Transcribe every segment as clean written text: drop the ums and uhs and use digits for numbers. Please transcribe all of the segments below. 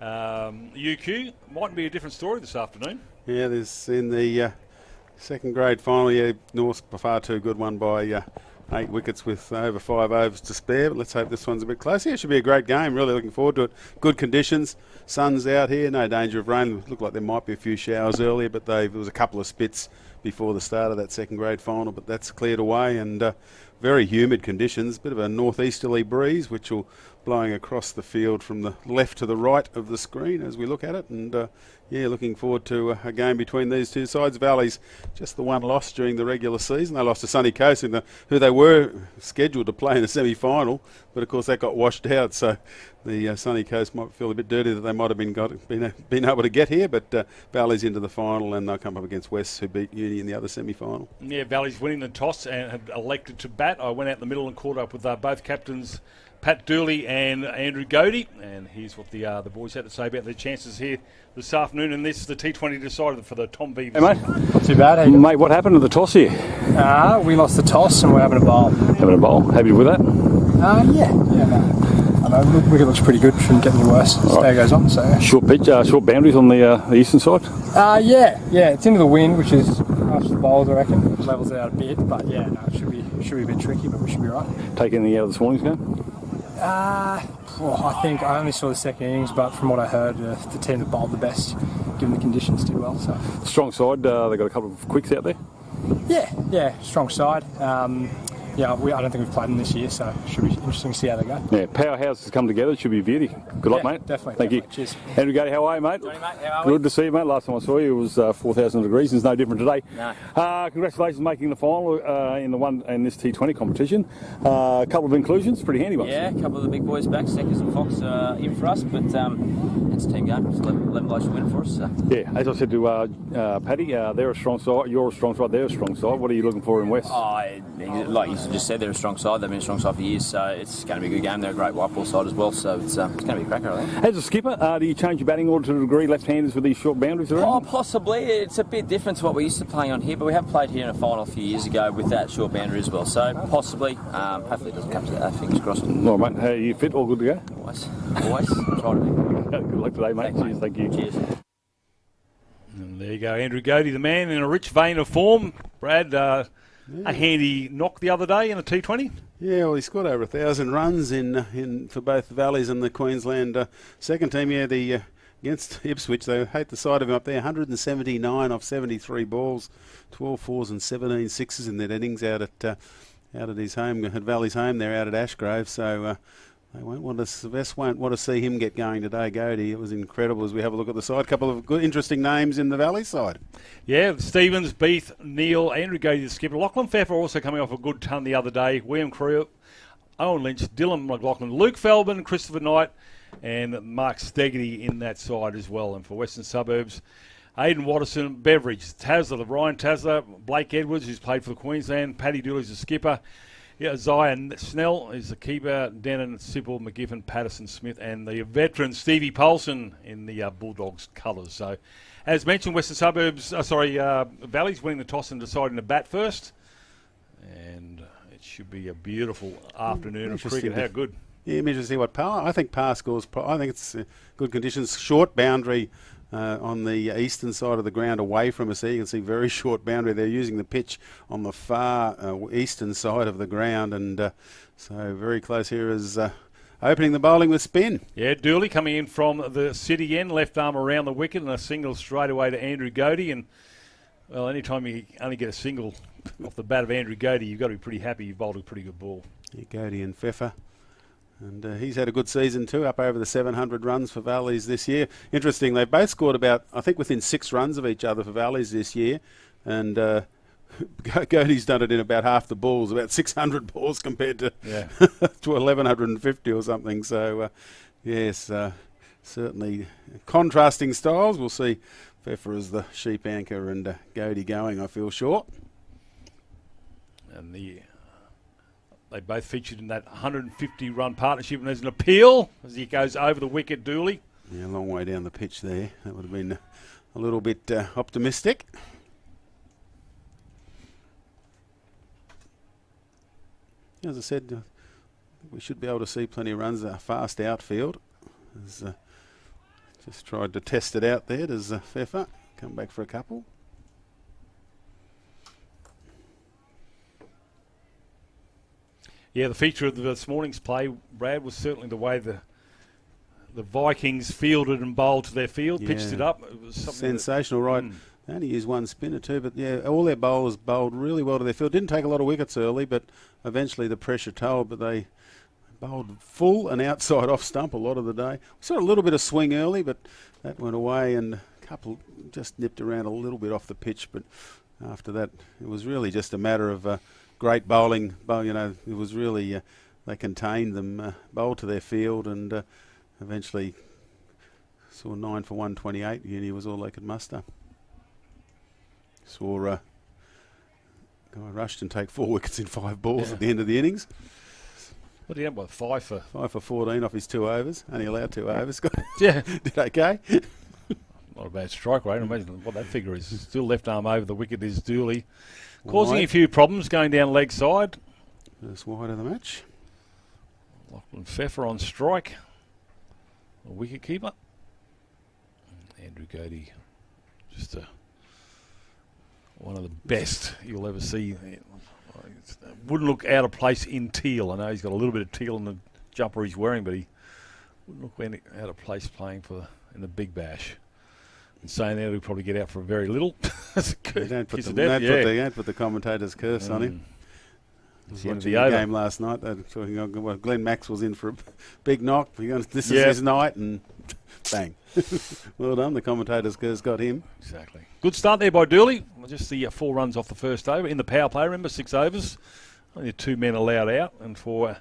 UQ might be a different story this afternoon. Yeah, there's in the second grade final, North's far too good, won by 8 wickets with over 5 overs to spare. But let's hope this one's a bit closer. Yeah, it should be a great game. Really looking forward to it. Good conditions. Sun's out here. No danger of rain. Looked like there might be a few showers earlier, but there was a couple of spits before the start of that second grade final. But that's cleared away, and very humid conditions. Bit of a northeasterly breeze, which will blowing across the field from the left to the right of the screen as we look at it. And looking forward to a game between these two sides. Valley's just the one loss during the regular season. They lost to Sunny Coast, who they were scheduled to play in the semi-final, but of course that got washed out. So the Sunny Coast might feel a bit dirty that they might have been able to get here, but Valley's into the final, and they'll come up against West, who beat Uni in the other semi-final. Yeah, Valley's winning the toss and have elected to bat. I went out in the middle and caught up with both captains, Pat Dooley and Andrew Gaudi, and here's what the boys had to say about their chances here this afternoon. And this is the T20 decider for the Tom Beavers. Hey mate, not too bad. Mate, what happened to the toss here? We lost the toss and we're having a bowl. Having a bowl. Happy with that? I know, wicket looks pretty good. Shouldn't get any worse as the day goes on. So short pitch, short boundaries on the eastern side. It's into the wind, which is after the bowls, I reckon. Levels it out a bit, but it should be a bit tricky, but we should be right. Take anything out of this morning's game? I think I only saw the second innings, but from what I heard, the team that bowled the best, given the conditions, did well. So strong side. They got a couple of quicks out there. Yeah, strong side. I don't think we've played them this year, so it should be interesting to see how they go. Yeah, powerhouses come together. It should be a beauty. Good luck, mate. Definitely. Thank you. Cheers. Andrew Gaudi, how are you, mate? Johnny, mate, how are we? Good to see you, mate. Last time I saw you, it was 4,000 degrees. It's no different today. No. Congratulations on making the final in this T20 competition. A couple of inclusions, pretty handy ones. Yeah, a couple of the big boys back, Seckers and Fox in for us, but it's a team game. It's 11 blokes to win it for us. So. Yeah, as I said to Paddy, they're a strong side. You're a strong side. They're a strong side. What are you looking for in West? Like you just said, they're a strong side. They've been a strong side for years, so it's going to be a good game. They're a great white ball side as well, so it's going to be a cracker, I think. As a skipper, do you change your batting order to a degree, left-handers with these short boundaries around? Possibly. It's a bit different to what we used to play on here, but we have played here in a final a few years ago with that short boundary as well, so possibly. Hopefully it doesn't come to that. Fingers crossed. All right, mate. How are you fit? All good to go? Always. Try to be. Good luck today, mate. Thanks, Cheers. Thank you. Cheers. And there you go, Andrew Gaudi, the man in a rich vein of form. Brad, a handy knock the other day in a T20. Yeah, well, he scored over 1,000 runs in for both the Valleys and the Queensland second team. Yeah, against Ipswich, they hate the sight of him up there. 179 off 73 balls, 12 fours and 17 sixes in that innings out at his home, at Valley's home. They're out at Ashgrove, so they won't want to see him get going today. Gaudi, it was incredible as we have a look at the side. A couple of good, interesting names in the Valley side. Yeah, Stevens, Beath, Neil, Andrew Gaudi, the skipper. Lachlan Pfeffer also coming off a good ton the other day. William Crew, Owen Lynch, Dylan McLaughlin, Luke Feldman, Christopher Knight, and Mark Steggity in that side as well. And for Western Suburbs, Aidan Watterson, Beveridge, Tasler, Ryan Tasler, Blake Edwards, who's played for the Queensland, Paddy Dooley's the skipper. Yeah, Zion Snell is the keeper, Denon, Sipple, McGiffin, Patterson, Smith, and the veteran Stevie Polson in the Bulldogs colours. So, as mentioned, Western Suburbs, Valley's winning the toss and deciding to bat first. And it should be a beautiful afternoon of cricket. How good. Yeah, interesting to see what Parr. I think Parr scores. I think it's good conditions. Short boundary on the eastern side of the ground away from us there. You can see very short boundary. They're using the pitch on the far eastern side of the ground, and so very close here is opening the bowling with spin. Yeah, Dooley coming in from the city end, left arm around the wicket, and a single straight away to Andrew Gaudi. And well, anytime you only get a single off the bat of Andrew Gaudi, you've got to be pretty happy you've bowled a pretty good ball. Yeah, Gaudi and Pfeffer. And he's had a good season too, up over the 700 runs for Valleys this year. Interesting, they've both scored about, I think, within 6 runs of each other for Valleys this year. And Gaudi's done it in about half the balls, about 600 balls compared to, to 1,150 or something. So, yes, certainly contrasting styles. We'll see Pfeffer as the sheep anchor and Gaudi going, I feel sure. And they both featured in that 150-run partnership, and there's an appeal as he goes over the wicket, Dooley. Yeah, a long way down the pitch there. That would have been a little bit optimistic. As I said, we should be able to see plenty of runs. A fast outfield. As Just tried to test it out there. Does Pfeffer come back for a couple? Yeah, the feature of this morning's play, Brad, was certainly the way the Vikings fielded and bowled to their field, pitched it up. It was something sensational, right? They only used one spinner too, but yeah, all their bowlers bowled really well to their field. Didn't take a lot of wickets early, but eventually the pressure told. But they bowled full and outside off stump a lot of the day. We saw a little bit of swing early, but that went away, and a couple just nipped around a little bit off the pitch. But after that, it was really just a matter of great bowling. You know, it was really they contained them, bowled to their field, and eventually saw 9 for 128. Uni was all they could muster. Saw Guy Rushton take 4 wickets in 5 balls at the end of the innings. What did he have? What, 5 for? 5 for 14 off his 2 overs. Only allowed 2 overs. Yeah. Did okay. Not a bad strike rate. Imagine what that figure is. Still left arm over the wicket is Dooley. Causing a few problems going down leg side. First wide of the match. Lachlan Pfeffer on strike. A wicket keeper. Andrew Gaudi, just one of the best you'll ever see. Wouldn't look out of place in teal. I know he's got a little bit of teal in the jumper he's wearing, but he wouldn't look out of place playing in the Big Bash. And saying that, he'll probably get out for very little. They don't put the commentator's curse on him. I was watching the game last night. They were talking about Glenn Maxwell's in for a big knock. This is his night, and bang. Well done. The commentator's curse got him. Exactly. Good start there by Dooley. Just the 4 runs off the first over in the power play. Remember, 6 overs. Only 2 men allowed out. And for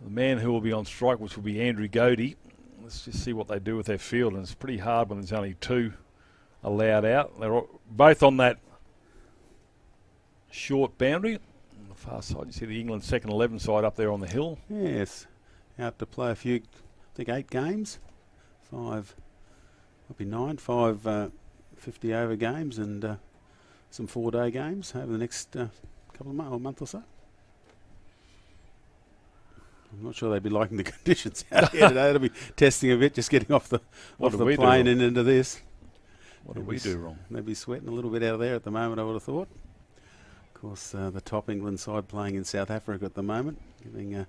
the man who will be on strike, which will be Andrew Gaudi, let's just see what they do with their field. And it's pretty hard when there's only 2 allowed out. They're both on that short boundary. On the far side, you see the England second 11 side up there on the hill. Yes. Out to play a few, I think 8 games. 5, might be 9, 5 50 over games, and some 4-day games over the next couple of months or month or so. I'm not sure they'd be liking the conditions out here today. They'll be testing a bit, just getting off the plane and into this. What did we do wrong? They'd be sweating a little bit out of there at the moment, I would have thought. Of course, the top England side playing in South Africa at the moment, giving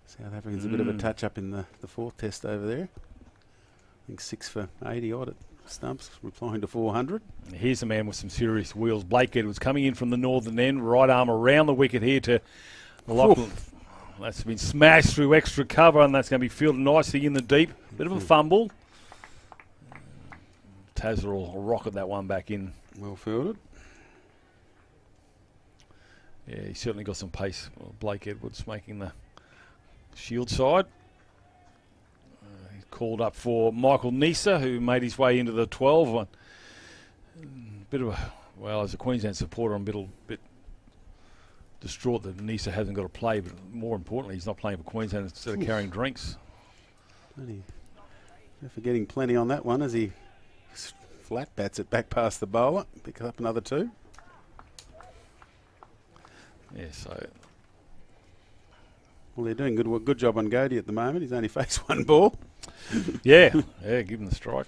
South Africans a bit of a touch-up in the 4th test over there. I think 6 for 80 odd at stumps, replying to 400. Here's a man with some serious wheels. Blake Edwards coming in from the northern end, right arm around the wicket here to Lachlan. That's been smashed through extra cover, and that's going to be fielded nicely in the deep. Bit of a fumble. Tazza will rocket that one back in. Well fielded. Yeah, he's certainly got some pace. Blake Edwards making the shield side. He's called up for Michael Nisa, who made his way into the 12 one. Bit of as a Queensland supporter, I'm a bit distraught that Nisa hasn't got to play, but more importantly, he's not playing for Queensland instead of carrying drinks. They're forgetting plenty on that one as he flat bats it back past the bowler. Picks up another 2. Yeah, so. Well, they're doing good job on Gaudi at the moment. He's only faced 1 ball. yeah, give him the strike.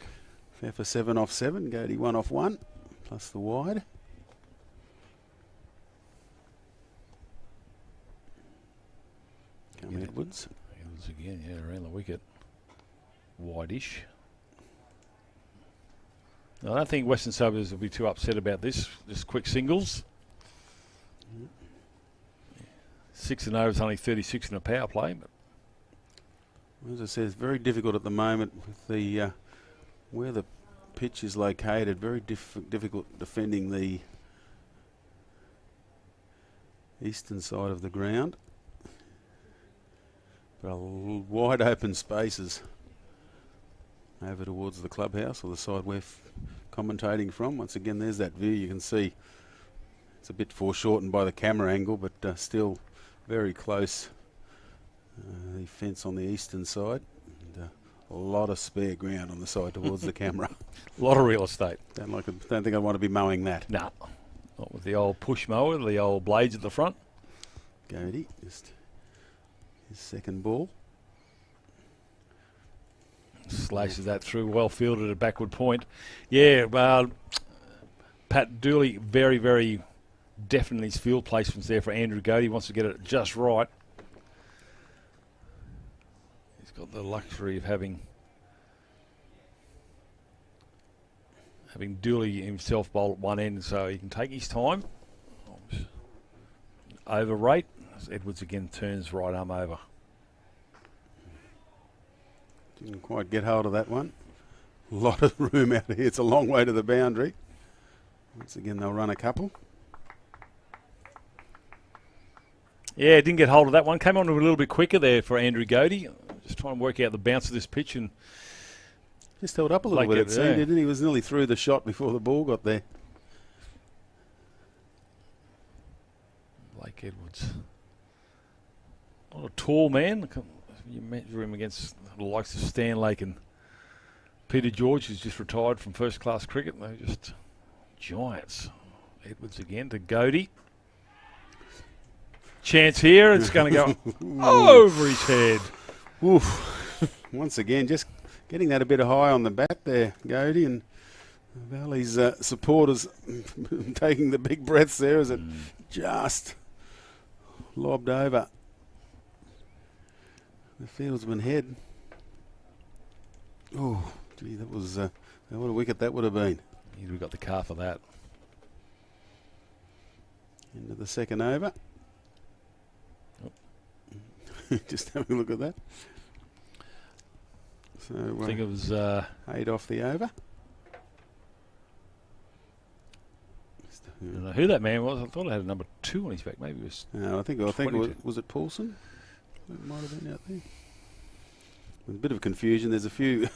Fair for 7 off 7. Gaudi 1 off 1, plus the wide. Come Edwards. Edwards again, around the wicket. Wide-ish. I don't think Western Suburbs will be too upset about this. Just quick singles. 6 and overs, only 36 in a power play. But as I said, it's very difficult at the moment with the where the pitch is located. Very difficult defending the eastern side of the ground. But wide open spaces over towards the clubhouse or the side we're commentating from. Once again, there's that view. You can see it's a bit foreshortened by the camera angle, but still very close. The fence on the eastern side, and a lot of spare ground on the side towards the camera. A lot of real estate. Don't think I want to be mowing that. No, not with the old push mower, the old blades at the front. Gaudi, just his second ball. slashes that through. Well fielded at backward point. Yeah, Pat Dooley very, very definite in his field placements there for Andrew Gaudi. He wants to get it just right. He's got the luxury of having Dooley himself bowl at one end, so he can take his time. Over rate. As Edwards again turns right arm over. Didn't quite get hold of that one. A lot of room out here. It's a long way to the boundary. Once again, they'll run a couple. Yeah, didn't get hold of that one. Came on a little bit quicker there for Andrew Gaudi. Just trying to work out the bounce of this pitch and just held up a little bit, it seemed, didn't he? He was nearly through the shot before the ball got there. Blake Edwards. Not a tall man. You measure him against the likes of Stan Lake and Peter George, who's just retired from first-class cricket. They're just giants. Edwards again to Gaudi. Chance here. It's going to go over his head. Oof. Once again, just getting that a bit high on the bat there, Gaudi, and Valley's supporters taking the big breaths there as it just lobbed over the fieldsman head. Oh, gee, that was what a wicket that would have been. He'd have got the car for that. Into the second over. Just having a look at that. So I think it was 8 off the over. I don't know who that man was. I thought I had a number 2 on his back. Maybe it was. No, I think was it Paulson? It might have been out there. With a bit of confusion. There's a few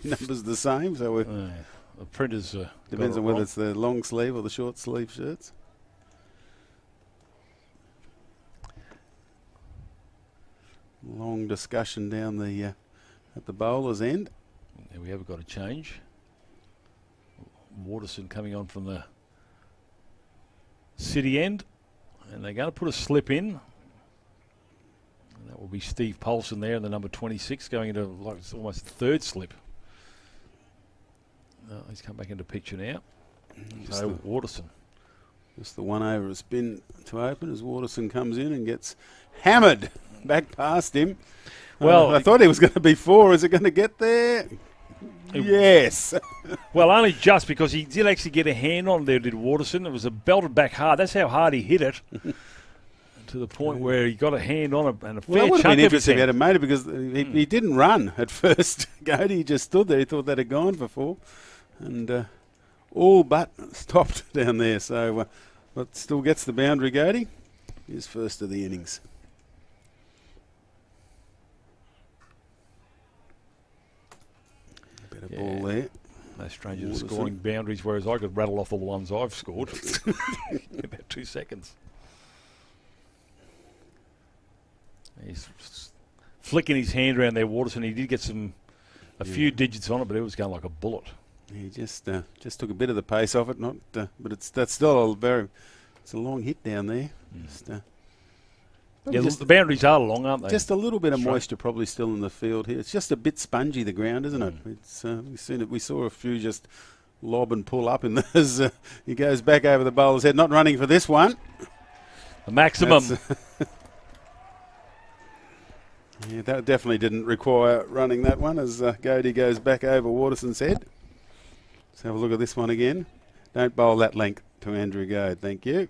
numbers the same. So we're the printers depends on whether it's the long sleeve or the short sleeve shirts. Long discussion down the at the bowler's end. There we have got a change. Waterson coming on from the city end, and they're going to put a slip in. And that will be Steve Paulson there in the number 26, going into like it's almost the third slip. He's come back into picture now. So Waterson. Just the one over a spin to open as Waterson comes in and gets hammered back past him. Well, I thought he was going to be 4. Is it going to get there? Yes. Well, only just because he did actually get a hand on there, did Waterson. It was a belted back hard. That's how hard he hit it. To the point where he got a hand on it and a fair chunk of it. Well, it would have been interesting if he had made it because he didn't run at first. Gaudi just stood there. He thought that had gone for 4. And all but stopped down there. So, but still gets the boundary, Gaudi. His first of the innings. Better ball there. No stranger to scoring boundaries, whereas I could rattle off all the ones I've scored in about 2 seconds. He's flicking his hand around there, Waterson. He did get a few digits on it, but it was going like a bullet. He just took a bit of the pace off it, but that's still it's a long hit down there. The boundaries are long, aren't they? Just a little bit of moisture probably still in the field here. It's just a bit spongy, the ground, isn't it? It's we saw a few just lob and pull up, and he goes back over the bowler's head. Not running for this one. The maximum. Yeah, that definitely didn't require running that one as Gaudi goes back over Waterson's head. Let's have a look at this one again. Don't bowl that length to Andrew Gaudi, thank you.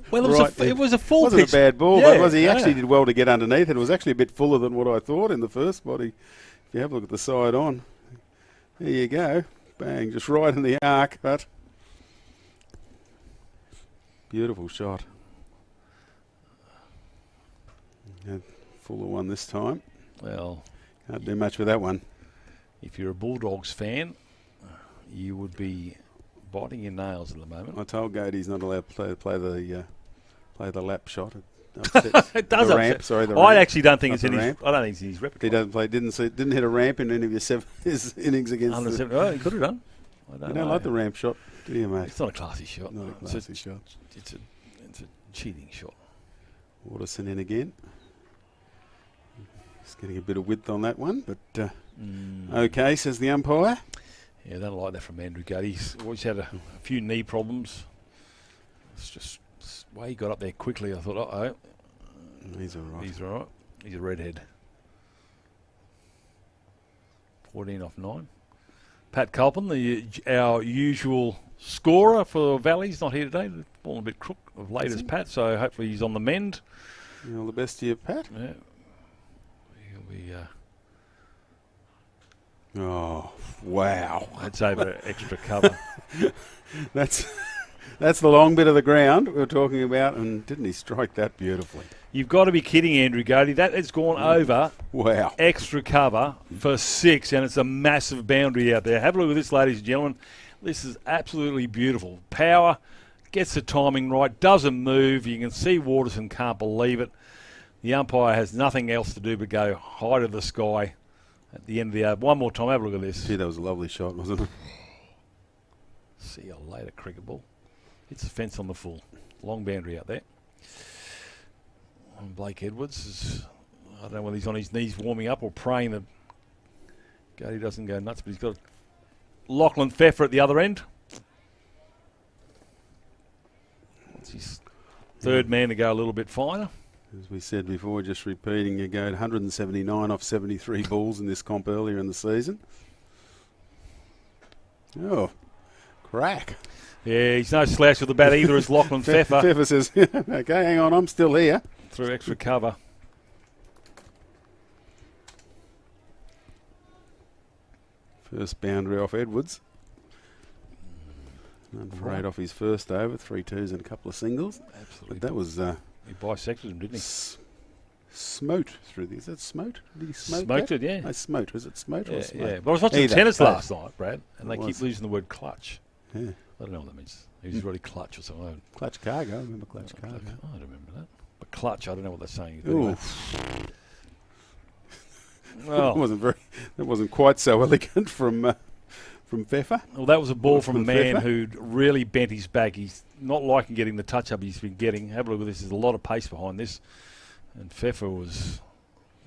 Well, it was a full pitch. It wasn't a bad ball, but he actually did well to get underneath. It was actually a bit fuller than what I thought in the first body. If you have a look at the side on. There you go. Bang, just right in the arc, but beautiful shot. Fuller one this time. Well, can't do much with that one. If you're a Bulldogs fan, you would be biting your nails at the moment. I told Gaudi he's not allowed to play the lap shot. It does the ramp. Sorry, the I ramp. actually don't think it's in his. Ramp. I don't think it's in his repertoire. He doesn't play. Didn't hit a ramp in any of his innings against. Oh, he could have done. I don't like the ramp shot, do you, mate? It's not a classy shot. Not a classy shot. It's a cheating shot. Waterson in again. Just getting a bit of width on that one, but Okay, says the umpire. Yeah, don't like that from Andrew Gaudi. He's always had a few knee problems. It's just the way he got up there quickly. I thought, uh-oh. He's all right. He's all right. He's a redhead. 14 off 9. Pat Culpin, our usual scorer for Valley's not here today. Fallen a bit crook of late as Pat, so hopefully he's on the mend. All the best to you, Pat. Yeah. He'll be... Oh, wow. That's over extra cover. That's the long bit of the ground we were talking about, and didn't he strike that beautifully? You've got to be kidding, Andrew Gaudi. That has gone over Wow. extra cover for 6, and it's a massive boundary out there. Have a look at this, ladies and gentlemen. This is absolutely beautiful. Power, gets the timing right, doesn't move. You can see Waterson can't believe it. The umpire has nothing else to do but go high to the sky at the end of the over. One more time, have a look at this. Gee, that was a lovely shot, wasn't it? See you later, cricket ball. Hits the fence on the full. Long boundary out there. And Blake Edwards is, I don't know whether he's on his knees warming up or praying that Gaudi doesn't go nuts, but he's got Lachlan Pfeffer at the other end. It's his third man to go a little bit finer. As we said before, just repeating, you go 179 off 73 balls in this comp earlier in the season. Oh, crack. Yeah, he's no slouch with the bat either, as Lachlan Pfeffer. Pfeffer says, okay, hang on, I'm still here. Through extra cover. First boundary off Edwards. None for 8 off his first over, 3 twos and a couple of singles. Absolutely. But that was... he bisected him, didn't he? Smote through this. Is that smote? Did he smote Smoked that? it, yeah. No, smote. Was it smote or smote? Yeah. But I was watching Either. tennis Both. last night, Brad, and they It keep was. losing the word clutch. Yeah. I don't know what that means. He was really clutch or something. Clutch cargo. I remember clutch cargo. I don't remember that. But clutch, I don't know what they're saying. Ooh. Well, That wasn't quite so elegant from Pfeffer. well, that was a ball from a man Pfeffer. who'd really bent his back. He's not liking getting the touch-up he's been getting. Have a look at this. There's a lot of pace behind this. And Pfeffer was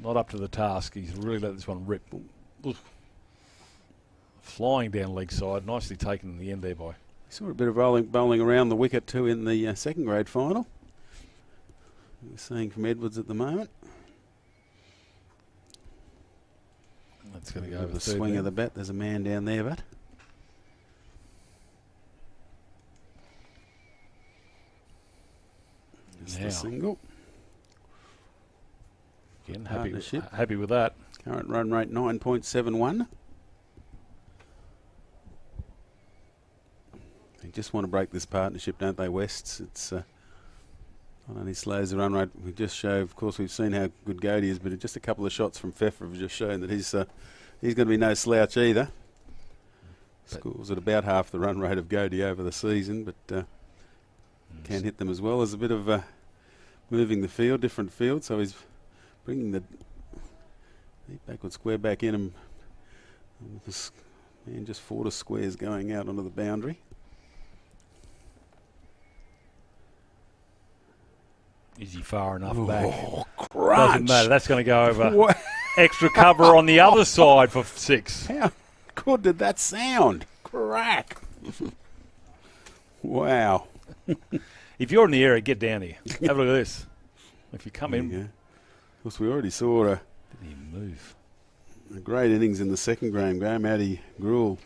not up to the task. He's really let this one rip. Oof. Flying down leg side. Nicely taken in the end there by... We saw a bit of bowling around the wicket too in the second grade final. We're seeing from Edwards at the moment. That's going to go over the swing of the bat. There's a man down there, but just Now. a single. Again, Partnership. happy with that. Current run rate 9.71. They just want to break this partnership, don't they, Wests? It's not only slows the run rate. We just show, of course, we've seen how good Gaudi is, but just a couple of shots from Pfeffer have just shown that he's going to be no slouch either. Scores at about half the run rate of Gaudi over the season, but can hit them as well. There's a bit of moving the field, different field, so he's bringing the backward square back in, and this man just 4 squares going out onto the boundary. Is he far enough back? Oh, Doesn't crunch! matter. That's going to go over What? extra cover on the other side for 6. How good did that sound? Crack! Wow. If you're in the area, get down here. Have a look at this. If you come in, Yeah. Of course, we already saw didn't even move. a great innings in the second game. Matty Gruel,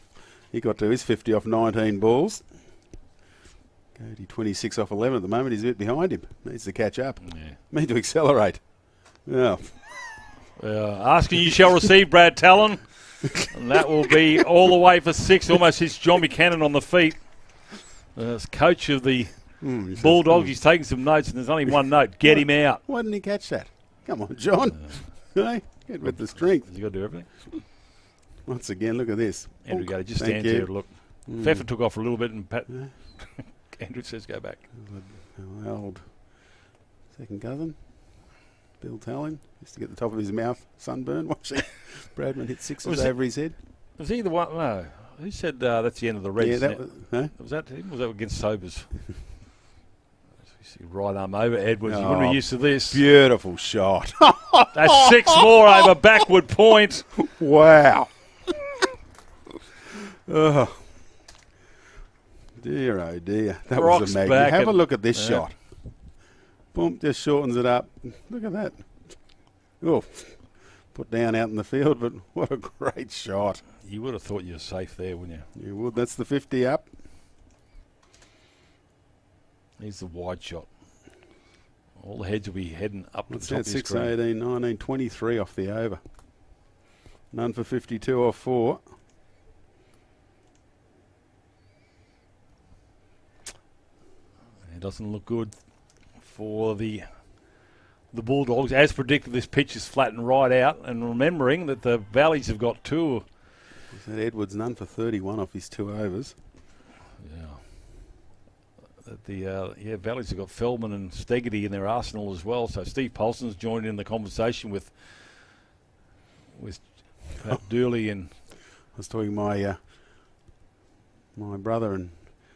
he got to his 50 off 19 balls. Gaudi 26 off 11 at the moment. He's a bit behind him. Needs to catch up. Yeah. Need to accelerate. Yeah. Asking you shall receive, Brad Talon. And that will be all the way for 6. Almost hits John Buchanan on the feet. As coach of the Bulldogs, he's taking some notes, and there's only one note. Get him out. Why didn't he catch that? Come on, John. Hey, get with the strength. Has he got to do everything? Once again, look at this. Andrew Gaudi just Thank stands you. here to look. Pfeffer took off for a little bit, and Andrew says go back. Our old second cousin, Bill Tallon, used to get the top of his mouth sunburn watching Bradman hit 6s over his head. Was he the one? No. Who said that's the end of the Reds? Yeah, that was... Huh? Was that him? Was that against Sobers? Right arm over Edwards. You wouldn't be used to this. Beautiful shot. That's 6 more over backward point. Wow. Oh. Dear, oh dear. That was Rocks a magnet. back Have a and- look at this shot. Boom, just shortens it up. Look at that. Oh, put down out in the field, but what a great shot. You would have thought you were safe there, wouldn't you? You would. That's the 50 up. Here's the wide shot. All the heads will be heading up to What's the top that? of your 6, screen. 18, 19, 23 off the over. None for 52 off 4. It doesn't look good for the Bulldogs. As predicted, this pitch is flattened right out. And remembering that the Valleys have got 2. Is that Edwards? None for 31 off his 2 overs. Yeah. Valleys have got Feldman and Steggity in their arsenal as well. So Steve Paulson's joined in the conversation with Pat Dooley and I was talking to my brother, and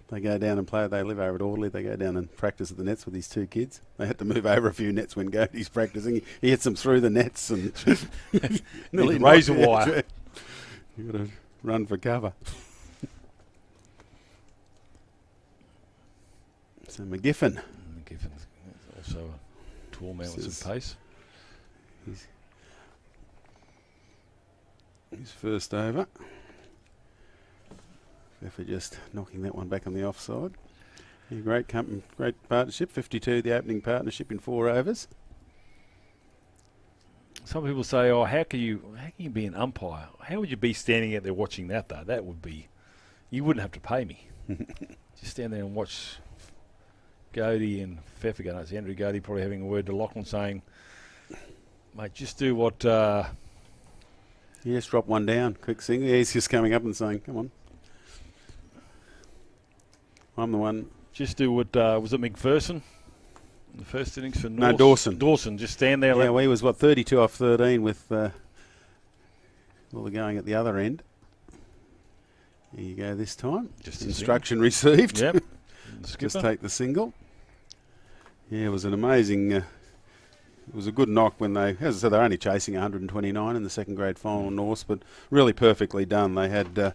they go down and play. They live over at Audley. They go down and practice at the nets with his 2 kids. They had to move over a few nets when Gaudi's practicing. He hits them through the nets and nearly razor knocked wire. out. You got to run for cover. So McGiffin. McGiffin's also a tall man with This some pace. His first over. If we're just knocking that one back on the offside. Yeah, great partnership. 52 the opening partnership in 4 overs. Some people say, "Oh, how can you be an umpire? How would you be standing out there watching that though? That would be, you wouldn't have to pay me. Just stand there and watch Gaudi and Pfeffer. It's Andrew Gaudi probably having a word to Lachlan saying, mate, just do what." He just dropped one down. Quick single. Yeah, he's just coming up and saying, "Come on, I'm the one." Just do what was it McPherson in the first innings for No, North? Dawson. Dawson, just stand there. Yeah, let- well, he was 32 off 13 with all the going at the other end. Here you go this time. Just a Instruction received. Yep. Just Skipper. take the single. Yeah, it was an amazing. It was a good knock when they, as I said, they're only chasing 129 in the second grade final, Norse, but really perfectly done. They had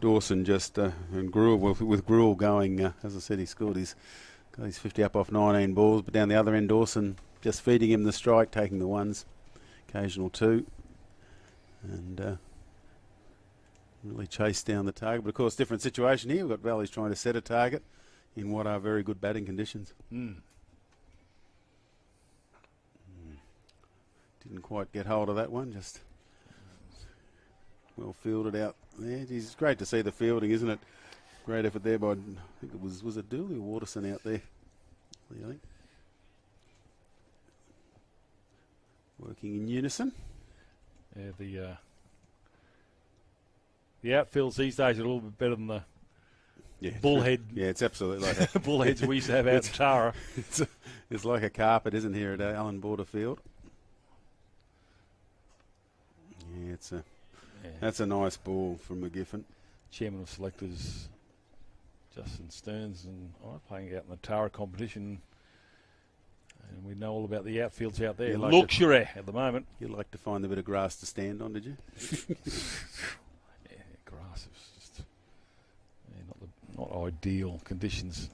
Dawson just and Gruel with Gruel going. As I said, he scored got his 50 up off 19 balls, but down the other end, Dawson just feeding him the strike, taking the ones, occasional 2, and really chased down the target. But of course, different situation here. We've got Valleys trying to set a target in what are very good batting conditions. Didn't quite get hold of that one, just well fielded out there. Geez, it's great to see the fielding, isn't it? Great effort there by, I think it was it Dooley or Waterson out there? I think. Working in unison. Yeah, the outfields these days are a little bit better than the bullhead. Yeah, it's absolutely like that. Bullheads we used to have out in Tara. It's like a carpet, isn't here at Allen Border Field? Yeah, that's a nice ball from McGiffin. Chairman of selectors Justin Stearns and I playing out in the Tara competition, and we know all about the outfields out there. You like Luxury at the moment. You'd like to find a bit of grass to stand on, did you? Yeah, grass is just not ideal conditions.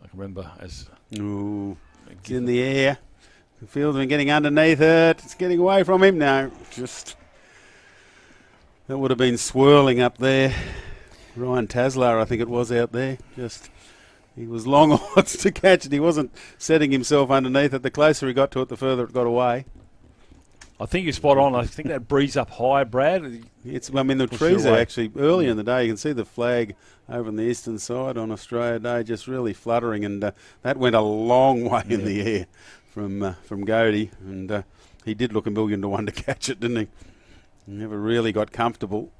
I can remember as Ooh, it's in the air. The field's been getting underneath it. It's getting away from him now. Just that would have been swirling up there. Ryan Taslar, I think it was out there. Just he was long odds to catch it. He wasn't setting himself underneath it. The closer he got to it, the further it got away. I think you're spot on. I think that breeze up high, Brad. The Push trees it are away. actually early in the day. You can see the flag over on the eastern side on Australia Day, just really fluttering, and that went a long way in the air from Gaudi, and he did look a million to one to catch it, didn't he? Never really got comfortable.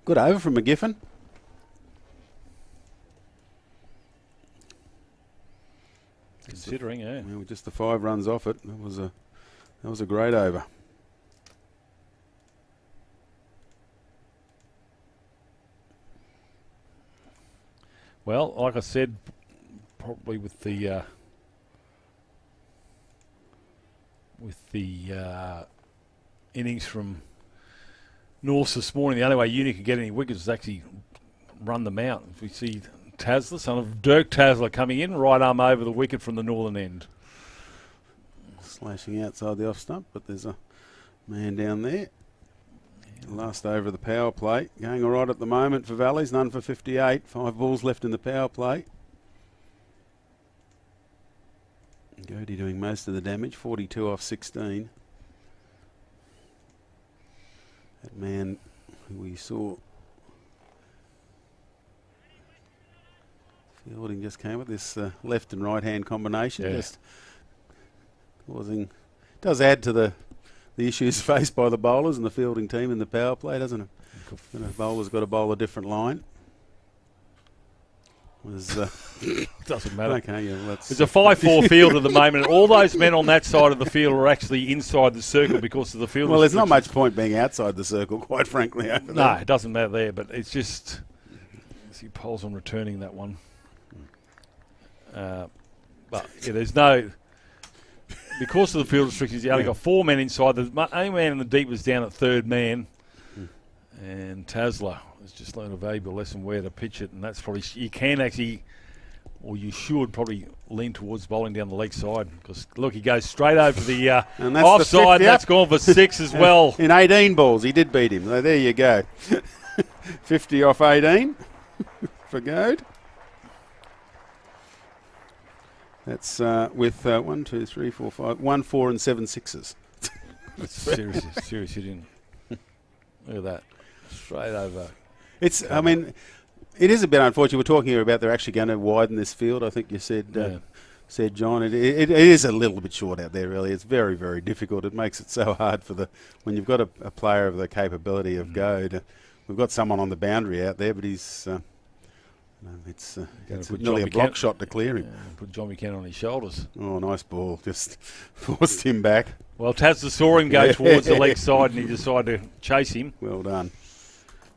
Good over from McGiffin. Considering, yeah. With just the 5 runs off it, that was a great over. Well, like I said, probably with the with the innings from Norse this morning. The only way Uni could get any wickets was actually run them out. If we see Tasler, son of Dirk Tasler, coming in, right arm over the wicket from the northern end. Slashing outside the off stump, but there's a man down there. Last over of the power play. Going all right at the moment for Valleys, none for 58. 5 balls left in the power play. Gaudi doing most of the damage, 42 off 16. That man who we saw fielding just came with this left and right hand combination. Yeah. Just causing, does add to the issues faced by the bowlers and the fielding team in the power play, doesn't it? And a bowler's got to bowl a different line. Doesn't matter. Okay, yeah, let's. It's a 5-4 field at the moment. All those men on that side of the field are actually inside the circle because of the field. Well, there's not much point being outside the circle, quite frankly. No, it doesn't matter there, but it's just. See Poles on returning that one. But yeah, there's no. Because of the field restrictions, you only got 4 men inside. The only man in the deep was down at third man. And Tasler has just learned a valuable lesson where to pitch it. And that's probably, you can actually, or you should probably lean towards bowling down the leg side. Because, look, he goes straight over the and that's offside. The That's gone for 6 as well. In 18 balls, he did beat him. So there you go. 50 off 18 for Gaudi. That's with 1, 2, 3, 4, 5, 1, 4 and 7 sixes. That's serious hitting. Look at that. Straight over. It's. I mean, it is a bit unfortunate. We're talking here about they're actually going to widen this field. I think you said, said John. It is a little bit short out there, really. It's very, very difficult. It makes it so hard for when you've got a player of the capability of Gaudi. We've got someone on the boundary out there, but he's. It's nearly a block shot to clear him. Put John Buchanan on his shoulders. Oh, nice ball. Just forced him back. Well, Tasler saw him go towards the leg side and he decided to chase him. Well done.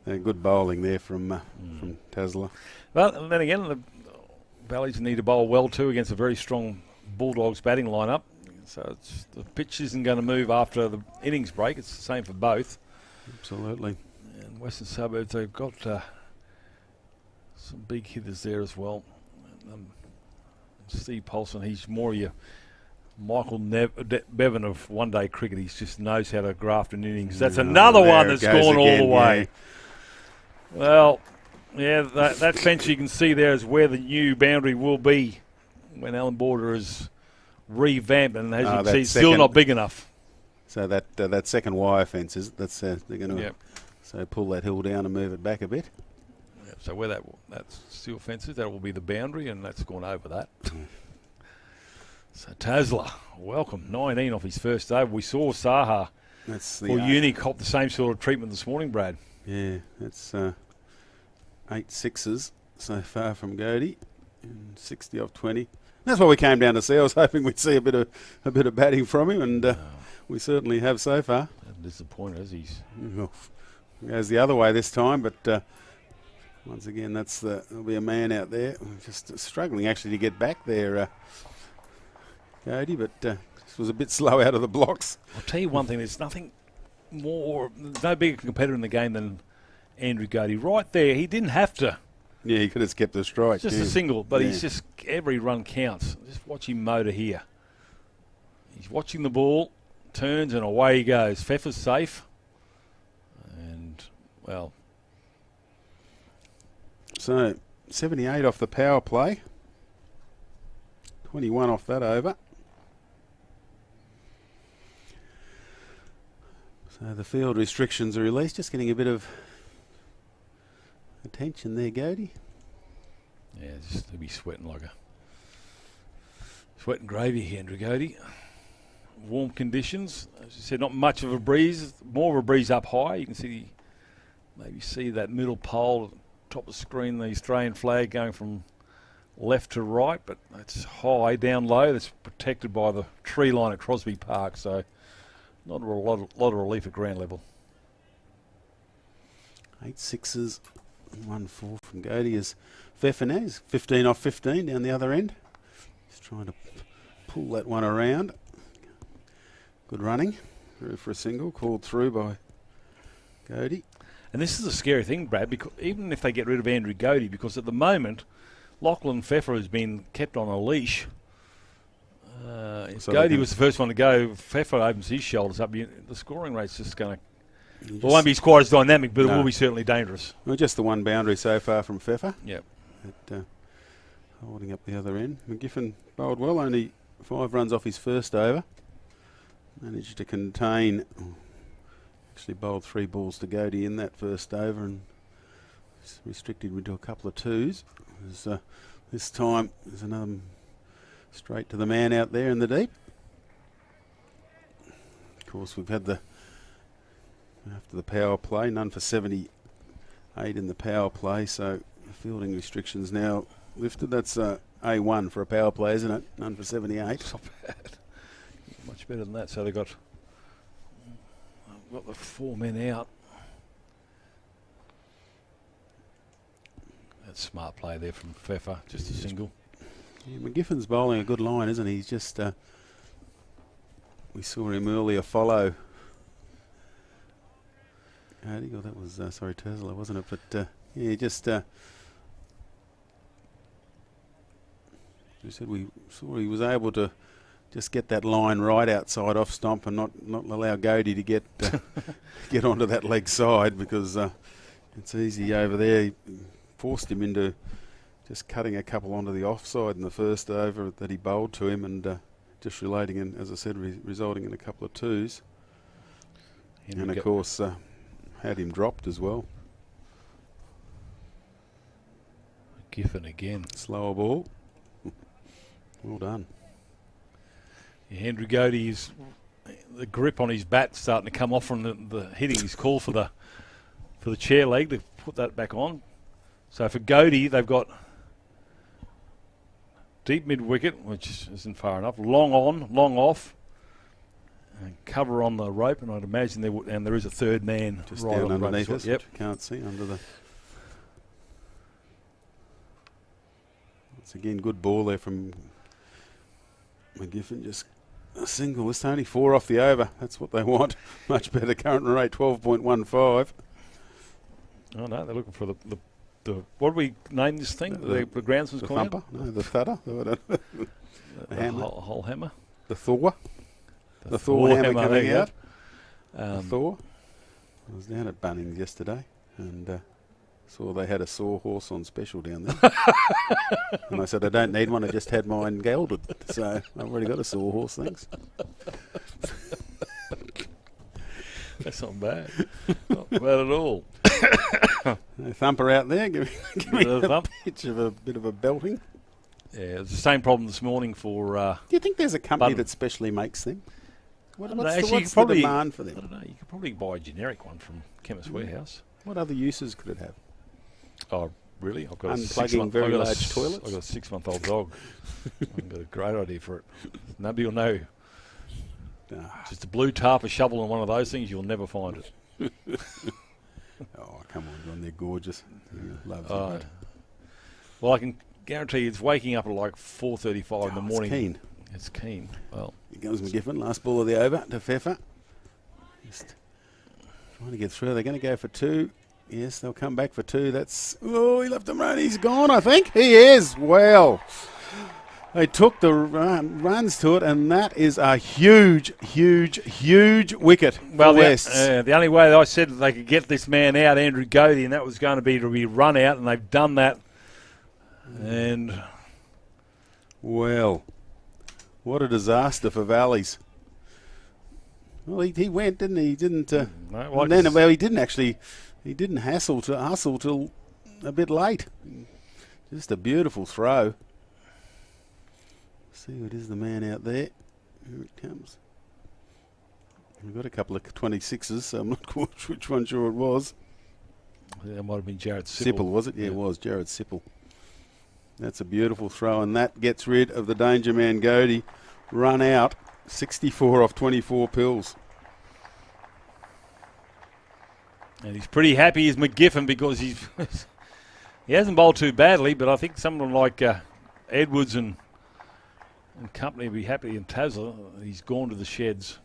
Good bowling there from Tasler. Well, then again, the Valleys need to bowl well too against a very strong Bulldogs batting lineup. So the pitch isn't going to move after the innings break. It's the same for both. Absolutely. And Western Suburbs, they've got some big hitters there as well. Steve Paulson, he's more your Michael Bevan of one-day cricket. He just knows how to graft an innings. That's another one that's gone all the way. Yeah. Well, yeah, that fence you can see there is where the new boundary will be when Alan Border is revamped, and as you can see, still not big enough. So that second wire fence is they're going to so pull that hill down and move it back a bit. So where that steel fence is, that will be the boundary, and that's gone over that. So Tasler, welcome, 19 off his first over. We saw Saha for Uni cop the same sort of treatment this morning, Brad. Yeah, that's 8 sixes so far from Gaudi, and 60 off 20. That's what we came down to see. I was hoping we'd see a bit of batting from him, and we certainly have so far. Disappointed as he's goes the other way this time, but. Once again, there'll be a man out there just struggling actually to get back there, Gaudi, but just was a bit slow out of the blocks. I'll tell you one thing, there's no bigger competitor in the game than Andrew Gaudi. Right there, he didn't have to. Yeah, he could have kept the strike. Just a single, but he's just, every run counts. Just watch him motor here. He's watching the ball, turns and away he goes. Pfeffer's safe. And, well... So, 78 off the power play. 21 off that over. So the field restrictions are released. Just getting a bit of attention there, Gaudi. Yeah, just to be sweating like a sweating gravy here, Andrew Gaudi. Warm conditions. As you said, not much of a breeze. More of a breeze up high. You can maybe see that middle pole. Top of the screen, the Australian flag going from left to right, but it's high down low. That's protected by the tree line at Crosby Park, so not a lot of relief at ground level. 8 sixes, 1 4 from Gaudi as Pfeffer is 15 off 15 down the other end. Just trying to pull that one around. Good running. Through for a single. Called through by Gaudi. And this is a scary thing, Brad, because even if they get rid of Andrew Gaudi, because at the moment, Lachlan Pfeffer has been kept on a leash. If So Gaudi was the first one to go, Pfeffer opens his shoulders up. The scoring rate's just going to... It won't be quite as dynamic, but it will be certainly dangerous. Well, just the one boundary so far from Pfeffer. Yep. Holding up the other end. McGiffin bowled well, only 5 runs off his first over. Managed to contain... Actually bowled 3 balls to Gaudi in that first over and restricted me to a couple of 2s. This time there's another straight to the man out there in the deep. Of course, we've had after the power play, none for 78 in the power play, so the fielding restrictions now lifted. That's A1 for a power play, isn't it? None for 78. Not bad. Much better than that. So they've got the 4 men out. That's smart play there from Pfeffer, just a single. Yeah, McGiffin's bowling a good line, isn't he? He's just... we saw him earlier follow... Gaudi, that was, Tesla, wasn't it? But, yeah, just... we said we saw he was able to just get that line right outside off stomp and not allow Gaudi to get get onto that leg side, because it's easy over there. He forced him into just cutting a couple onto the offside in the first over that he bowled to him, and just relating in, as I said, resulting in a couple of 2s. And of course had him dropped as well. Giffen again. Slower ball. Well done. Yeah, Andrew Gaudi, the grip on his bat starting to come off from the hitting his call for the chair leg. They've put that back on. So for Gaudi, they've got deep mid wicket, which isn't far enough. Long on, long off, and cover on the rope. And I'd imagine there is a third man just right down on the underneath rope. us. Yep. Which you can't see under the. It's again good ball there from McGiffin. Just a single. It's only 4 off the over. That's what they want. Much better current rate, 12.15. Oh no, they're looking for the what do we name this thing? The groundsman's The calling thumper? No, the thudder. it? The hammer. Whole hammer. The Thor. The Thor hammer coming there out. you go. The Thor. I was down at Bunnings yesterday and saw they had a sawhorse on special down there. And I said, I don't need one, I just had mine gelded. So I've already got a sawhorse, thanks. That's not bad. Not bad at all. A thumper out there, giving a thump. pitch of a bit of a belting. Yeah, it's the same problem this morning for... Do you think there's a company Button. that specially makes them? What's actually, the demand for I them? don't know. You could probably buy a generic one from Chemist Warehouse. What other uses could it have? Oh, really? I've got Unplugging very large toilets? I've got a 6-month-old dog. I've got a great idea for it. Nobody will know. Just a blue tarp, a shovel, and one of those things, you'll never find it. Oh, come on, John, they're gorgeous. Loves it. Well, I can guarantee it's waking up at like 4:35 in the morning. It's keen. It's keen. Well, Here comes McGiffin, last ball of the over to Pfeffer. Just trying to get through. They're going to go for 2. Yes, they'll come back for 2. That's... Oh, he left him run. He's gone, I think. He is. Well, they took the runs to it, and that is a huge, huge, huge wicket for West. The only way I said that they could get this man out, Andrew Gaudi, and that was going to be run out, and they've done that. And... Well, what a disaster for Valleys. Well, he went, didn't he? He didn't... and then, well, he didn't actually... He didn't hustle till a bit late. Just a beautiful throw. See who it is, the man out there. Here it comes. We've got a couple of 26s, so I'm not quite which one sure it was. That might have been Jared Sipple. Sipple, was it? Yeah, it was Jared Sipple. That's a beautiful throw, and that gets rid of the danger man Gaudi. Run out, 64 off 24 pills. And he's pretty happy as McGiffin because he hasn't bowled too badly, but I think someone like Edwards and company will be happy. And Tasler, he's gone to the sheds.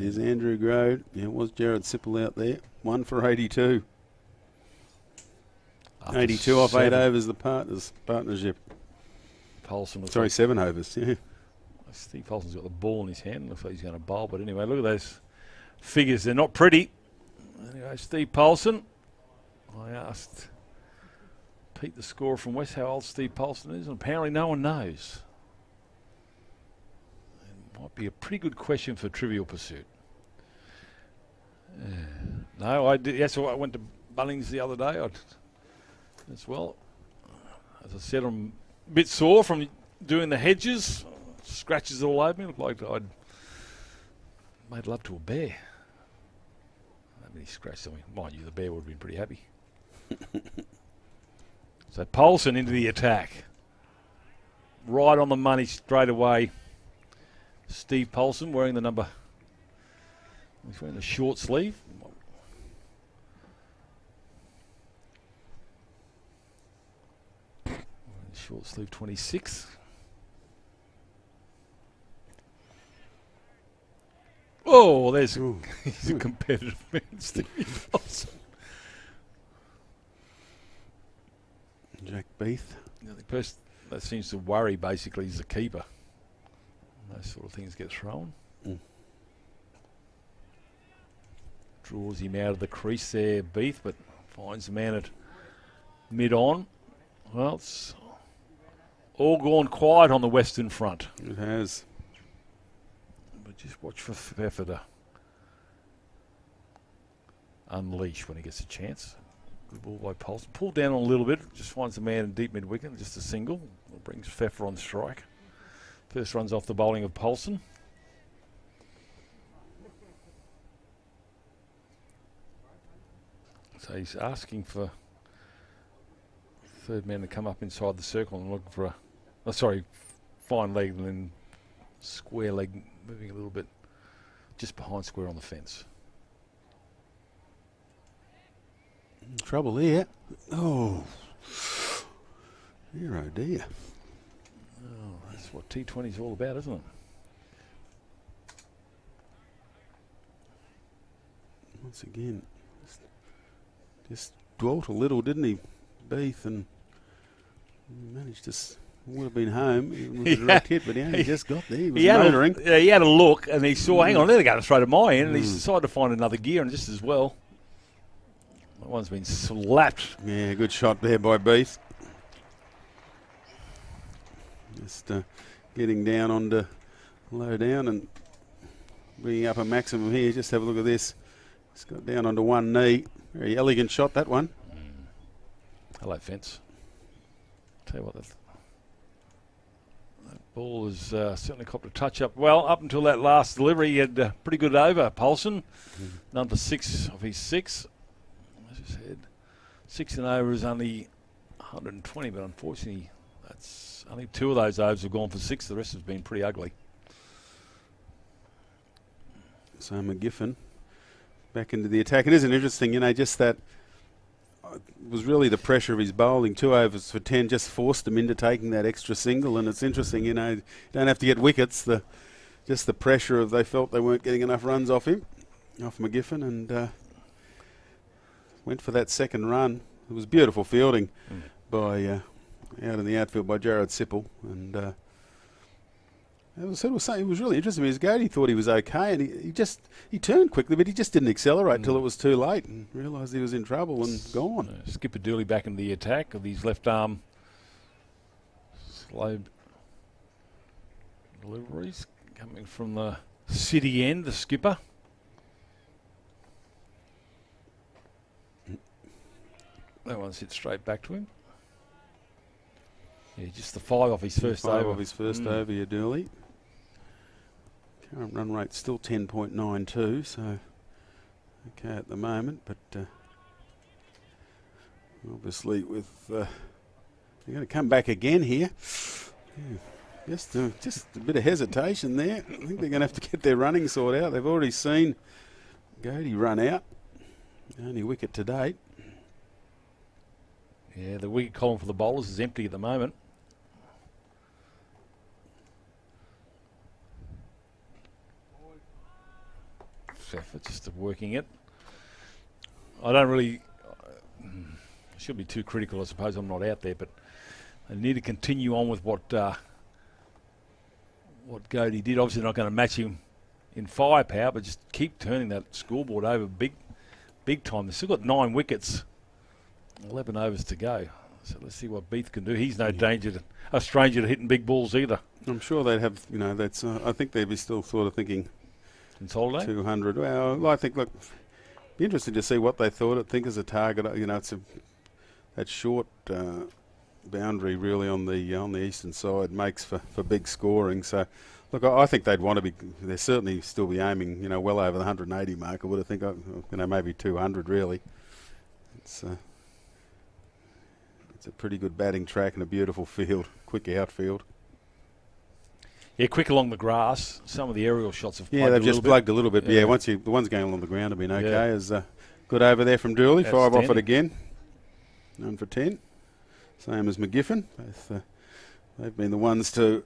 There's Andrew Grode. Yeah, it was Jared Sipple out there. 1 for 82. After 82 off 8 7. overs, the partnership. Paulson was Sorry, like, 7 overs. Yeah. Steve Paulson's got the ball in his hand. Looks like he's going to bowl. But anyway, look at those figures. They're not pretty. Anyway, Steve Paulson. I asked Pete, the scorer from West, how old Steve Paulson is, and apparently no one knows. It might be a pretty good question for Trivial Pursuit. No, I did. Yes, I went to Bunnings the other day as well. As I said, I'm a bit sore from doing the hedges. Scratches all over me. Looked like I'd made love to a bear. Not many scratches on me. Mind you, the bear would have been pretty happy. So Paulson into the attack. Right on the money straight away. Steve Paulson wearing the number. He's wearing the short sleeve. Short sleeve 26. Oh, there's he's a competitive man, Steve Paulson. Jack Beath. The person that seems to worry basically is the keeper. Those sort of things get thrown. Draws him out of the crease there, Beath, but finds the man at mid-on. Well, it's all gone quiet on the Western Front. It has. But just watch for Pfeffer to unleash when he gets a chance. Good ball by Paulson. Pull down a little bit. Just finds the man in deep mid-wicket. Just a single. It brings Pfeffer on strike. First runs off the bowling of Paulson. So he's asking for third man to come up inside the circle and look for a, fine leg and then square leg moving a little bit just behind square on the fence. Trouble here. Oh. Dear, oh dear. Oh, that's what T20 is all about, isn't it? Once again, just dwelt a little, didn't he, Beath, and managed to would have been home even with a direct hit, but he only just got there. He was motoring. He had a look and he saw, hang on, they're going to throw to my end, and he's decided to find another gear, and just as well. That one's been slapped. Yeah, good shot there by Beath. Just getting down onto low down and bringing up a maximum here. Just have a look at this. It's got down onto one knee. Very elegant shot, that one. Hello, fence. Tell you what, that ball has certainly copped a touch up. Well, up until that last delivery, he had pretty good over, Paulson. Number 6 of his 6. As I said, 6 and over is only 120, but unfortunately, that's only 2 of those overs have gone for 6. The rest has been pretty ugly. So McGiffin back into the attack. It isn't interesting, just that it was really the pressure of his bowling. 2 overs for 10 just forced him into taking that extra single, and it's interesting, you don't have to get wickets. Just the pressure of they felt they weren't getting enough runs off him, off McGiffin, and went for that second run. It was beautiful fielding by out in the outfield by Jared Sipple, and it was really interesting because Gaudi thought he was okay, and he turned quickly, but he just didn't accelerate until it was too late and realised he was in trouble and gone. Skipper Dooley back into the attack of his left arm. Slow deliveries coming from the city end, the skipper. That one's hit straight back to him. Yeah, just the 5 off his first over. 5 off his first over, yeah, Dooley. Current run rate still 10.92, so okay at the moment, but obviously with they're going to come back again here. Yeah, just a bit of hesitation there. I think they're going to have to get their running sorted out. They've already seen Gaudi run out, the only wicket to date. Yeah, the wicket column for the bowlers is empty at the moment. effort, just working it. I don't really. I should be too critical, I suppose. I'm not out there, but they need to continue on with what Gaudi did. Obviously, not going to match him in firepower, but just keep turning that scoreboard over big time. They've still got 9 wickets, 11 overs to go. So let's see what Beath can do. He's no a stranger to hitting big balls either. I'm sure they'd have, that's. I think they'd be still sort of thinking Consolidate? 200. Well, I think, look, be interesting to see what they think as a target. It's that short boundary really on the eastern side makes for big scoring. So, look, I think they'd want to be. They're certainly still be aiming, well over the 180 mark. I would have think, maybe 200 really. It's a pretty good batting track and a beautiful field, quick outfield. Yeah, quick along the grass. Some of the aerial shots have they've just plugged a little bit. Yeah, once the ones going along the ground have been okay. As good over there from Dooley. 5 off it again. 9 for 10. Same as McGiffin. Both they've been the ones to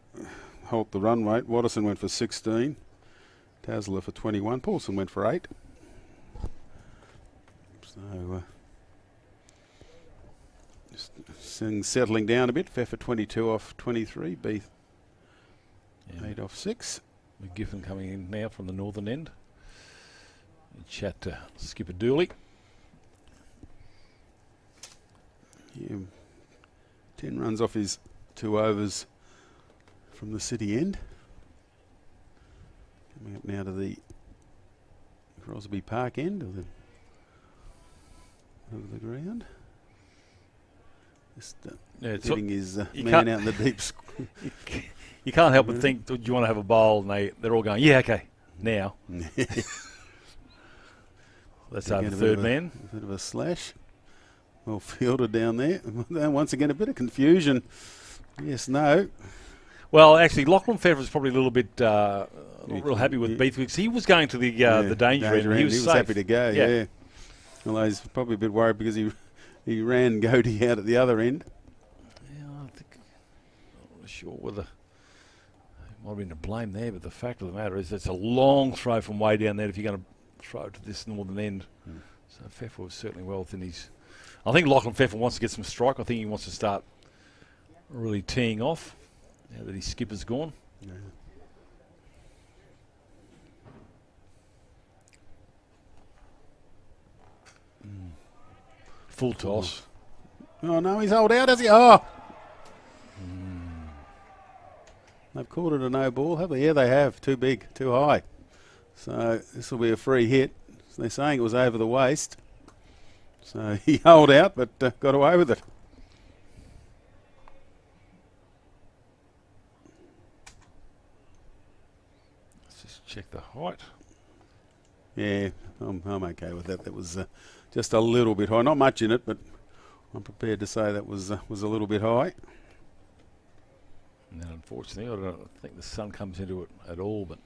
halt the run rate. Watterson went for 16. Tasler for 21. Paulson went for 8. So just settling down a bit. Fair for 22 off 23. Beath 8 off 6. McGiffin coming in now from the northern end. Chat to Skipper Dooley. 10 runs off his 2 overs from the city end. Coming up now to the Crosby Park end of the ground. Just hitting his man out in the deep. You can't help but think, do you want to have a bowl? And they're all going, yeah, okay, now. That's our third man. A bit of a slash. Well fielded down there. Once again, a bit of confusion. Yes, no. Well, actually, Lachlan Pfeffer's probably a little bit not real happy with Beath because he was going to the danger end. He was safe. Happy to go, yeah. Although he's probably a bit worried because he ran Gaudi out at the other end. Yeah, I think, I'm not sure whether might have been to blame there, but the fact of the matter is it's a long throw from way down there if you're going to throw it to this northern end. So Pfeffer was certainly well within his. I think Lachlan Pfeffer wants to get some strike. I think he wants to start really teeing off now that his skipper's gone. Yeah. Full toss. Oh no, he's held out, has he? Oh! They've called it a no ball, have they? Yeah, they have. Too big, too high. So this will be a free hit. So they're saying it was over the waist. So he held out, but got away with it. Let's just check the height. Yeah, I'm okay with that. That was just a little bit high. Not much in it, but I'm prepared to say that was a little bit high. And then unfortunately, I don't think the sun comes into it at all, but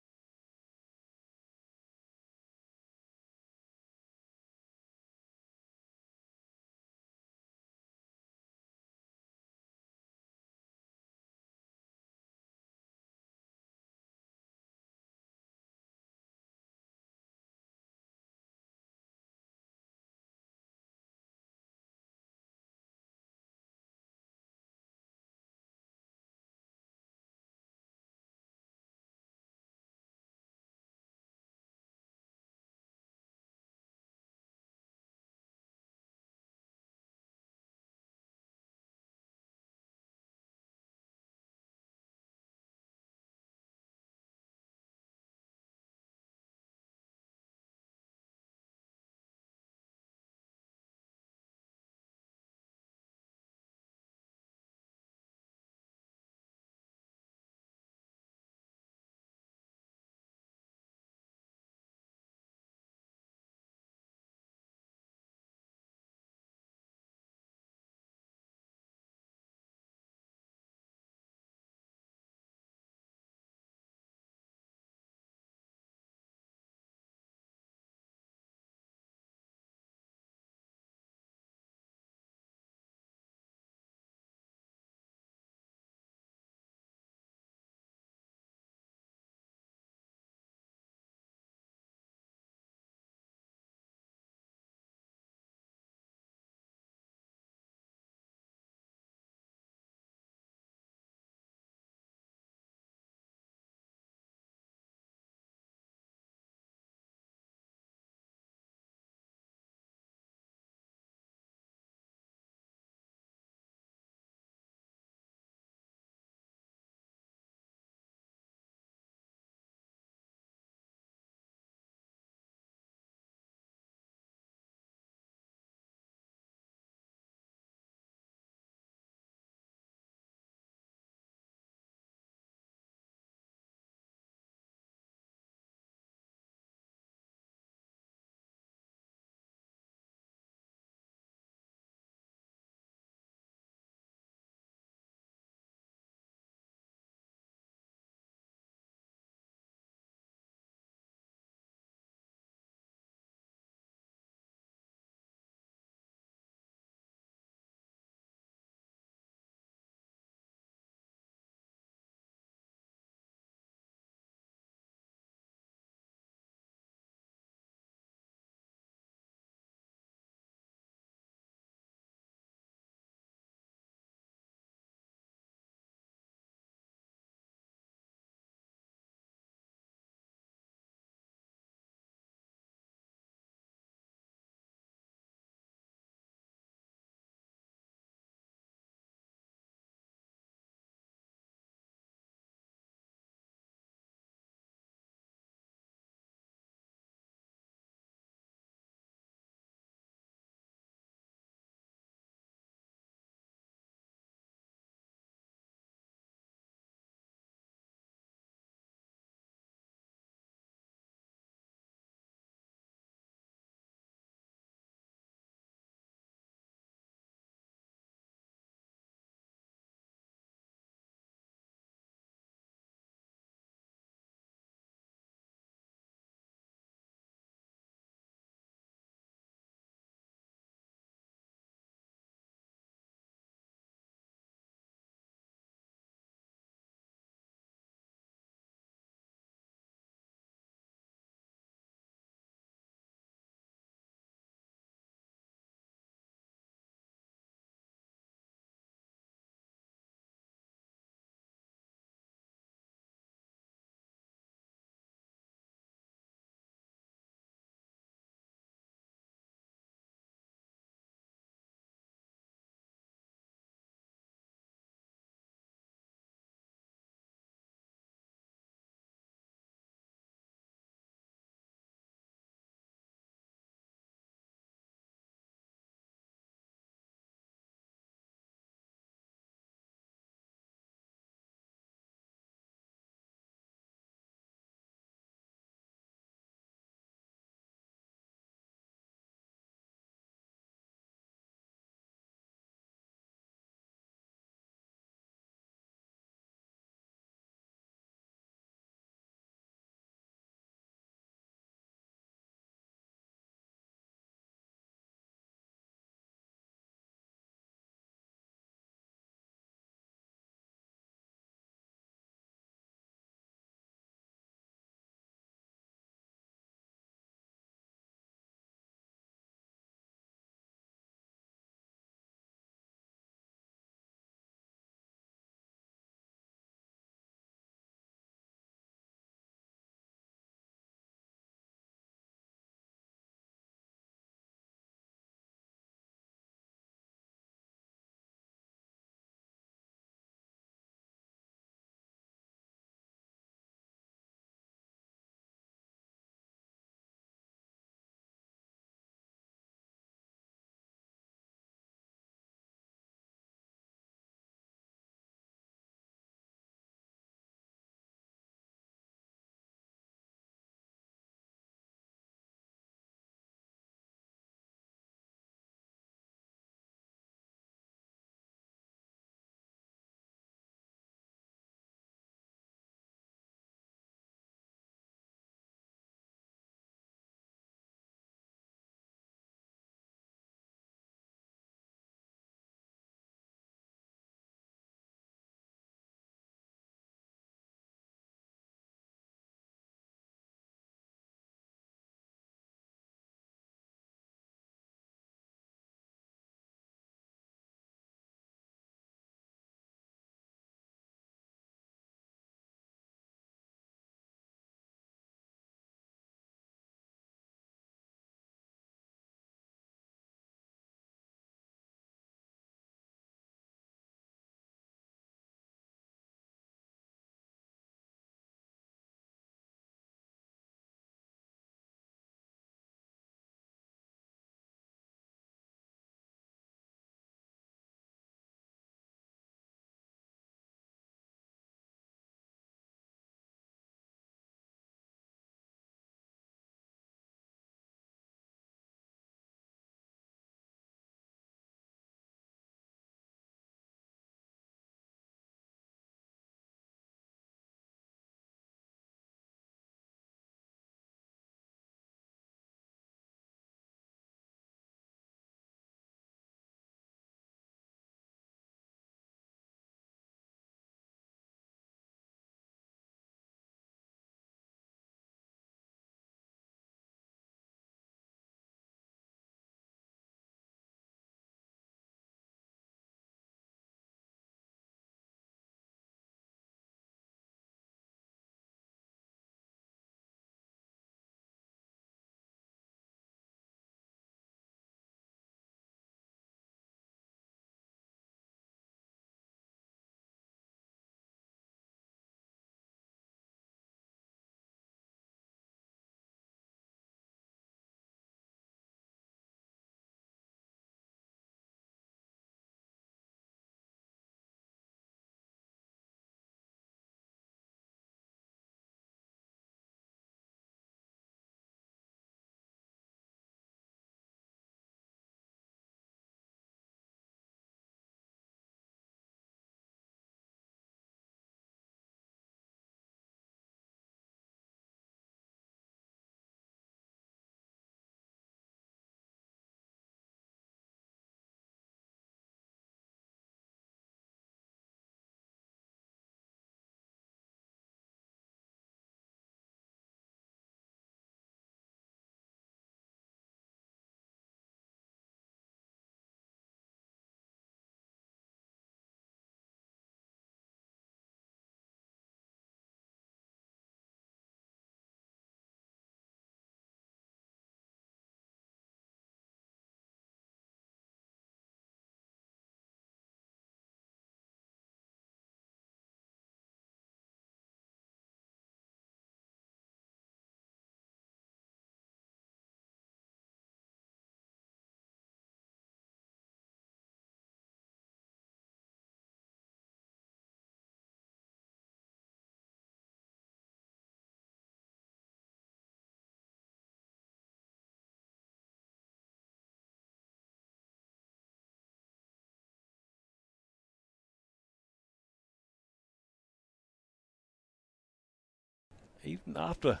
even after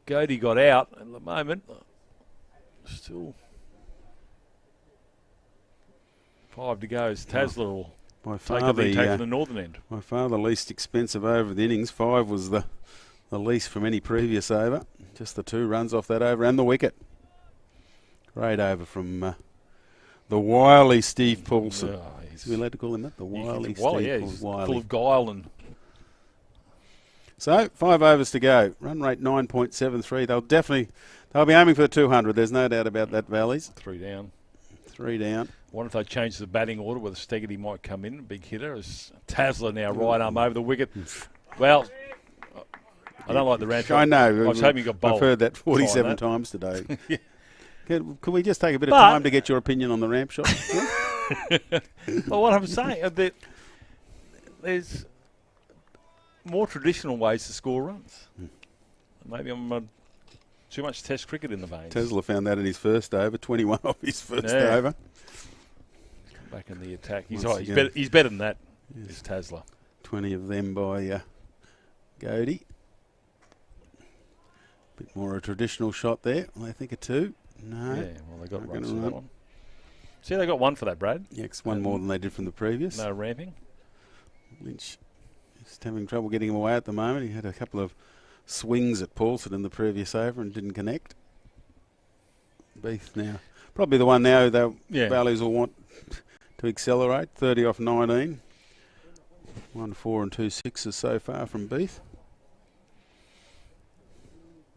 Gaudi got out at the moment, still 5 to go. Tasler will By take far the northern end. by far the least expensive over of the innings. 5 was the least from any previous over. Just the 2 runs off that over and the wicket. Great over from the wily Steve Paulson. Is we allowed to call him that? The wily Steve Yeah, he's full of guile. And so 5 overs to go. Run rate 9.73. They'll be aiming for the 200. There's no doubt about that, Valleys. 3 down. 3 down. Wonder if they change the batting order whether Steggity might come in, big hitter. As Tasler now right arm over the wicket. Well, I don't like the ramp shot. I know. I was hoping you got bowled. I've heard that 47 times today. Yeah. Could we just take a bit of time to get your opinion on the ramp shot? Well, what I'm saying, that there's more traditional ways to score runs. Maybe I'm too much Test cricket in the veins. Tesla found that in his first over, 21 off his first over. Back in the attack. He's Once better than that, Yes. is Tasler. 20 of them by Gaudi. Bit more a traditional shot there. Well, I think a 2. No. Yeah, well, they got Not runs gonna for that run. one. See, they got 1 for that, Brad. Yes, 1 more than they did from the previous. No ramping. Lynch just having trouble getting him away at the moment. He had a couple of swings at Paulson in the previous over and didn't connect. Beath now. Probably the one now that Valleys will want to accelerate. 30 off 19. 1 4 and 2 6s so far from Beath.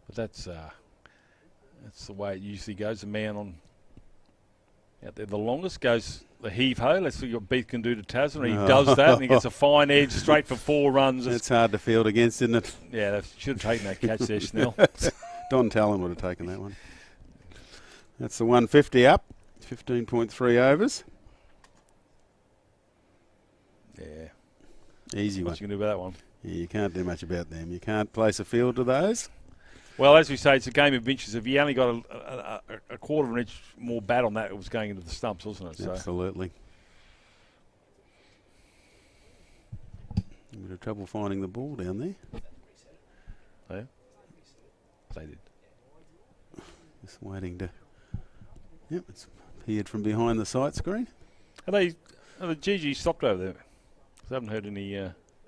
But that's the way it usually goes. The man on out there, the longest goes the heave-ho. Let's see what Beath can do to Tasman. He does that, and he gets a fine edge straight for 4 runs. That's hard to field against, isn't it? Yeah, they should have taken that catch there, Snell. Don Talon would have taken that one. That's the 150 up. 15.3 overs. Yeah. Easy one. What you can do about that one? Yeah, you can't do much about them. You can't place a field to those. Well, as we say, it's a game of inches. If you only got a quarter of an inch more bat on that, it was going into the stumps, wasn't it? So. Absolutely. A bit of trouble finding the ball down there. Yeah. They did. Just waiting to... Yep, it's appeared from behind the sight screen. Are the GG stopped over there? 'Cause I haven't heard any...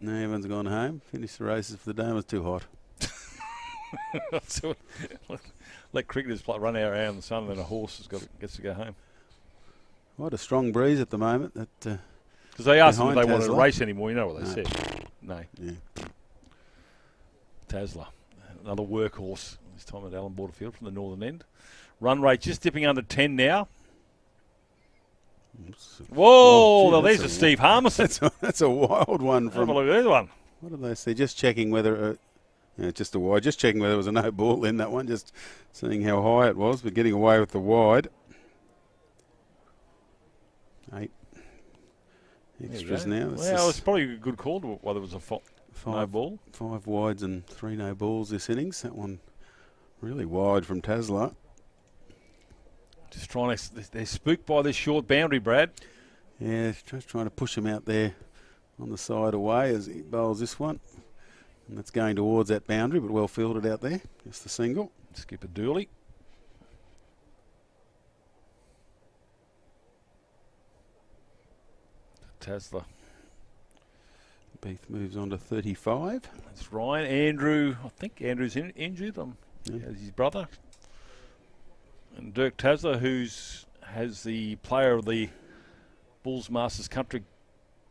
No, everyone's gone home. Finished the races for the day. It was too hot. So let cricketers run out in the sun, and then a horse gets to go home. Quite a strong breeze at the moment. Because they asked them if they behind wanted to Tasler. race anymore. You know what they No. said? No. Yeah. Tasler, another workhorse. This time at Allan Borderfield from the northern end. Run rate just dipping under 10 now. Whoa! Well, there's a Steve Harmison. That's a wild one Have from... a look at this one. What did they say? Just checking whether... just a wide. Just checking whether there was a no ball in that one. Just seeing how high it was, but getting away with the wide. 8 extras now. Well, it's probably a good call to whether it was a no ball. 5 wides and 3 no balls this innings. That one really wide from Tasler. Just trying to... They're spooked by this short boundary, Brad. Yeah, just trying to push him out there on the side away as he bowls this one. And that's going towards that boundary, but well fielded out there. Just the single. Skipper Dooley. Tasler. Beath moves on to 35. That's Ryan. Andrew, I think Andrew's injured. As his brother. And Dirk Tasler, has the player of the Bulls Masters Country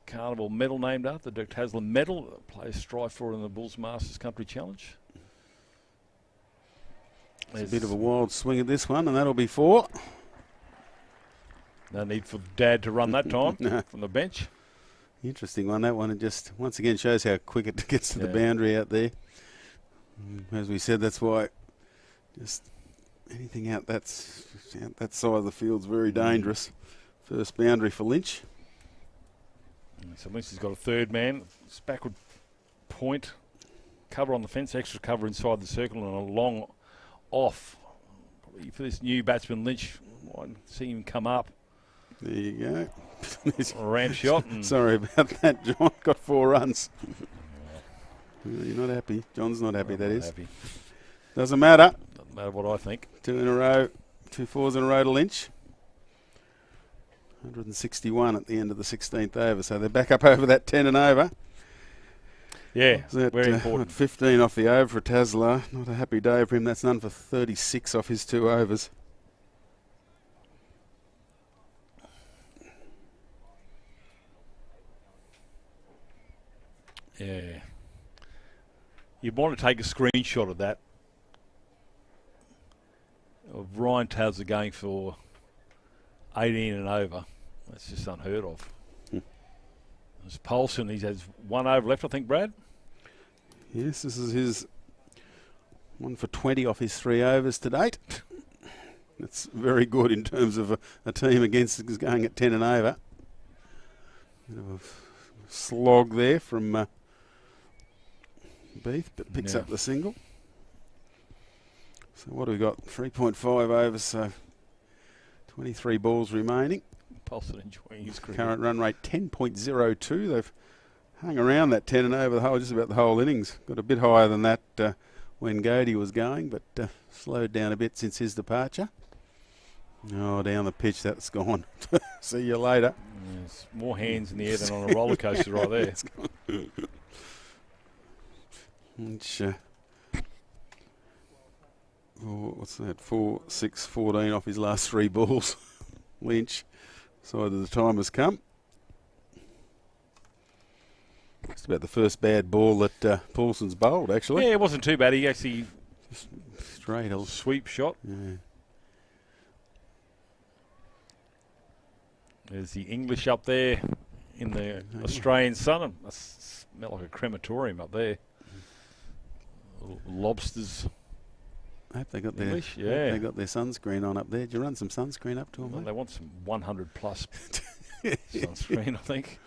Carnival medal named after Dirk Tasler medal. Players strive for in the Bulls Masters Country Challenge. There's a bit of a wild swing at this one, and that'll be 4. No need for Dad to run that time No. from the bench. Interesting one, that one. It just once again shows how quick it gets to the boundary out there. As we said, that's why just anything out that side of the field's very dangerous. First boundary for Lynch. So Lynch has got a third man. It's backward point. Cover on the fence, extra cover inside the circle, and a long off. Probably for this new batsman, Lynch, might see him come up. There you go. Ramp shot. Sorry about that, John. Got 4 runs. You're not happy. John's not happy, I'm that not is. happy. Doesn't matter. Doesn't matter what I think. 2 in a row. 2 fours in a row to Lynch. 161 at the end of the 16th over. So they're back up over that 10 and over. Yeah, That, very important. 15 off the over for Tasla. Not a happy day for him. That's none for 36 off his 2 overs. Yeah. You want to take a screenshot of that. Of Ryan Tasler going for 18 and over. That's just unheard of. There's Paulson. He has 1 over left, I think, Brad. Yes, this is his 1 for 20 off his 3 overs to date. That's very good in terms of a team against going at 10 and over. Bit of a slog there from Beath, but picks up the single. So what do we got? 3.5 overs, so 23 balls remaining. Paulson enjoying his cricket. Current run rate 10.02. They've hung around that 10 and over the whole, just about the whole innings. Got a bit higher than that when Gaudi was going, but slowed down a bit since his departure. Oh, down the pitch, that's gone. See you later. There's more hands in the air than on a roller coaster right there. Which, what's that? 4, 6, 14 off his last 3 balls. Lynch, side of the time has come. It's about the first bad ball that Paulson's bowled, actually. Yeah, it wasn't too bad. He actually Straight. sweep shot. Yeah. There's the English up there in the Australian sun. It smell like a crematorium up there. Lobsters. I hope they got English, their they got their sunscreen on up there. Did you run some sunscreen up to them? Well, mate? they want some 100 plus sunscreen, I think.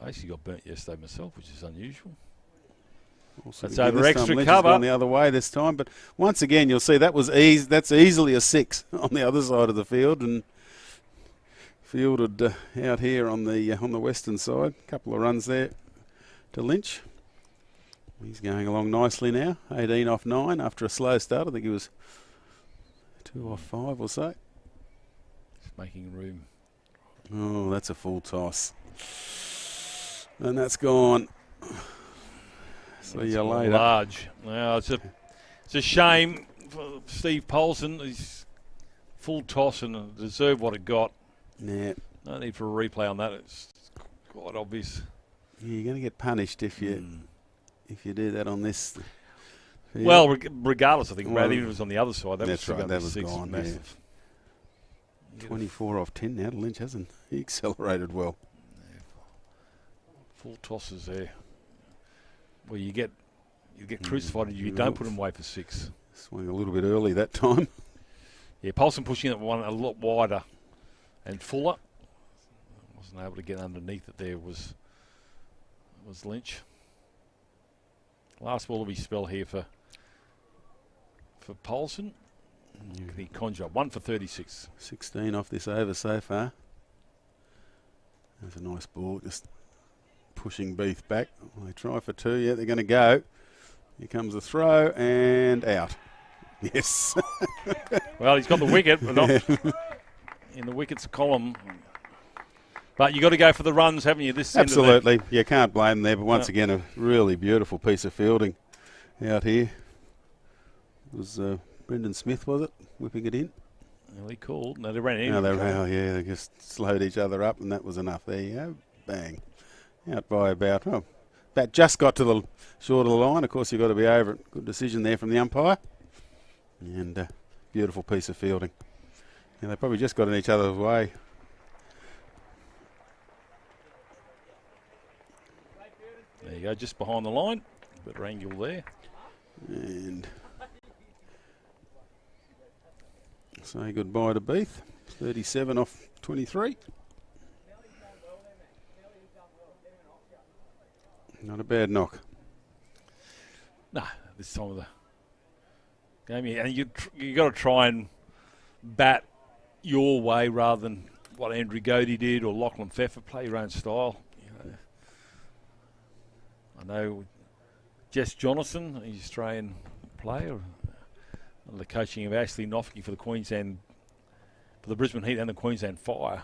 I actually got burnt yesterday myself, which is unusual. Also That's again, over this extra time Lynch cover. has gone the other way this time, but once again you'll see that was that's easily a 6 on the other side of the field, and fielded out here on the western side. A couple of runs there to Lynch. He's going along nicely now. 18 off 9 after a slow start. I think he was 2 off 5 or so. Just making room. Oh, that's a full toss. And that's gone. See you later. Large. Now, it's a shame for Steve Paulson. He's full toss and deserved what it got. Yeah. No need for a replay on that. It's quite obvious. Yeah, you're going to get punished if you do that on this. Field. Well, regardless, I think Brad, Well, even if it was on the other side, that that's was right, that was 6 gone, massive. 24 off 10 now to Lynch, hasn't he? Accelerated well. Full tosses there. Well, you get crucified if you don't put him away for 6. Swung a little bit early that time. Yeah, Paulson pushing that one a lot wider and fuller. Wasn't able to get underneath it there was Lynch. Last ball of his spell here for Paulson. Can he conjure up? 1 for 36. 16 off this over so far. That's a nice ball, just pushing Beath back. Well, they try for 2, yeah, they're going to go. Here comes the throw, and out. Yes. Well, he's got the wicket, but not in the wickets column. But you got to go for the runs, haven't you? This Absolutely. You can't blame them there, but once again, a really beautiful piece of fielding out here. It was Brendan Smith, was it, whipping it in? Well, he called. No, they ran in. No, they just slowed each other up, and that was enough. There you go. Bang. Out by about, bat just got to the short of the line. Of course, you've got to be over it. Good decision there from the umpire. And beautiful piece of fielding. And they probably just got in each other's way. There you go, just behind the line. Better angle there. And say goodbye to Beath. 37 off 23. Not a bad knock. No, this time of the game, and you got to try and bat your way rather than what Andrew Gaudi did or Lachlan Pfeffer. Play your own style. You know, I know Jess Jonathan, the Australian player, under the coaching of Ashley Noffke for the Brisbane Heat and the Queensland Fire,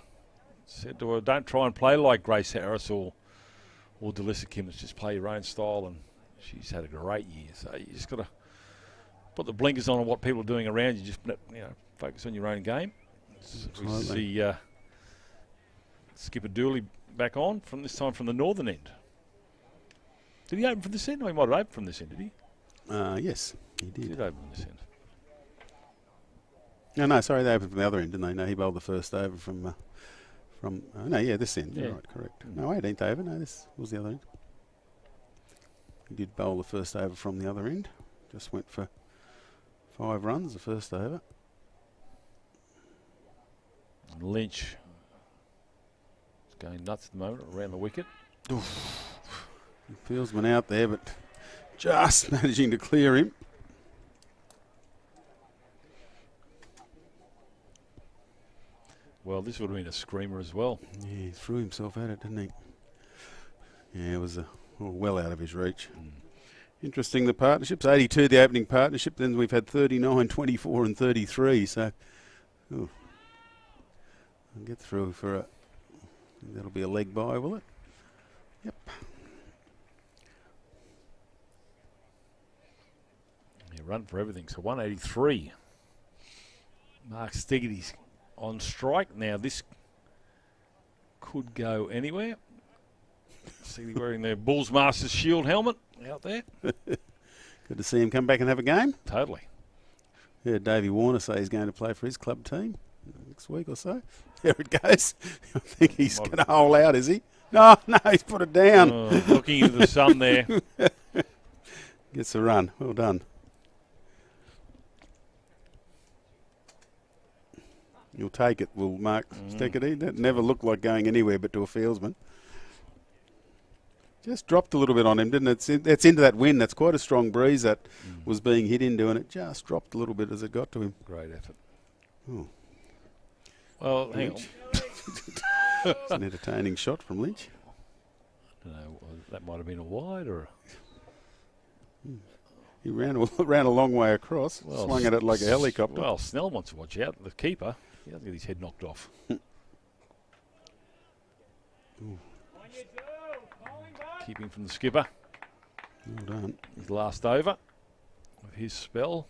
said to her, "Don't try and play like Grace Harris or Delissa Kimmins. Just play your own style." And she's had a great year. So you just got to put the blinkers on what people are doing around you. Just focus on your own game. We see Skipper Dooley back on this time from the northern end. Did he open from this end? No, he might have opened from this end, did he? Yes, he did. He did open from this end. No, sorry, they opened from the other end, didn't they? No, he bowled the first over from this end. You're right, correct. No, 18th over. No, this was the other end. He did bowl the first over from the other end. Just went for 5 runs the first over. And Lynch is going nuts at the moment around the wicket. Fieldsman out there, but just managing to clear him. Well, this would have been a screamer as well. Yeah, he threw himself at it, didn't he? Yeah, it was well out of his reach. Interesting, the partnerships. 82, the opening partnership. Then we've had 39, 24 and 33. So, I'll get through for that'll be a leg by, will it? Yep. Yeah, run for everything. So 183. Mark Stiggety's on strike. Now this could go anywhere. See wearing their Bulls Masters Shield helmet out there. Good to see him come back and have a game. Totally. Heard Davey Warner say he's going to play for his club team next week or so. There it goes. I think he's going to hole out, is he? No, he's put it down. Looking into the sun there. Gets a run. Well done. You'll take it, will Mark Stegedy. That never looked like going anywhere but to a fieldsman. Just dropped a little bit on him, didn't it? It's into that wind. That's quite a strong breeze that was being hit into, and it just dropped a little bit as it got to him. Great effort. Oh. Well, hang on. It's an entertaining shot from Lynch. I don't know, that might have been a wide or... He ran a long way across, swung at it like a helicopter. Well, Snell wants to watch out. The keeper, he doesn't get his head knocked off. Keeping from the skipper. Well done. His last over of his spell.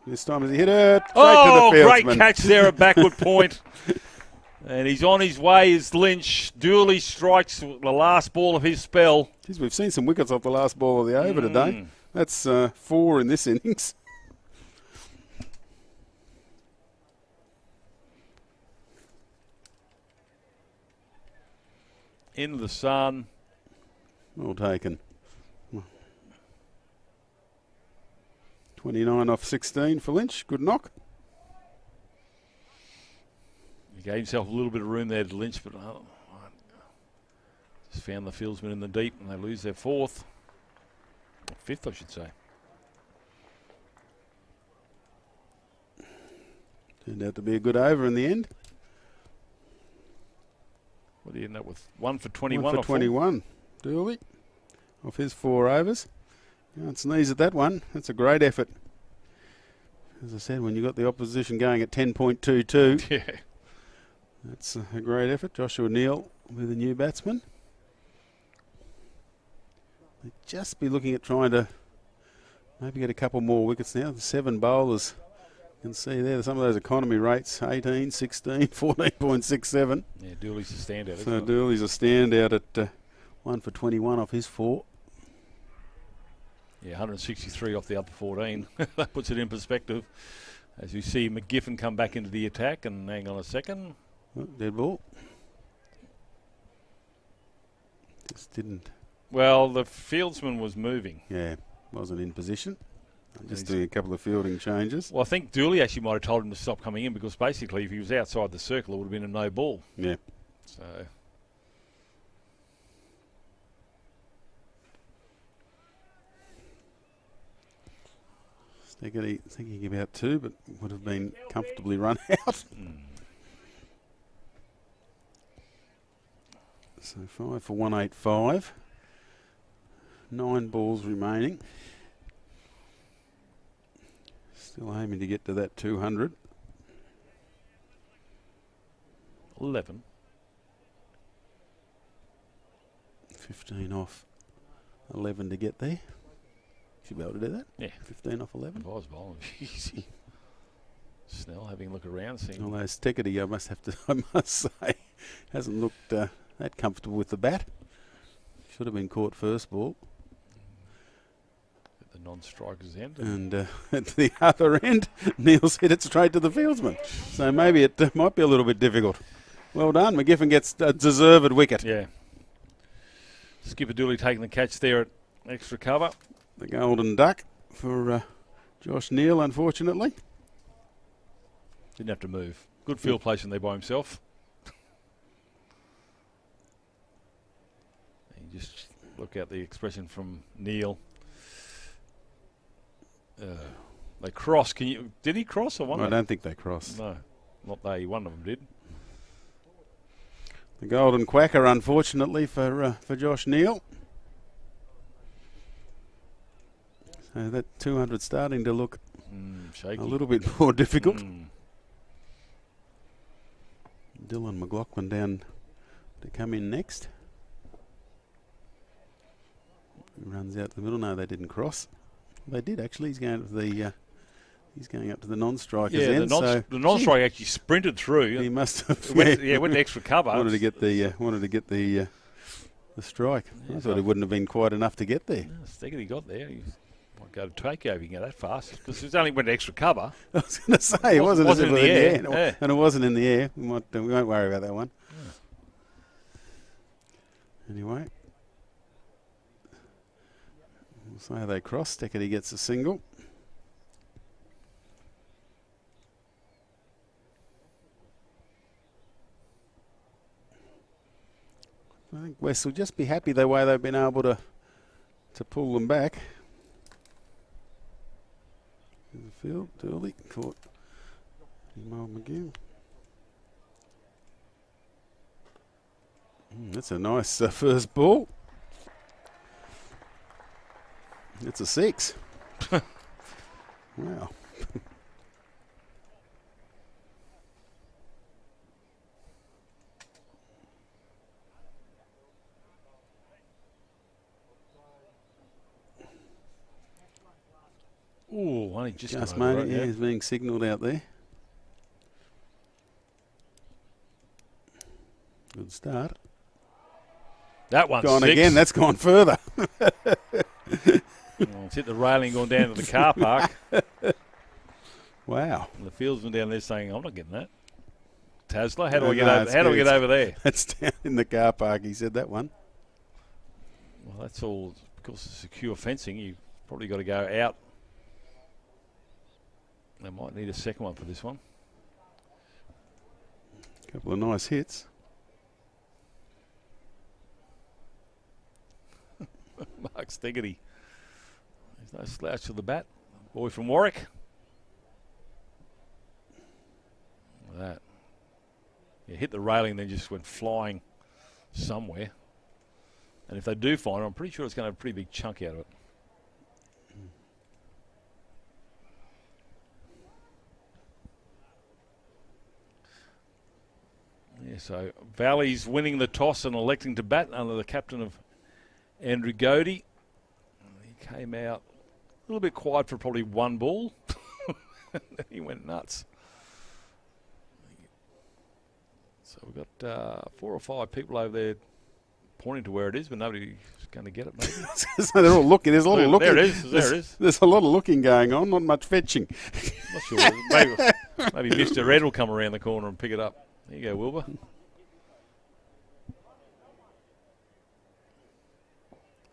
This time as he hit it straight Oh, to the great fieldsman. catch there at backward point. And he's on his way as Lynch. Dooley strikes the last ball of his spell. Jeez, we've seen some wickets off the last ball of the over today. That's 4 in this innings. In the sun. Well taken. 29 off 16 for Lynch. Good knock. He gave himself a little bit of room there to Lynch, but just found the fieldsman in the deep, and they lose their 4th. 5th, I should say. Turned out to be a good over in the end. What do you end up with? 1 for 21. 1 for 21. Dooley off his 4 overs. Can't sneeze at that one. That's a great effort. As I said, when you got the opposition going at 10.22, Yeah. that's a great effort. Joshua Neal with the new batsman. They'd just be looking at trying to maybe get a couple more wickets now. The 7 bowlers, you can see there some of those economy rates, 18, 16, 14.67. Yeah, Dooley's a standout. So Dooley's a standout at 1 for 21 off his 4. Yeah, 163 off the other 14. That puts it in perspective. As we see McGiffin come back into the attack, and hang on a second. Oh, dead ball. Just didn't. Well, the fieldsman was moving. Yeah, wasn't in position. Just doing a couple of fielding changes. Well, I think Dooley actually might have told him to stop coming in, because basically if he was outside the circle, it would have been a no ball. Yeah. So... thinking about 2, but would have been comfortably run out. So 5 for 185. 9 balls remaining. Still aiming to get to that 200. 11. 15 off 11 to get there. Should be able to do that. Yeah. 15 off 11. If I was bowling, easy. Snell having a look around, seeing. Although Steckety, I must say, hasn't looked that comfortable with the bat. Should have been caught first ball. At the non-striker's end. And at the other end, Neil's hit it straight to the fieldsman. So maybe it might be a little bit difficult. Well done. McGiffin gets a deserved wicket. Yeah. Skipper Dooley taking the catch there at extra cover. The golden duck for Josh Neal, unfortunately. Didn't have to move. Good field placement there by himself. You just look at the expression from Neil. They cross. Did he cross or one? I don't think they crossed. No, not they. One of them did. The golden quacker, unfortunately, for Josh Neal. So that 200 starting to look shaky. a little bit more difficult. Dylan McLaughlin down to come in next. He runs out the middle. No, they didn't cross. They did actually. He's going to the. He's going up to the non-strikers end. The non-striker actually sprinted through. He must have. Went to extra cover. Wanted to get the strike. Yeah, I thought it wouldn't have been quite enough to get there. Steggity got there. He might go to takeover. He can go that fast because it only went to extra cover. I was going to say it wasn't in the air. Yeah. And it wasn't in the air. We won't worry about that one. Yeah. Anyway, we'll say they cross. Steckety gets a single. I think West will just be happy the way they've been able to pull them back. In the field, Dooley caught Mo McGinn. That's a nice first ball. It's a 6. Wow. Ooh, only just made right, it. Yeah, he's being signalled out there. Good start. That one's gone 6. again. That's gone further. It's hit the railing, going down to the car park. Wow. And the fieldsman down there saying, "I'm not getting that." Tasla, how do I get over? How do I get over there? That's down in the car park. He said that one. Well, that's all because of secure fencing. You've probably got to go out. They might need a second one for this one. Couple of nice hits. Mark Steggety. There's no slouch to the bat. Boy from Warwick. Look at that. Yeah, hit the railing, then just went flying somewhere. And if they do find it, I'm pretty sure it's going to have a pretty big chunk out of it. Yeah, so Valley's winning the toss and electing to bat under the captain of Andrew Gaudi. He came out a little bit quiet for probably one ball. Then he went nuts. So we've got 4 or 5 people over there pointing to where it is, but nobody's going to get it, maybe. So they're all looking. There's a lot of looking. There it is. There it is. There's a lot of looking going on, not much fetching. Not sure. Maybe Mr. Red will come around the corner and pick it up. There you go, Wilbur.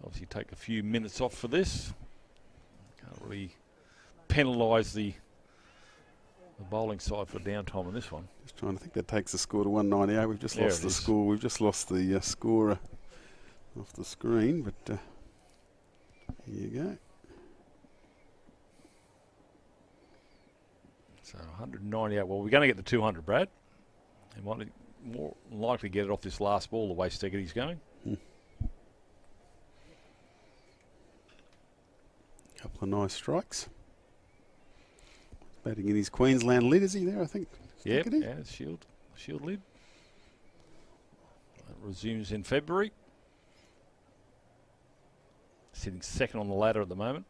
Obviously take a few minutes off for this. Can't really penalise the bowling side for downtime on this one. Just trying to think that takes the score to 198. We've just lost the score. We've just lost the scorer off the screen, but here you go. So 198. Well, we're going to get the 200, Brad. And more likely to get it off this last ball the way Steggety's going. Couple of nice strikes. Batting in his Queensland lid, is he there, I think? Yep, Steggety? yeah, shield lid. That resumes in February. Sitting second on the ladder at the moment.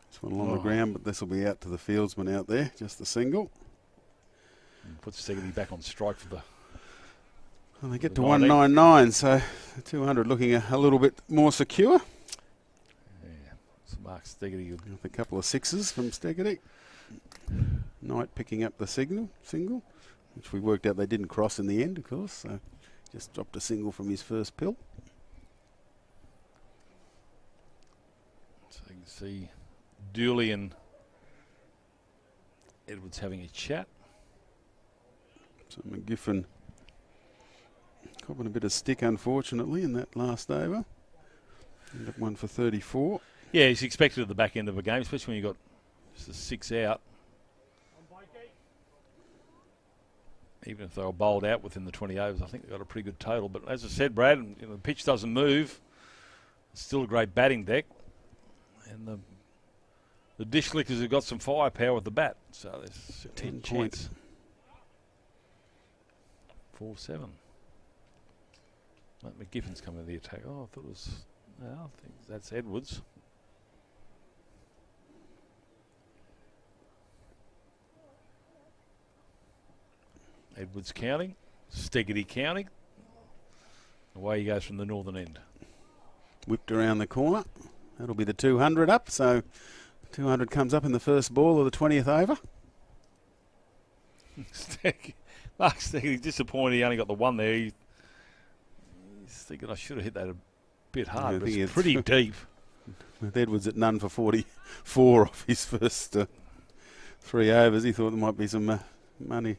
This one along the ground, but this will be out to the fieldsman out there, just a single. And puts Steggety back on strike for the... And they get to 19. 199, so 200 looking a little bit more secure. Yeah, so Mark Steggety. With a couple of sixes from Steggety. Knight picking up the single, which we worked out they didn't cross in the end, of course, so just dropped a single from his first pill. So you can see Dooley and Edwards having a chat. So McGiffin copping a bit of stick, unfortunately, in that last over. Ended up 1 for 34. Yeah, he's expected at the back end of a game, especially when you've got just a 6 out. Even if they were bowled out within the 20 overs, I think they've got a pretty good total. But as I said, Brad, the pitch doesn't move. It's still a great batting deck. And the dish lickers have got some firepower with the bat. So there's 10 points. 4-7. McGiffin's coming to the attack. Oh, I thought it was... No, I think that's Edwards. Edwards counting. Steggety counting. Away he goes from the northern end. Whipped around the corner. That'll be the 200 up. So 200 comes up in the first ball of the 20th over. Mark Steggety's disappointed he only got the one there. He's thinking I should have hit that a bit hard, Yeah, but it's pretty deep. With Edwards at none for 44 off his first 3 overs, he thought there might be some money.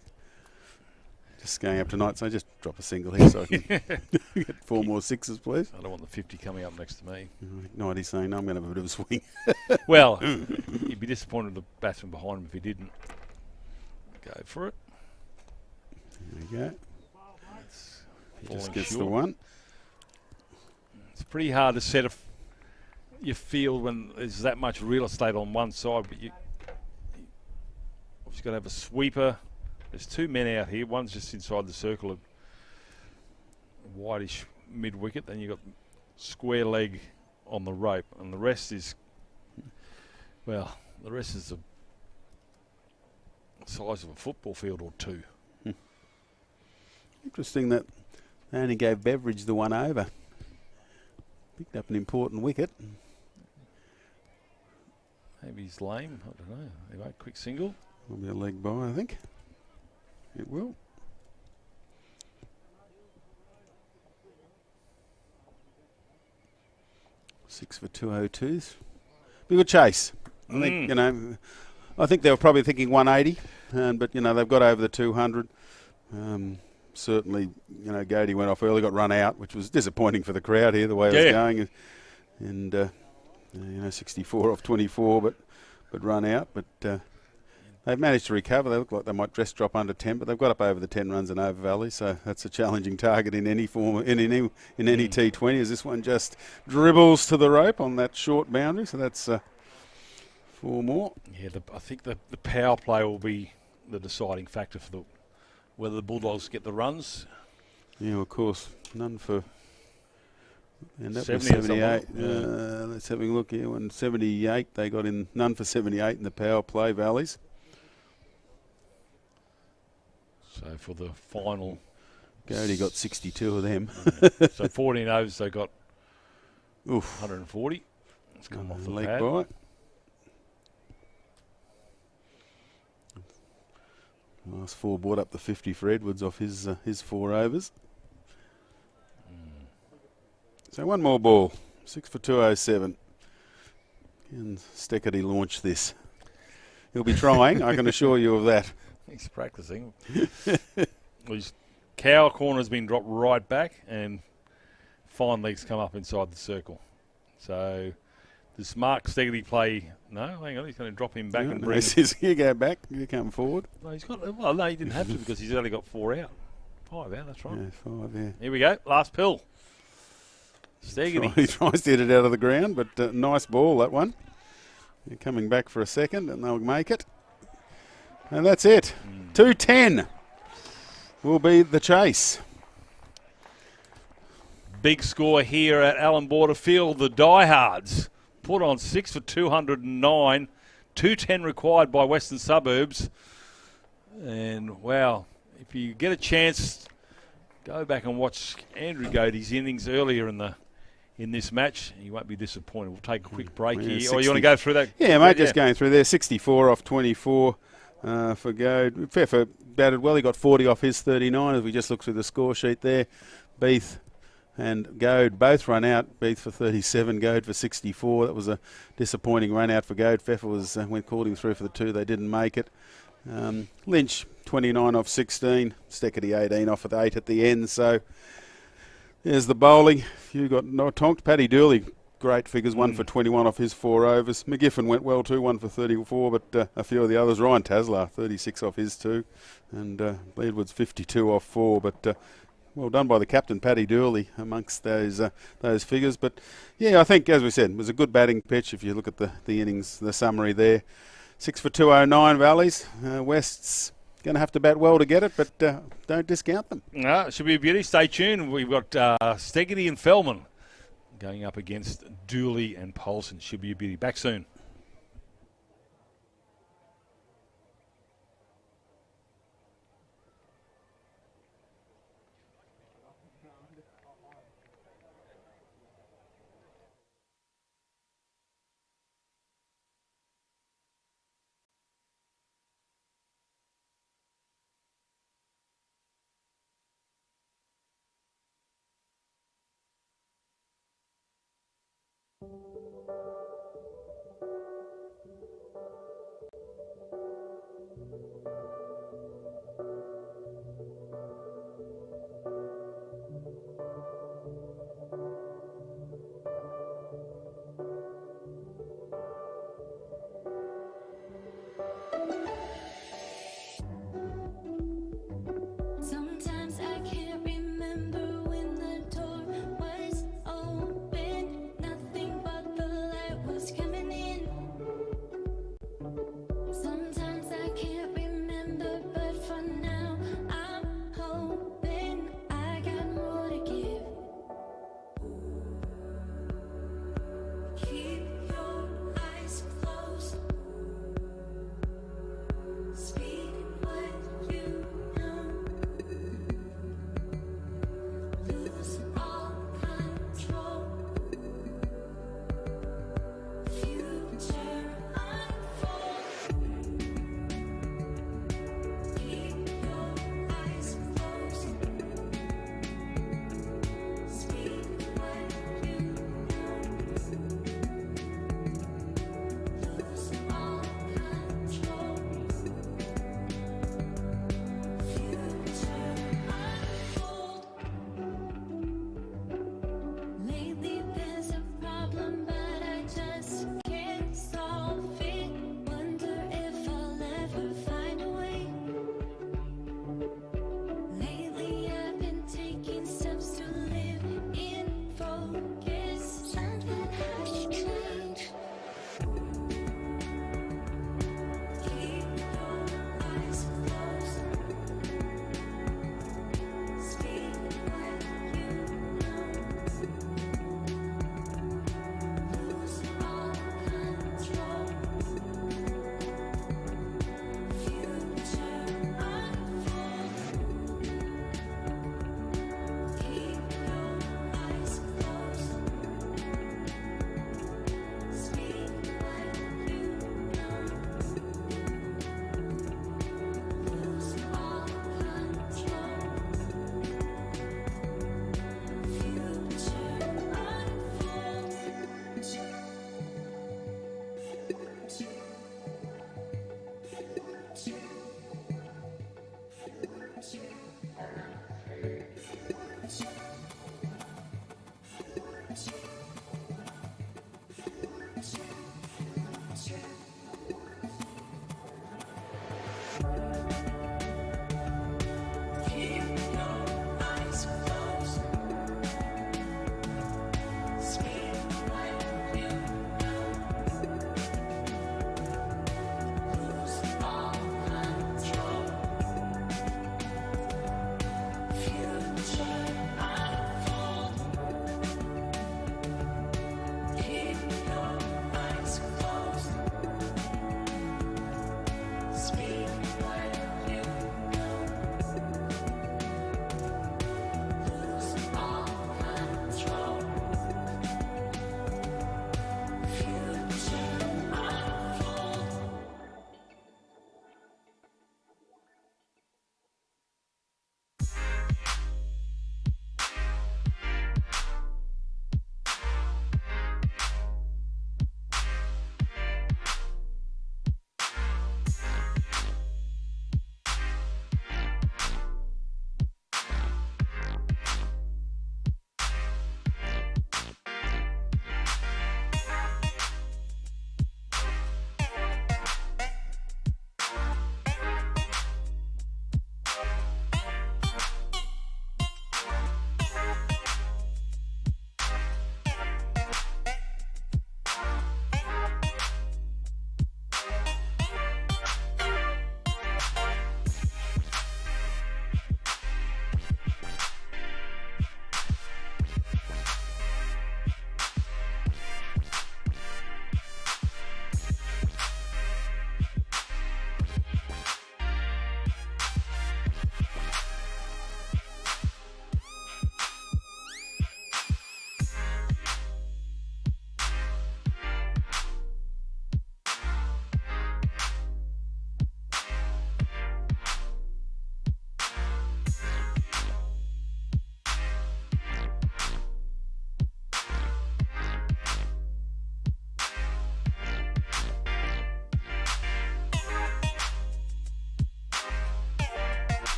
Just going up tonight, so just drop a single here so I can get 4 more sixes, please. I don't want the 50 coming up next to me. No, he's saying, no, I'm going to have a bit of a swing. Well, he'd be disappointed with the batsman behind him if he didn't. Go for it. There you go. He just gets short. the one. It's pretty hard to set your field when there's that much real estate on one side, but you obviously got to have a sweeper. There's 2 men out here. One's just inside the circle of whitish mid-wicket. Then you've got square leg on the rope. And the rest is, well, the size of a football field or 2. Interesting that they only gave Beveridge the 1 over. Picked up an important wicket. Maybe he's lame. I don't know. Anyway, quick single. Will be a leg by, I think. It will. Six for 202s. Be a good chase. I think, I think they were probably thinking 180, but, they've got over the 200. Certainly, Gaudi went off early, got run out, which was disappointing for the crowd here, the way it was going. And, 64 off 24, but run out. But they've managed to recover. They look like they might just drop under 10, but they've got up over the 10 runs in Over Valley, so that's a challenging target in any form, in any T20, as this one just dribbles to the rope on that short boundary. So that's 4 more. Yeah, I think the power play will be the deciding factor for whether the Bulldogs get the runs. Yeah, of course. None for... And that 70 was 78. Yeah. Let's have a look here. 78, they got in none for 78 in the power play Valleys. So for the final... Gaudi got 62 of them. So 14 overs, they got 140. It's come off the leg pad. by. Last 4 brought up the 50 for Edwards off his 4 overs. So 1 more ball. 6 for 207. Can Steggety launch this? He'll be trying, I can assure you of that. He's practicing. His cow corner's been dropped right back and fine legs come up inside the circle. So Does Mark Stegley play? No, hang on. He's going to drop him back and No, bring. he says, you go back, you come forward. No, he's got. Well, no, he didn't have to because he's only got 4 out. 5 out. That's right. Yeah, 5, yeah. Here we go. Last pill. Stegley. He tries to hit it out of the ground, but nice ball, that one. They're coming back for a second, and they'll make it. And that's it. 210 will be the chase. Big score here at Allan Border Field. The Diehards put on 6 for 209. 210 required by Western Suburbs. And, wow, if you get a chance, go back and watch Andrew Gaudi's innings earlier in this match. You won't be disappointed. We'll take a quick break here. 60. Or you want to go through that? Yeah, mate, just going through there. 64 off 24 for Gaudi. Pfeffer batted well. He got 40 off his 39 as we just look through the score sheet there. Beath and Gaudi both run out. Beath for 37, Gaudi for 64. That was a disappointing run out for Gaudi. Pfeffer was went called him through for the 2. They didn't make it. Lynch 29 off 16. Steckety 18 off at 8 at the end. So there's the bowling. You got no tonked. Paddy Dooley, great figures. 1 for 21 off his 4 overs. McGiffin went well too. 1 for 34. But a few of the others. Ryan Taslar 36 off his 2, and Edwards 52 off 4. But well done by the captain, Paddy Dooley, amongst those figures. But yeah, I think, as we said, it was a good batting pitch. If you look at the innings, the summary there, 6 for 209 Valleys. West's going to have to bat well to get it, but don't discount them. No, it should be a beauty. Stay tuned. We've got Steggity and Fellman going up against Dooley and Polson. Should be a beauty. Back soon. Sometimes I can't remember when the door was open. Nothing but the light was coming in. Sometimes I can't remember, but for now I'm hoping I got more to give. Keep your eyes closed. Speak what you know. Lose all control. Future unfold. Keep your eyes closed. Speak what you know. Lose all control. Future unfold. Lately there's a problem, but I just can't solve it. Wonder if I'll ever find a way. Lately I've been taking steps to live in focus. Something has to change. Keep your eyes closed. Speak what you know. Lose all control. Future unfold. Keep your eyes closed. Speak what you know. Lose all control. Future unfold.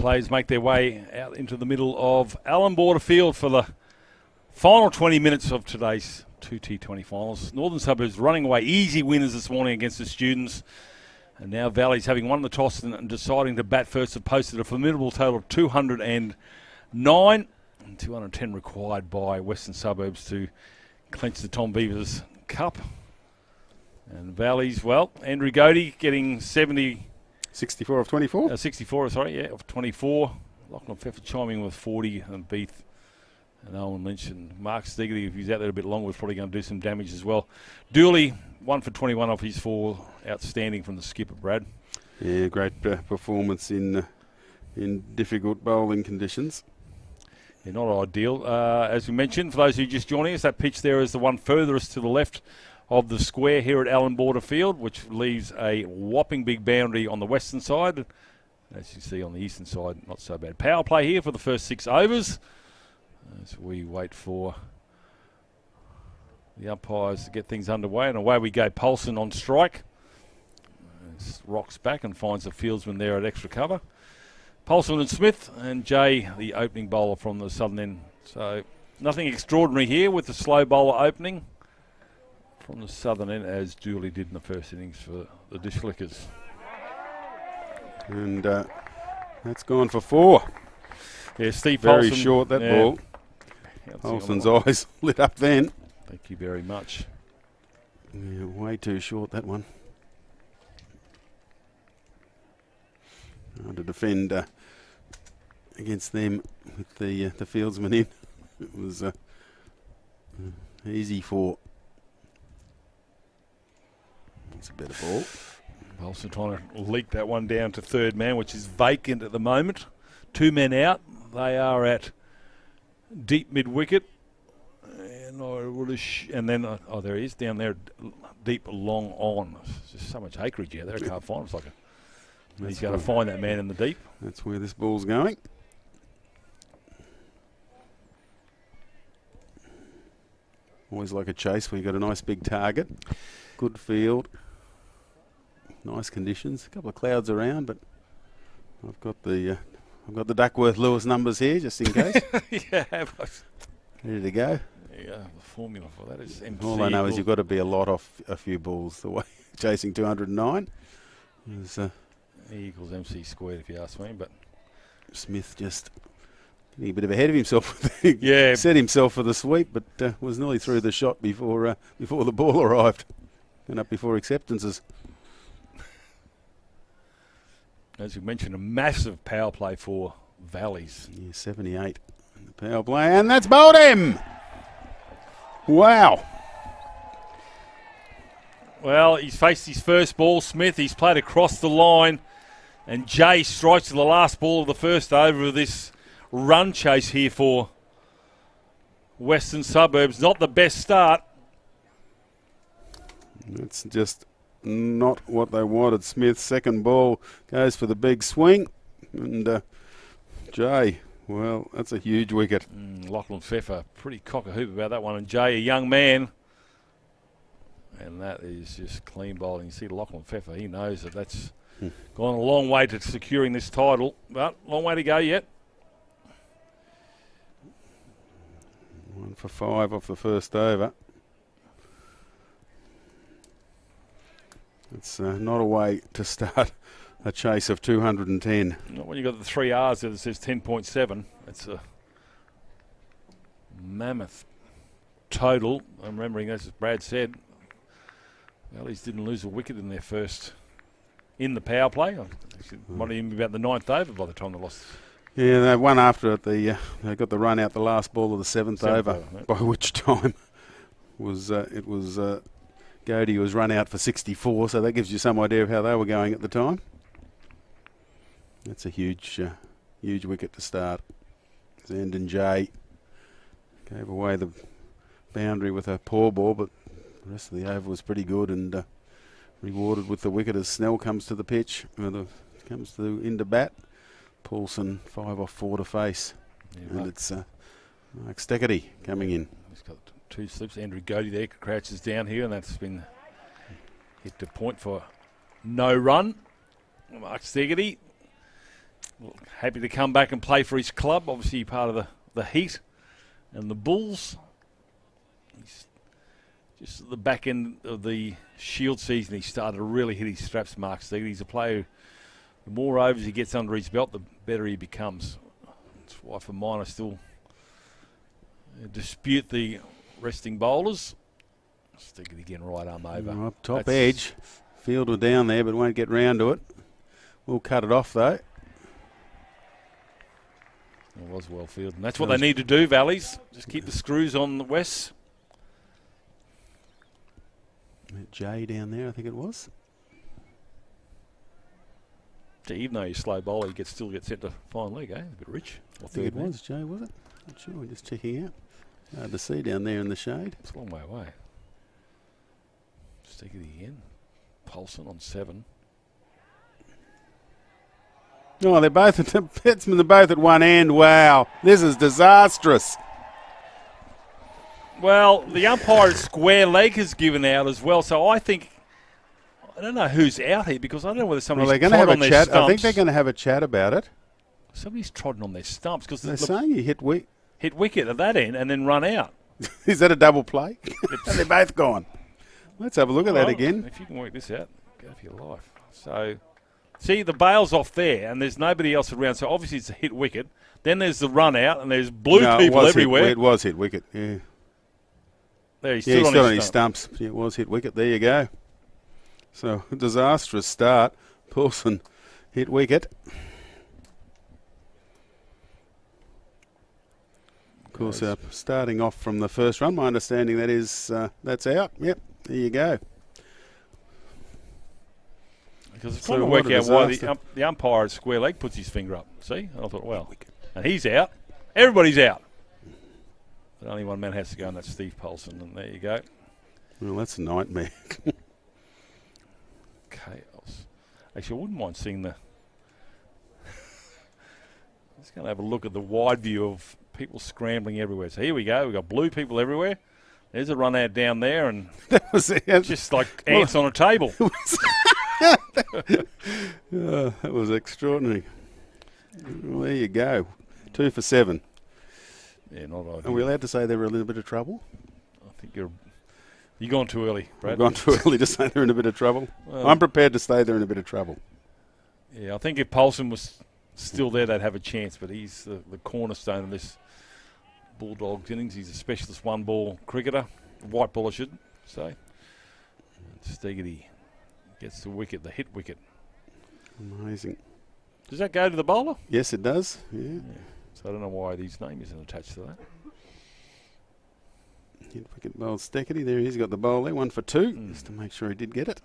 players make their way out into the middle of Allan Border Field for the final 20 minutes of today's two T20 finals. Northern Suburbs running away easy winners this morning against the Students. And now Valley's, having won the toss and deciding to bat first, have posted a formidable total of 209 and 210 required by Western Suburbs to clinch the Tom Beavers Cup. And Valley's, well, Andrew Gaudi getting 64 of 24. 64, sorry, yeah, of 24. Lachlan Pfeffer chiming with 40, and Beath and Owen Lynch and Mark Stigley, if he's out there a bit longer, was probably going to do some damage as well. Dooley, 1 for 21 off his 4. Outstanding from the skipper, Brad. Yeah, great performance in difficult bowling conditions. Yeah, not ideal. As we mentioned, for those who are just joining us, that pitch there is the one furthest to the left of the square here at Allan Border Field, which leaves a whopping big boundary on the western side. As you see on the eastern side, not so bad. Power play here for the first 6 overs as we wait for the umpires to get things underway. And away we go. Paulson on strike. Rocks back and finds the fieldsman there at extra cover. Paulson and Smith, and Jay, the opening bowler from the southern end. So nothing extraordinary here with the slow bowler opening from the southern end, as Dooley did in the first innings for the Dishlickers. And that's gone for 4. Yeah, Steve Very Paulson, short, that yeah. ball. Can't see on Paulson's the- eyes lit up then. Thank you very much. Yeah, way too short, that one. Hard to defend against them with the fieldsman in. It was easy for. It's a better ball. Paulson trying to leak that one down to third man, which is vacant at the moment. 2 men out. They are at deep mid-wicket. And then, there he is, down there, deep long on. There's just so much acreage out there, I can't find him. It's like he's going to find that man in the deep. That's where this ball's going. Always like a chase where you've got a nice big target. Good field. Nice conditions. A couple of clouds around, but I've got the Duckworth Lewis numbers here just in case. Yeah. Ready to go. Yeah, the formula for that is MC. All I know is you've got to be a lot off a few balls the way chasing 209. E equals MC squared, if you ask me. But Smith just getting a bit of ahead of himself. Yeah. Set himself for the sweep, but was nearly through the shot before the ball arrived. Went up before acceptances. as you mentioned, a massive power play for Valleys. Yeah, 78 in the power play, and that's bowled him. Wow. Well, he's faced his first ball, Smith. He's played across the line, and Jay strikes to the last ball of the first over of this run chase here for Western Suburbs. Not the best start. That's just not what they wanted. Smith's second ball goes for the big swing, and Jay, well, that's a huge wicket. Lachlan Pfeffer, pretty cock-a-hoop about that one, and Jay, a young man. And that is just clean bowling. You see Lachlan Pfeffer, he knows that that's gone a long way to securing this title, but long way to go yet. 1 for 5 off the first over. It's not a way to start a chase of 210. Not when you've got the 3 R's there that says 10.7. It's a mammoth total. I'm remembering, as Brad said, Valleys didn't lose a wicket in their first in the power play. Actually, might even be about the 9th over by the time they lost. Yeah, they won after it. They got the run out the last ball of the 7th over, yep. by which time it was Gaudi was run out for 64, so that gives you some idea of how they were going at the time. That's a huge wicket to start. Zandon Jay gave away the boundary with a poor ball, but the rest of the over was pretty good, and rewarded with the wicket as Snell comes to the pitch, comes into bat. Paulson 5 off 4 to face, and it's Mark Steckety coming in. He's got 2 slips. Andrew Gaudi there crouches down here, and that's been hit to point for no run. Mark Steckety Happy to come back and play for his club. Obviously part of the Heat and the Bulls. He's just at the back end of the Shield season, he started to really hit his straps, Mark Steele. He's a player who, the more overs he gets under his belt, the better he becomes. That's why for mine I still dispute the resting bowlers. Stick it again, right arm over. Up top edge. Fielder down there, but won't get round to it. We'll cut it off, though. It was well fielded. And that's what they need to do, Valleys. Just keep the screws on the West. Jay down there, I think it was. So even though you're slow bowler, you still get sent to fine leg, eh? A bit rich. I think it was Jay, was it? Not sure. We're just checking out. Hard to see down there in the shade. It's a long way away. Stick it again. Paulson on 7. Oh, they're both at the batsmen. They're both at one end. Wow, this is disastrous. Well, the umpire's square leg has given out as well, so I think I don't know who's out here because I don't know whether somebody's Well, they're going to have trod on a their chat. stumps. I think they're going to have a chat about it. Somebody's trodden on their stumps because They're saying he hit wicket at that end and then run out. Is that a double play? And they're both gone. Let's have a look at that again. If you can work this out, go for your life. So, see, the bail's off there and there's nobody else around, so obviously it's a hit wicket. Then there's the run out and there's blue people everywhere. It was hit wicket, yeah. There, he's Yeah, still he's on still his stumps. Yeah, it was hit wicket. There you go. So, a disastrous start. Paulson hit wicket. Of course, starting off from the first run, my understanding that is that's out. Yep, there you go. Because it's trying to work out why the umpire at square leg puts his finger up. See? And I thought, well, and he's out. Everybody's out. But only one man has to go, and that's Steve Paulson. And there you go. Well, that's a nightmare. Chaos. Actually, I wouldn't mind seeing the... Let's go and have a look at the wide view of people scrambling everywhere. So here we go. We've got blue people everywhere. There's a run out down there, and That was it. just like ants on a table. That was extraordinary. Well, there you go. 2 for 7. Yeah, not ideal. Are we allowed to say they were in a little bit of trouble? I think you're gone too early, Brad. I've gone too early to say they're in a bit of trouble. Well, I'm prepared to say they're in a bit of trouble. Yeah, I think if Paulson was still there, they'd have a chance, but he's the cornerstone of this Bulldogs innings. He's a specialist one-ball cricketer, white ball I should say. Steggity gets the wicket, the hit wicket. Amazing. Does that go to the bowler? Yes, it does. Yeah. So I don't know why his name isn't attached to that. Hit wicket bowl Steckety. There he's got the bowl there. 1 for 2. Just to make sure he did get it.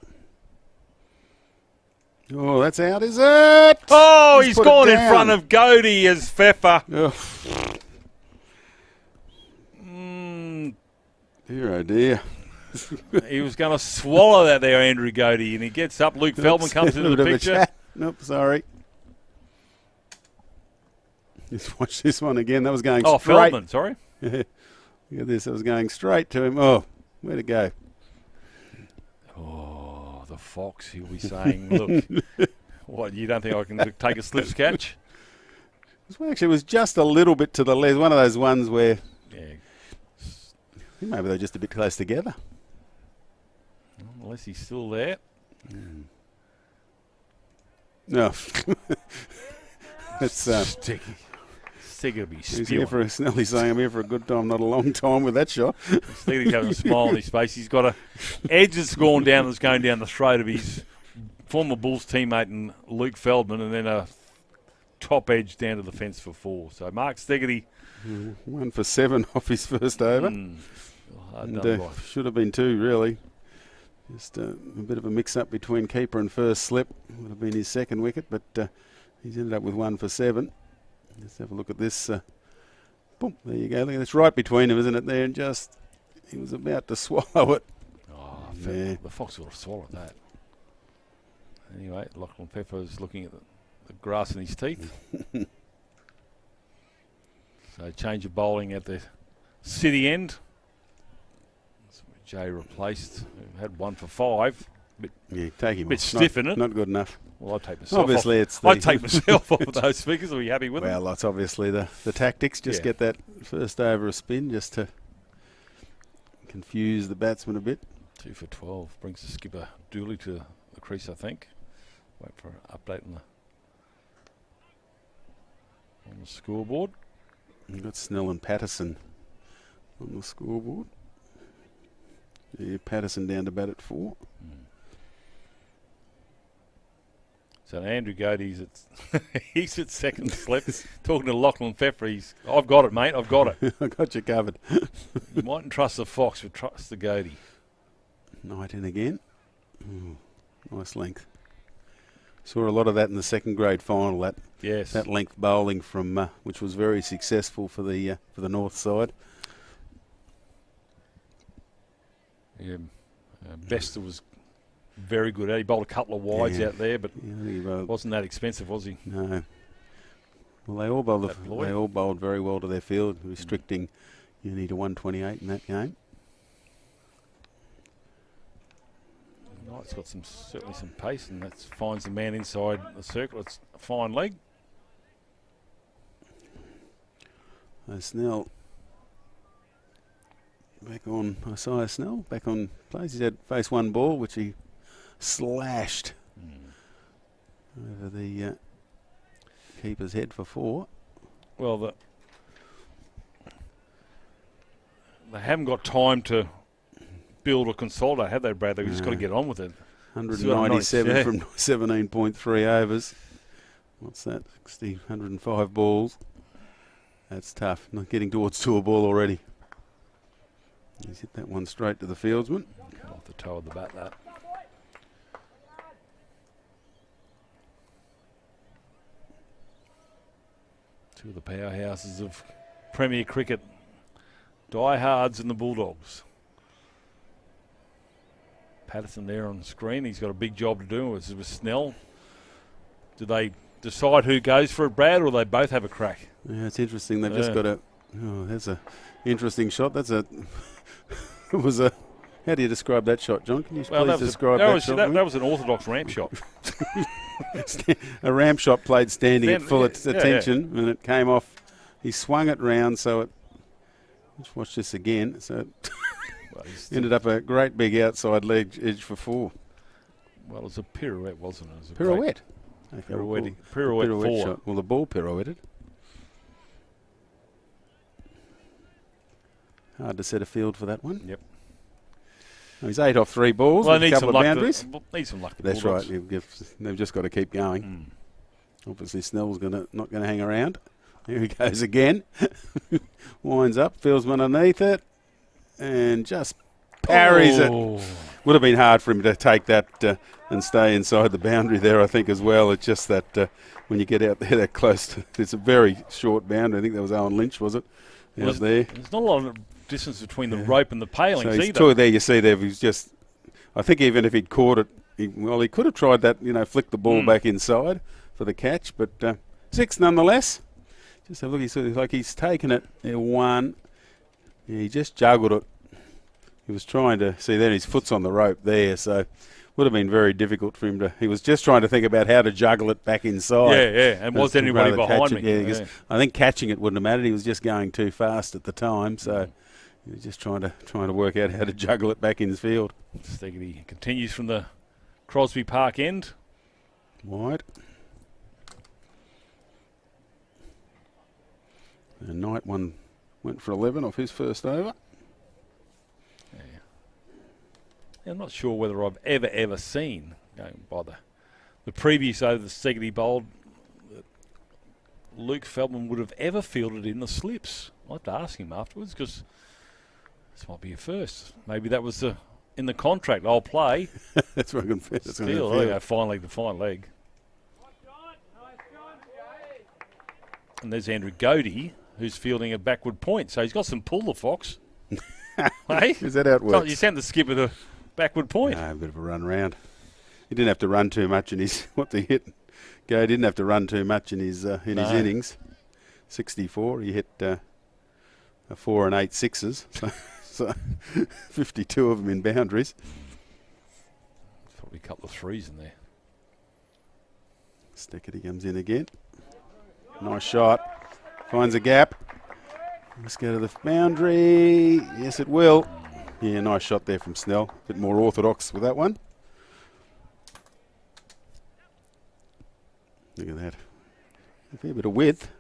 Oh, that's out, is it? Oh, he's put gone it in down. front of Gaudi as Pfeffer. Oh. Dear, oh dear. He was going to swallow that there, Andrew Gaudi, and he gets up. Luke Feldman comes into the Bit of a picture. chat. Nope, sorry. Just watch this one again. That was going Oh, straight. Feldman, sorry. Look at this. That was going straight to him. Oh, where'd it go? Oh, the Fox, he'll be saying, look, what, you don't think I can take a slips catch? Actually, it was just a little bit to the left. One of those ones where Yeah, maybe they're just a bit close together. unless he's still there. No. It's Sticky. Sticky will be he's spewing. here for Snelly's saying I'm here for a good time, not a long time with that shot. Sticky's having a smile on his face. He's got a edge that's gone down, that's going down the throat of his former Bulls teammate and Luke Feldman, and then a top edge down to the fence for 4. So Mark Steggity. 1 for 7 off his first over. Hard And, done by. should have been 2, really. Just a bit of a mix-up between keeper and first slip. Would have been his second wicket, but he's ended up with 1 for 7. Let's have a look at this. Boom, there you go. Look at this, right between them, isn't it? There, and just he was about to swallow it. Oh, Yeah. the Fox would have swallowed that. Anyway, Lachlan Pepper's looking at the grass in his teeth. So change of bowling at the city end. That's where Jay replaced. Had 1 for 5. Yeah, take him Bit off. stiff, isn't it? Not good enough. Well, I'd take myself Obviously, off. it's the I'd take myself off of those figures. Are we happy with them? Well, that's obviously the tactics. Just Yeah. get that first over a spin just to confuse the batsman a bit. 2 for 12 brings the skipper Dooley to the crease, I think. Wait for an update on the scoreboard. You've got Snell and Patterson on the scoreboard. Yeah, Patterson down to bat at 4. So Andrew Gaudie's he's at second slip. Talking to Lachlan Pfeffer, I've got it, mate. I've got it. I got you covered. You mightn't trust the Fox, but trust the Gaudie. Knight in again. Nice length. Saw a lot of that in the second grade final. Yes. That length bowling from which was very successful for the north side. Yeah. Bester was very good. He bowled a couple of wides Yeah. out there, but Yeah, I think he bowled- wasn't that expensive, was he? No. Well, they all bowled very well to their field, restricting Uni to 128 in that game. Knight's got certainly some pace, and that finds the man inside the circle. It's a fine leg. Snell back on Isaiah Snell, back on plays. He's had face one ball, which he slashed over the keeper's head for 4. Well, they haven't got time to build or consolidate, have they, Brad? They've just got to get on with it. 197 Yeah. from 17.3 overs. What's that? 105 balls. That's tough. Not getting towards to a ball already. He's hit that one straight to the fieldsman. Come off the toe of the bat, that. Two of the powerhouses of Premier Cricket. Diehards and the Bulldogs. Patterson there on screen. He's got a big job to do with Snell. Do they decide who goes for it, Brad, or they both have a crack? Yeah, it's interesting. They've just got a... Oh, that's a interesting shot. That's a... It was a... How do you describe that shot, John? Can you please describe that shot? That was an orthodox ramp shot. A ramp shot played standing at full yeah, attention, and it came off. He swung it round, so it... Let's watch this again. So it ended up a great big outside leg edge for 4. Well, it was a pirouette, wasn't it? It was a Pirouette. Pirouette 4. Shot. Well, the ball pirouetted. Hard to set a field for that one. Yep. Oh, he's 8 off 3 balls. Well, With a couple of boundaries. Need some luck. That's right. They've just got to keep going. Obviously, Snell's not going to hang around. Here he goes again. Winds up, fieldsman underneath it, and just parries it. Would have been hard for him to take that and stay inside the boundary there, I think, as well. It's just that when you get out there that close, it's a very short boundary. I think that was Owen Lynch, was it? Out there. There's not a lot of distance between the rope and the palings So he's either. there, you see there, he's just, I think even if he'd caught it, he could have tried that, flick the ball back inside for the catch, but 6 nonetheless. Just have a look, he's taken it, there 1. Yeah, he just juggled it. He was trying to, see then his foot's on the rope there, so would have been very difficult for him to, he was just trying to think about how to juggle it back inside. Yeah, and was there anybody behind me? Yeah, I think catching it wouldn't have mattered, he was just going too fast at the time, so he was just trying to work out how to juggle it back in his field. He continues from the Crosby Park end. Wide. And Knight went for 11 off his first over. Yeah, I'm not sure whether I've ever seen, going by the previous over the Segedy bowled, that Luke Feldman would have ever fielded in the slips. I'll have to ask him afterwards, because this might be a first. Maybe that was in the contract. I'll play. That's what I'm going to Still, there you go, fine leg to fine leg. And there's Andrew Gaudi, who's fielding a backward point. So he's got some pull, the Fox. Hey? Is that how it works? You sent the skipper the backward point. No, a bit of a run round. He didn't have to run too much in his, what they hit. Go didn't have to run too much in his his innings. 64, he hit a 4 and 8 sixes. So 52 of them in boundaries. Probably a couple of threes in there. Steckity comes in again. Nice shot. Finds a gap. Let's go to the boundary. Yes, it will. Yeah, nice shot there from Snell. A bit more orthodox with that one. Look at that. A fair bit of width.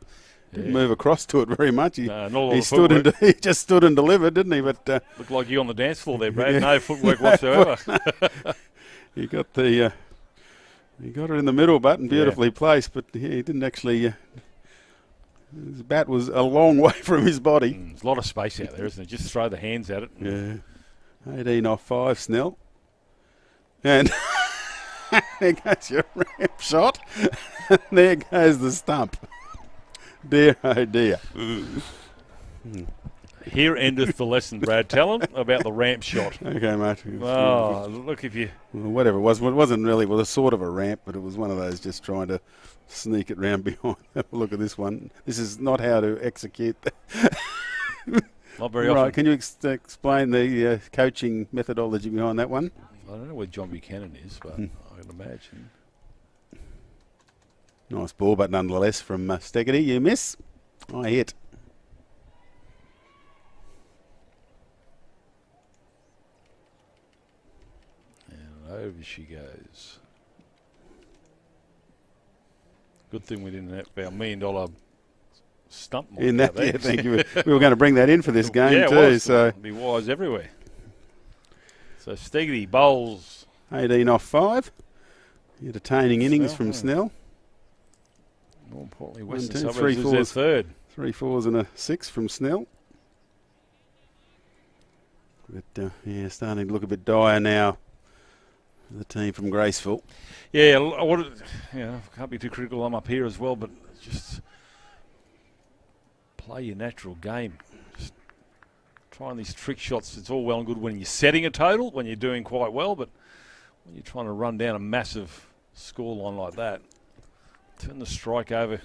Didn't move across to it very much. He just stood and delivered, didn't he? But looked like you on the dance floor there, Brad. No footwork whatsoever. he got the he got it in the middle button, beautifully placed, but he didn't actually. His bat was a long way from his body. There's a lot of space out there, isn't there? Just throw the hands at it. Yeah. 18 off 5, Snell. And there goes your ramp shot. There goes the stump. Dear, oh dear. Here endeth the lesson, Brad. Tell him about the ramp shot. Okay, mate. Oh, look, if you... Well, whatever it was. It wasn't really, well, it was sort of a ramp, but it was one of those just trying to sneak it round behind. Have a look at this one. This is not how to execute that. Not very often. Right, can you explain the coaching methodology behind that one? I don't know where John Buchanan is, but I can imagine. Nice ball, but nonetheless from Steggity. You miss. I hit. And over she goes. Good thing we didn't have our $1 million stump mark In that, out there. yeah, thank you. We were going to bring that in for this game yeah, too. it was. So It'd be wise everywhere. So Steggity bowls 18 off 5. Entertaining innings from Snell. More importantly, 1, Western 2, Suburbs 3 is their fours. third. 3 4s and a 6 from Snell. But yeah, starting to look a bit dire now. The team from Graceville. Yeah, I can't be too critical. I'm up here as well, but just play your natural game. Just trying these trick shots. It's all well and good when you're setting a total, when you're doing quite well, but when you're trying to run down a massive scoreline like that, turn the strike over if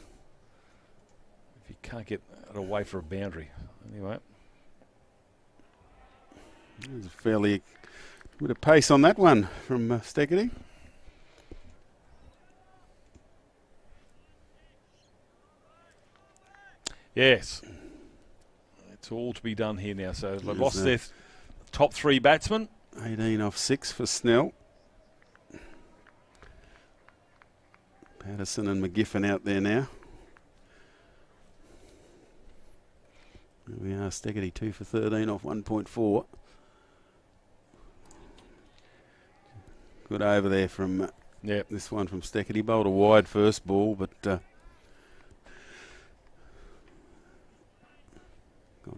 you can't get it away for a boundary. Anyway. There's a fairly bit of pace on that one from Steggity. Yes. It's all to be done here now. So they've lost that? their top 3 batsmen. 18 off 6 for Snell. Patterson and McGiffin out there now. There we are, Steggity 2 for 13 off 1.4. Good over there from this one from Steggity. Bowled a wide first ball, but got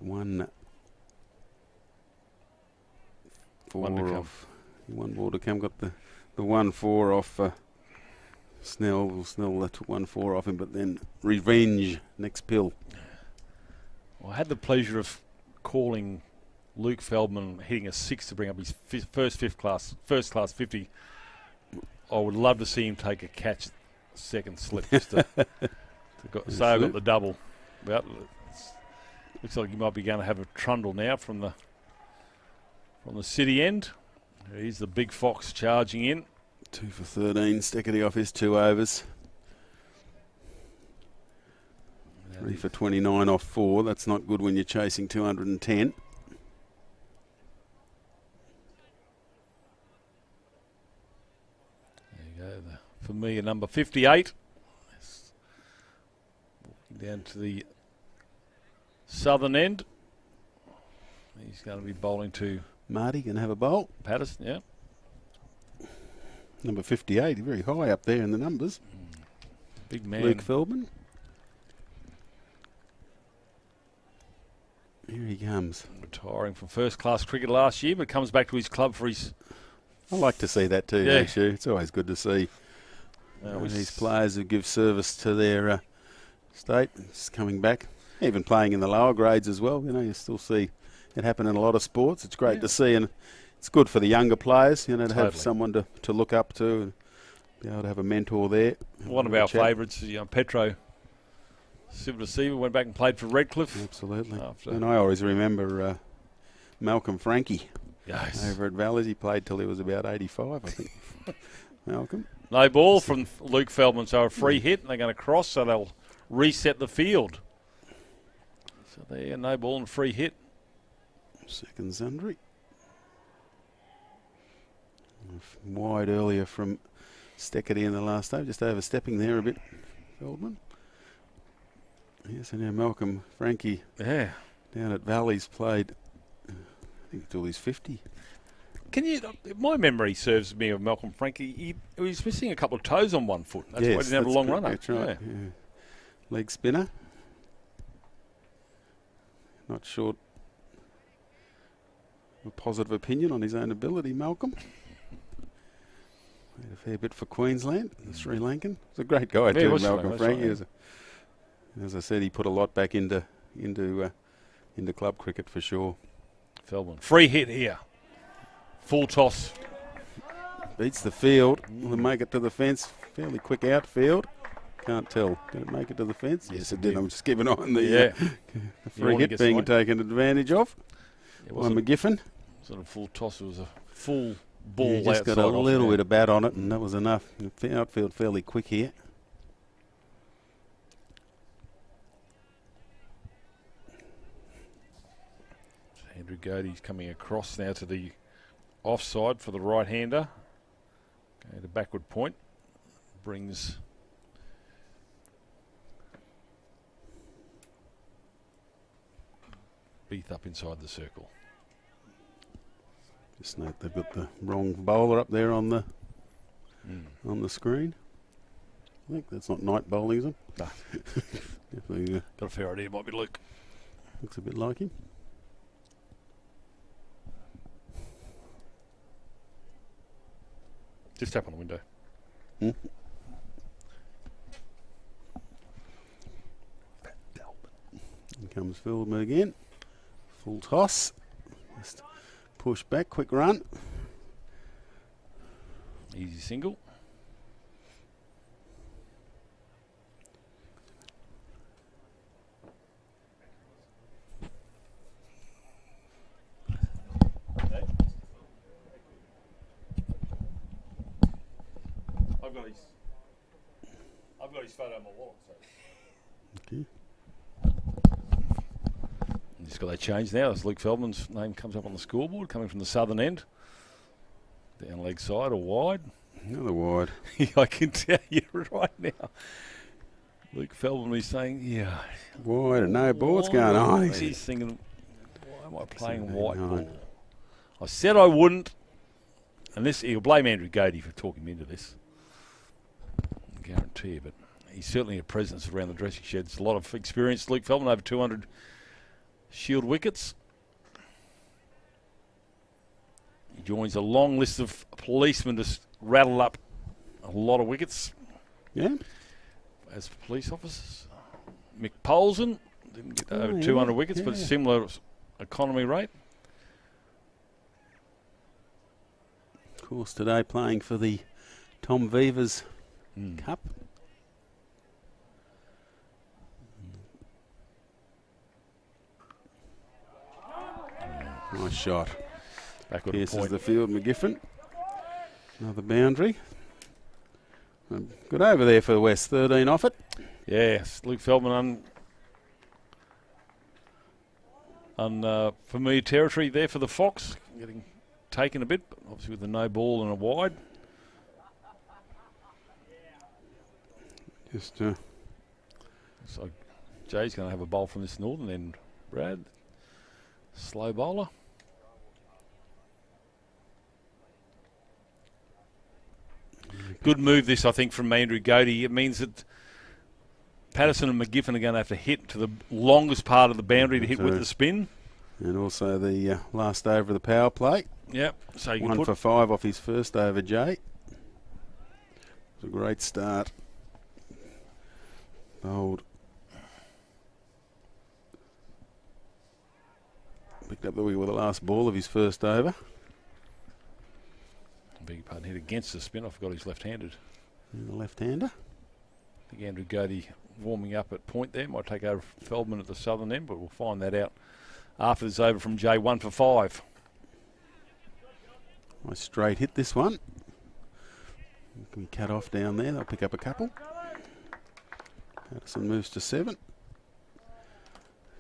one ball to come. Got the 1-4 off Snell. Snell took 1-4 off him, but then revenge next pill. Well, I had the pleasure of calling Luke Feldman hitting a 6 to bring up his first class 50. I would love to see him take a catch second slip just to say I got the double. Well, looks like you might be going to have a trundle now from the city end. Here's the big fox charging in. 2 for 13. Steggity off his 2 overs. 3 for 29 off 4. That's not good when you're chasing 210. There you go. The familiar number 58. Walking down to the southern end. He's going to be bowling to Marty can have a bowl. Patterson, yeah. Number 58, very high up there in the numbers. Big man. Luke Feldman. Here he comes. Retiring from first class cricket last year, but comes back to his club for his... I like to see that too, don't you? It's always good to see these players who give service to their state. It's coming back. Even playing in the lower grades as well. You know, you still see it happen in a lot of sports. It's great to see, and it's good for the younger players, you know, to have someone to look up to and be able to have a mentor there. One of our favourites, Petro Silva went back and played for Redcliffe. Absolutely. And I always remember Malcolm Frankie over at Valleys. He played till he was about 85, I think. Malcolm. No ball from Luke Feldman, so a free hit, and they're going to cross, so they'll reset the field. So there, no ball and free hit. Second Zundry. Wide earlier from Steckety in the last over, just overstepping there a bit, Feldman. Yes, and now Malcolm Frankie Yeah. down at Valley's played, I think, till he's 50. Can you? My memory serves me of Malcolm Frankie. He was missing a couple of toes on one foot. That's why he didn't have a long runner. That's right. Yeah. Leg spinner. Not short a positive opinion on his own ability, Malcolm. Made a fair bit for Queensland, the Sri Lankan. He's a great guy too, Malcolm Frankie. Right. As I said, he put a lot back into club cricket for sure. Feldman. Free hit here. Full toss. Beats the field. Will it make it to the fence? Fairly quick outfield. Can't tell. Did it make it to the fence? Yes, it did. I'm just keeping on the free hit being taken advantage of by McGiffin. Sort of full toss. It was a full ball. Yeah, just got a little bit of bat on it, and that was enough. The outfield fairly quick here. Andrew Gaudi's coming across now to the offside for the right-hander. Okay, the backward point brings Beath up inside the circle. Just note they've got the wrong bowler up there on the screen. I think that's not night bowling, is it? No. Definitely Got a fair idea. It might be Luke. looks a bit like him. Just tap on the window. Here comes Feldman again. Full toss. Just push back, quick run. Easy single. I've got his photo on my wall. So. Okay. Just got that change now as Luke Feldman's name comes up on the scoreboard, coming from the southern end. Down leg side or wide. Another wide. I can tell you right now. Luke Feldman is saying, yeah. Wide and no ball. What's going on? He's thinking, why am I playing white ball? I said I wouldn't. And this, he'll blame Andrew Gaudi for talking me into this. I guarantee you, but he's certainly a presence around the dressing sheds. A lot of experience. Luke Feldman, over 200 Shield wickets. He joins a long list of policemen to rattle up a lot of wickets. Yeah. As police officers. Mick Polson didn't get over 200 wickets, but similar economy rate. Of course, today playing for the Tom Vivers Cup. Nice shot. Backward Pierces point. the field, McGiffin. Another boundary. Good over there for the West. 13 off it. Yes, Luke Feldman on familiar territory there for the Fox. Getting taken a bit, but obviously with the no ball and a wide. Just So Jay's going to have a bowl from this northern end. Brad, slow bowler. Good move this, I think, from Andrew Gaudi. It means that Patterson and McGiffin are going to have to hit to the longest part of the boundary to hit with the spin. And also the last over of the power play. Yep. So you can 1 put for 5 off his first over, Jay. It's a great start. Bold. Picked up the wicket with the last ball of his first over. beg your pardon, hit against the spin. I forgot he's left-handed. And the left-hander. I think Andrew Gaudi warming up at point there. Might take over Feldman at the southern end, but we'll find that out after this over from Jay. 1 for 5. Nice straight hit this one. Can be cut off down there. They'll pick up a couple. Patterson moves to 7.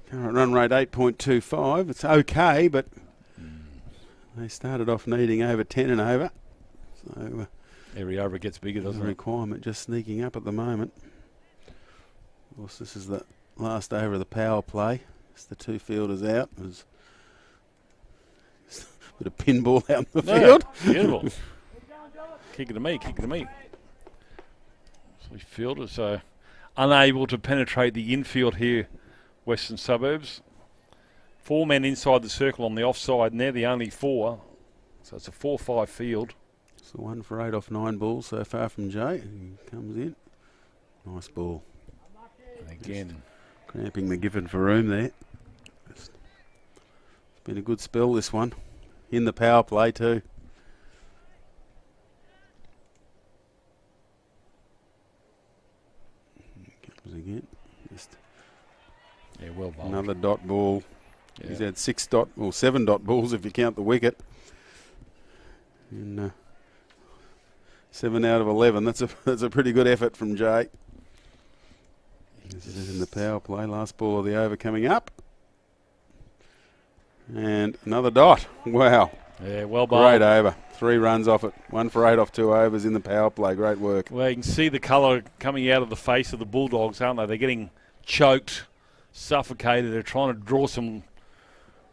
Current run rate 8.25. It's okay, but they started off needing over 10 and over. So Every over gets bigger, the doesn't it? requirement just sneaking up at the moment. Of course, this is the last over of the power play. It's the 2 fielders out. There's a bit of pinball out in the field. Beautiful. Kick it to me, kick it to me. So fielders are unable to penetrate the infield here, Western Suburbs. 4 men inside the circle on the offside, and they're the only 4. So it's a 4-5 field. So 1 for 8 off 9 balls so far from Jay. He comes in. Nice ball. And again, Cramping the given for room there. It's been a good spell, this one. In the power play too. Comes again. Just yeah, well bowled. another dot ball. Yeah. He's had 7 dot balls if you count the wicket. And 7 out of 11. That's a pretty good effort from Jay. This is in the power play. Last ball of the over coming up. And another dot. Wow. Yeah, well bowled. Great over. 3 runs off it. 1 for 8 off 2 overs in the power play. Great work. Well, you can see the colour coming out of the face of the Bulldogs, aren't they? They're getting choked, suffocated. They're trying to draw some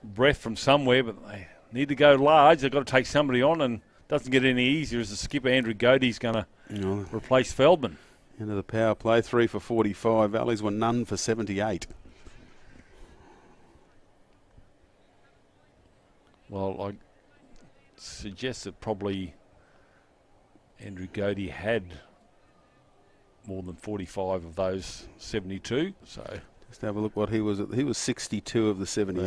breath from somewhere, but they need to go large. They've got to take somebody on, and it doesn't get any easier as the skipper, Andrew Gaudi, is going to replace Feldman. Into the power play. 3 for 45. Valleys were none for 78. Well, I suggest that probably Andrew Gaudi had more than 45 of those 72. So Just have a look what he was at. He was 62 of the 78.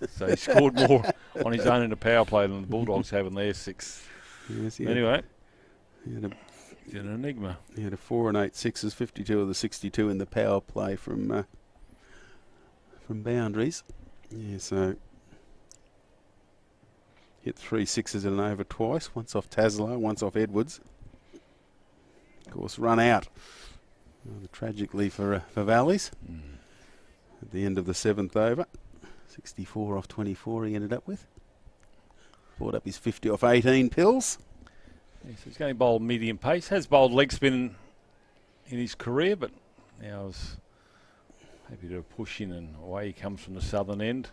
yeah. So he scored more on his own in the power play than the Bulldogs have in their 6. Yes, Anyway, he had it's an enigma. He had a 4 and 8 sixes, 52 of the 62 in the power play from boundaries. Yeah, so hit 3 sixes in an over twice. Once off Taslow, once off Edwards. Of course, run out. Tragically for Valleys. At the end of the 7th over, 64 off 24 he ended up with. Brought up his 50 off 18 pills. Yeah, so he's going to bowl medium pace. Has bowled leg spin in his career, but now is happy to push in, and away he comes from the southern end.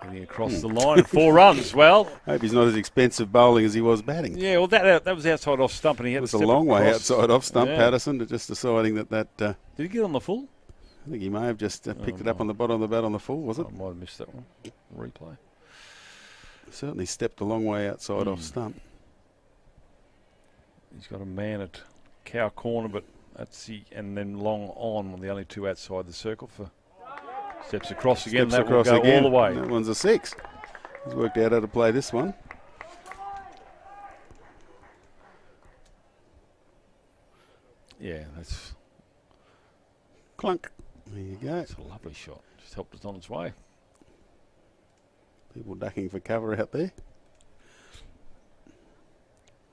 Getting across the line, 4 runs. Well, Hope he's not as expensive bowling as he was batting. yeah, well that was outside off stump, and he It had was to a step long way across. outside off stump, Yeah. Patterson, to just deciding that Did he get on the full? I think he may have just picked it up on the bottom of the bat on the full, was it? I might have missed that one. Replay. Certainly stepped a long way outside off stump. He's got a man at cow corner, but that's and then long on, the only 2 outside the circle for steps across again. Steps That will across go again. all the way. That one's a 6. He's worked out how to play this one. Yeah, that's Clunk. There you go. a lovely shot. Just helped us on its way. People ducking for cover out there.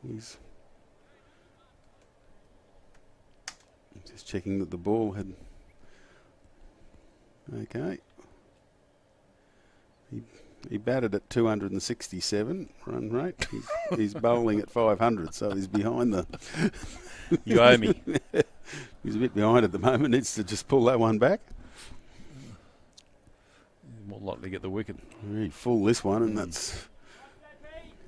He's just checking that the ball had. Okay. He batted at 267 run rate. He's bowling at 500, so he's behind the. You owe me. He's a bit behind at the moment. Needs to just pull that one back. More likely to get the wicket. Really full this one, and that's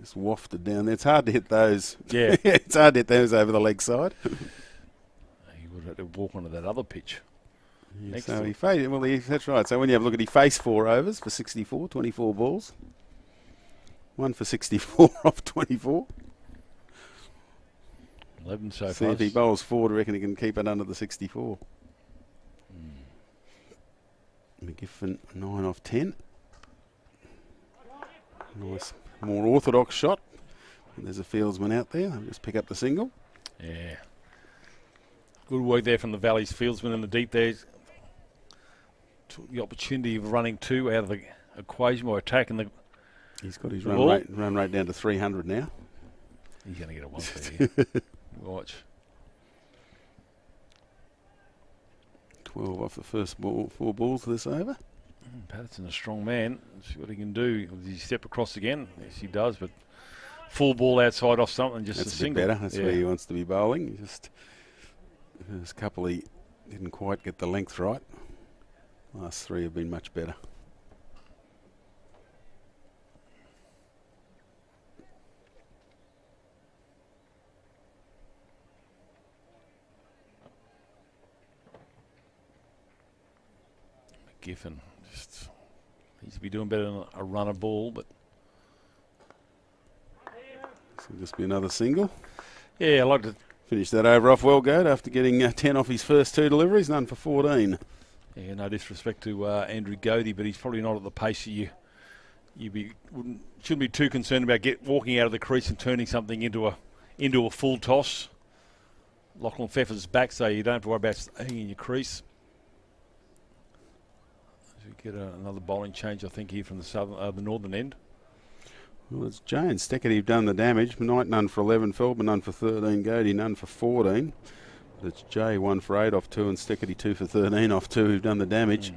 just wafted down there. It's hard to hit those. Yeah. It's hard to hit those over the leg side. He would have had to walk onto that other pitch. Next So to he it. faced. Well, that's right. So when you have a look at, he faced 4 overs for 64, 24 balls. 1 for 64 off 24. 11 so See far. if he bowls 4, I reckon he can keep it under the 64. McGiffin 9 off 10. Nice, more orthodox shot. And there's a fieldsman out there. I'll just pick up the single. Yeah. Good work there from the Valley's fieldsman in the deep there. Took the opportunity of running 2 out of the equation by attacking the. He's got his The ball. run rate down to 300 now. He's going to get a one for here. Watch. 12 off the first ball, 4 balls this over. Patterson, a strong man. See what he can do. Does he step across again? Yes, he does, but full ball outside off something, just That's a a bit single. better. That's where he wants to be bowling. He just first couple he didn't quite get the length right. Last 3 have been much better. Giffen just needs to be doing better than a runner ball, but So just be another single. yeah, I like to. Finish that over off well, Gaudi, after getting 10 off his first 2 deliveries, none for 14. Yeah, no disrespect to Andrew Gaudi, but he's probably not at the pace that shouldn't be too concerned about walking out of the crease and turning something into a full toss. Lachlan Pfeffer's back, so you don't have to worry about hanging in your crease. As we get another bowling change, I think, here from the northern end. Well, it's Jay and Steckety who've done the damage. Knight none for 11, Feldman none for 13, Gaudi none for 14. But it's Jay 1 for 8 off 2 and Steckety 2 for 13 off 2 who've done the damage.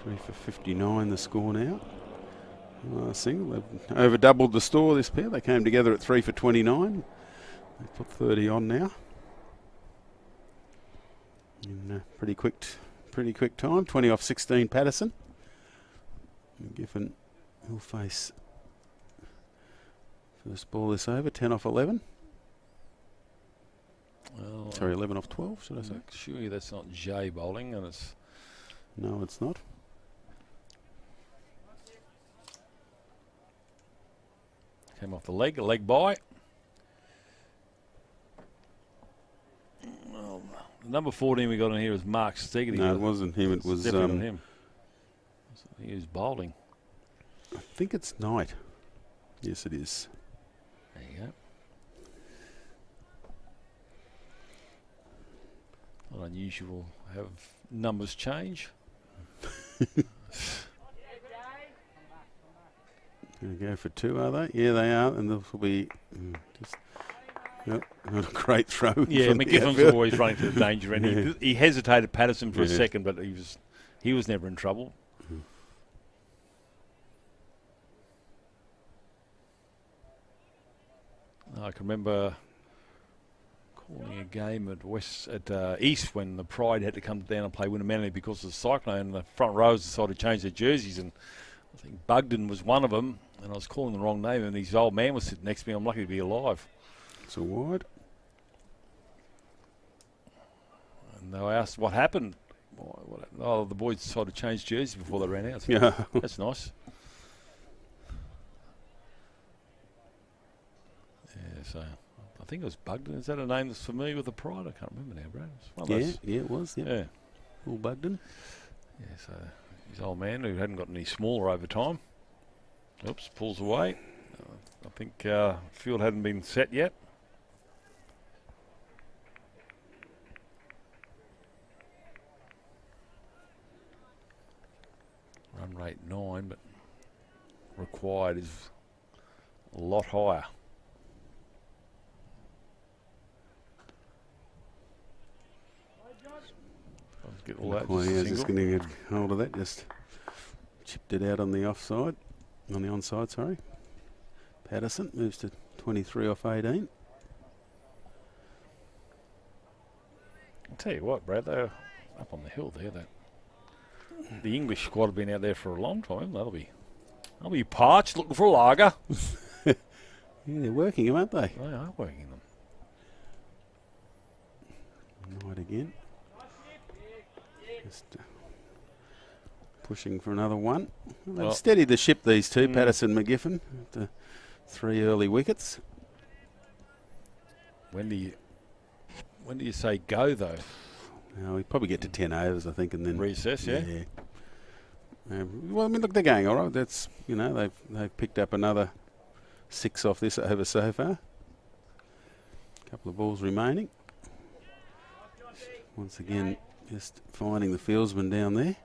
3 for 59 the score now. Single. They've over doubled the score this pair. They came together at 3 for 29. They put 30 on now. In pretty quick time. 20 off 16 Patterson. Giffen will face first ball this over, 10 off 11. Well, Sorry, 11 off 12, should I say? Surely that's not Jay bowling, and it's No, it's not. came off the leg, a leg by. Well, number 14 we got in here is Mark Steggity. No, it wasn't him. It was definitely not him. He was bowling. I think it's Knight. Yes, it is. There you go. Not unusual to have numbers change. Going to go for 2, are they? Yeah, they are. And this will be just not a great throw. Yeah, from the McGiffen's outfield. always running to the danger end. Yeah. He hesitated Patterson for a Yeah. second, but he was never in trouble. I can remember calling a game at East when the Pride had to come down and play Winnemanny because of the cyclone, and the front rows decided to change their jerseys, and I think Bugden was one of them, and I was calling the wrong name, and his old man was sitting next to me. I'm lucky to be alive. It's a wide. And they asked what happened. Oh, the boys decided to change jerseys before they ran out. Yeah. That's nice. Yeah, so I think it was Bugden. Is that a name that's familiar with the Pride? I can't remember now, Brad. It's one of those. Yeah, it was. Yeah. Yeah. Paul Bugden. Yeah, so his old man, who hadn't gotten any smaller over time. Oops, pulls away. I think field hadn't been set yet. Run rate 9, but required is a lot higher. Get all that. Well, Just a yeah, just single. going to get hold of that. Just chipped it out on the offside. On the onside, sorry. Patterson moves to 23 off 18. I'll tell you what, Brad, they're up on the hill there. The English squad have been out there for a long time. They'll be parched looking for a lager. Yeah, they're working them, aren't they? They are working them. Knight again. Just pushing for another one. Well, they've Well, steadied the ship, these two, Patterson, McGiffen, after 3 early wickets. When do you say go though? We probably get to 10 overs, I think, and then Recess, yeah. Well, I mean, look, they're going all right. That's they've picked up another 6 off this over so far. A couple of balls remaining. Once again, just finding the fieldsman down there.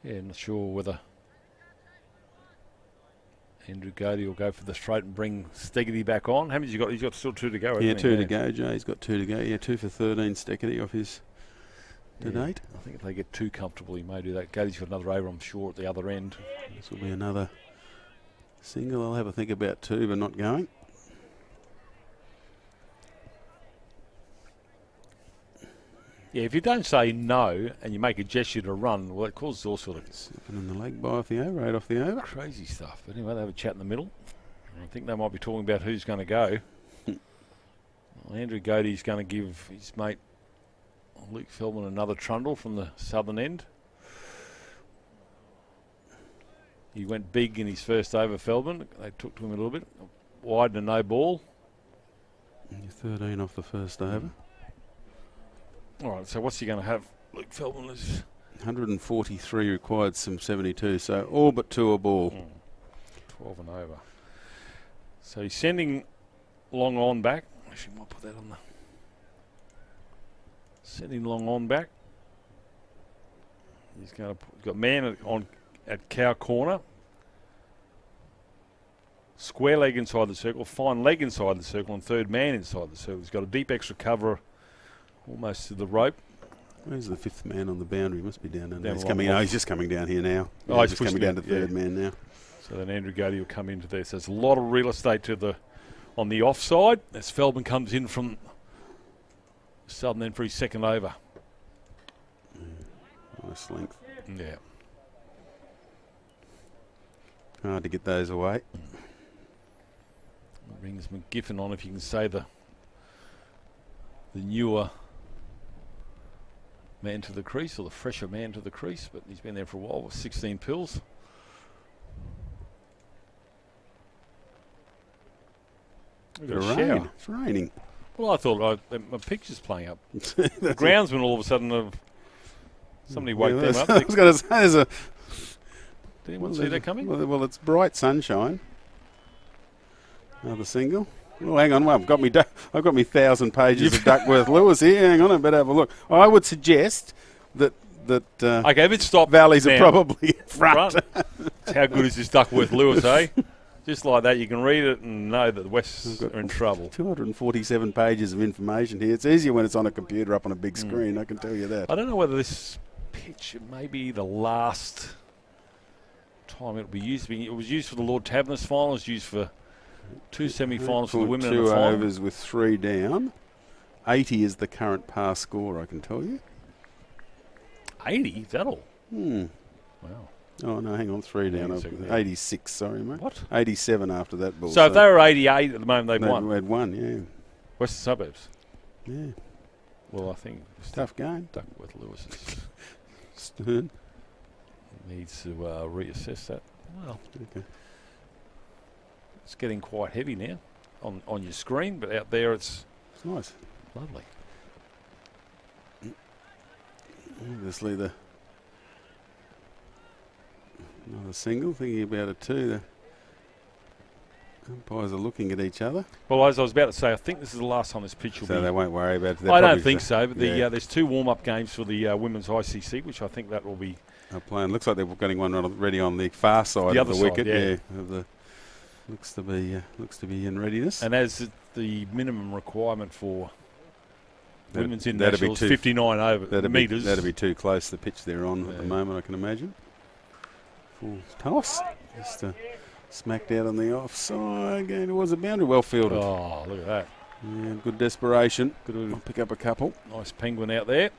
Yeah, not sure whether Andrew Gaudi will go for the straight and bring Steggity back on. How many has he got? He's got still 2 to go. Yeah, hasn't he? 2 to go, Jay. He's got 2 to go. Yeah, 2 for 13 Steckity off his to date. I think if they get too comfortable, he may do that. Gaudi's got another over, I'm sure, at the other end. This will be another single. I'll have a think about 2, but not going. Yeah, if you don't say no and you make a gesture to run, well, it causes all sort of Slipping in the leg by off the over, 8 off the over. crazy stuff. But anyway, they have a chat in the middle. I think they might be talking about who's going to go. Well, Andrew Gaudi's going to give his mate Luke Feldman another trundle from the southern end. He went big in his first over, Feldman. They took to him a little bit. Wide and a no ball. 13 off the first over. All right, so what's he going to have? Luke Feldman is 143 required, some 72, so all but 2 a ball. 12 and over. So he's sending long on back. Actually, might put that on the... Sending long on back. He's going to got man at cow corner. Square leg inside the circle, fine leg inside the circle, and third man inside the circle. He's got a deep extra cover almost to the rope. Where's the 5th man on the boundary? He must be down there. He's along coming. off. Oh, he's just coming down here now. Oh, Yeah, he's just coming pushing down to it, yeah. 3rd man now. So then Andrew Gaudi will come into there. So there's a lot of real estate to the on the offside as Feldman comes in from southern end for his second over. Nice length. Yeah. Hard to get those away. Brings McGiffin on, if you can say the newer man to the crease, or the fresher man to the crease, but he's been there for a while with 16 pills. We've got a Rain. shower. It's raining. Well, I thought my picture's playing up. The groundsman all of a sudden somebody woke them up. I was going to say, there's a... Did anyone see that coming? Well, it's bright sunshine. Another single. Oh, hang on. Well, I've got me 1,000 pages of Duckworth Lewis here. Hang on, I better have a look. I would suggest that Okay, if it stopped Valleys now, are probably in front. How good is this Duckworth Lewis, eh? Just like that, you can read it and know that the Wests are in trouble. 247 pages of information here. It's easier when it's on a computer up on a big screen, I can tell you that. I don't know whether this pitch may be the last time it'll be used. It was used for the Lord Taverners final. It was used for 2 semi-finals for the women in the 2 final. overs with 3 down. 80 is the current pass score, I can tell you. 80? Is that all? Wow. Oh, no, hang on, 3 down. 86, sorry, mate. What? 87 after that ball. So if they were 88 at the moment, they've won. They'd won, yeah. Western Suburbs. Yeah. Well, I think Tough game. Duckworth Lewis Stern. needs to reassess that. Well, Okay. it's getting quite heavy now on your screen, but out there it's It's nice. lovely. Obviously, another single, thinking about it too. The umpires are looking at each other. Well, as I was about to say, I think this is the last time this pitch will So be... they won't worry about it. I don't think so, but yeah. there's 2 warm-up games for the women's ICC, which I think that will be... They're playing. Looks like they're getting one ready on the far side The of the other side, wicket. yeah. Of the, looks to be in readiness. And as the minimum requirement for women's that'd be international is 59 over metres. That'd be too close to the pitch they're on at the moment, I can imagine. Full toss. Just smacked out on the offside. Going towards the boundary. Well fielded. Oh, look at that. Yeah, good desperation. Good. I'll pick up a couple. Nice penguin out there.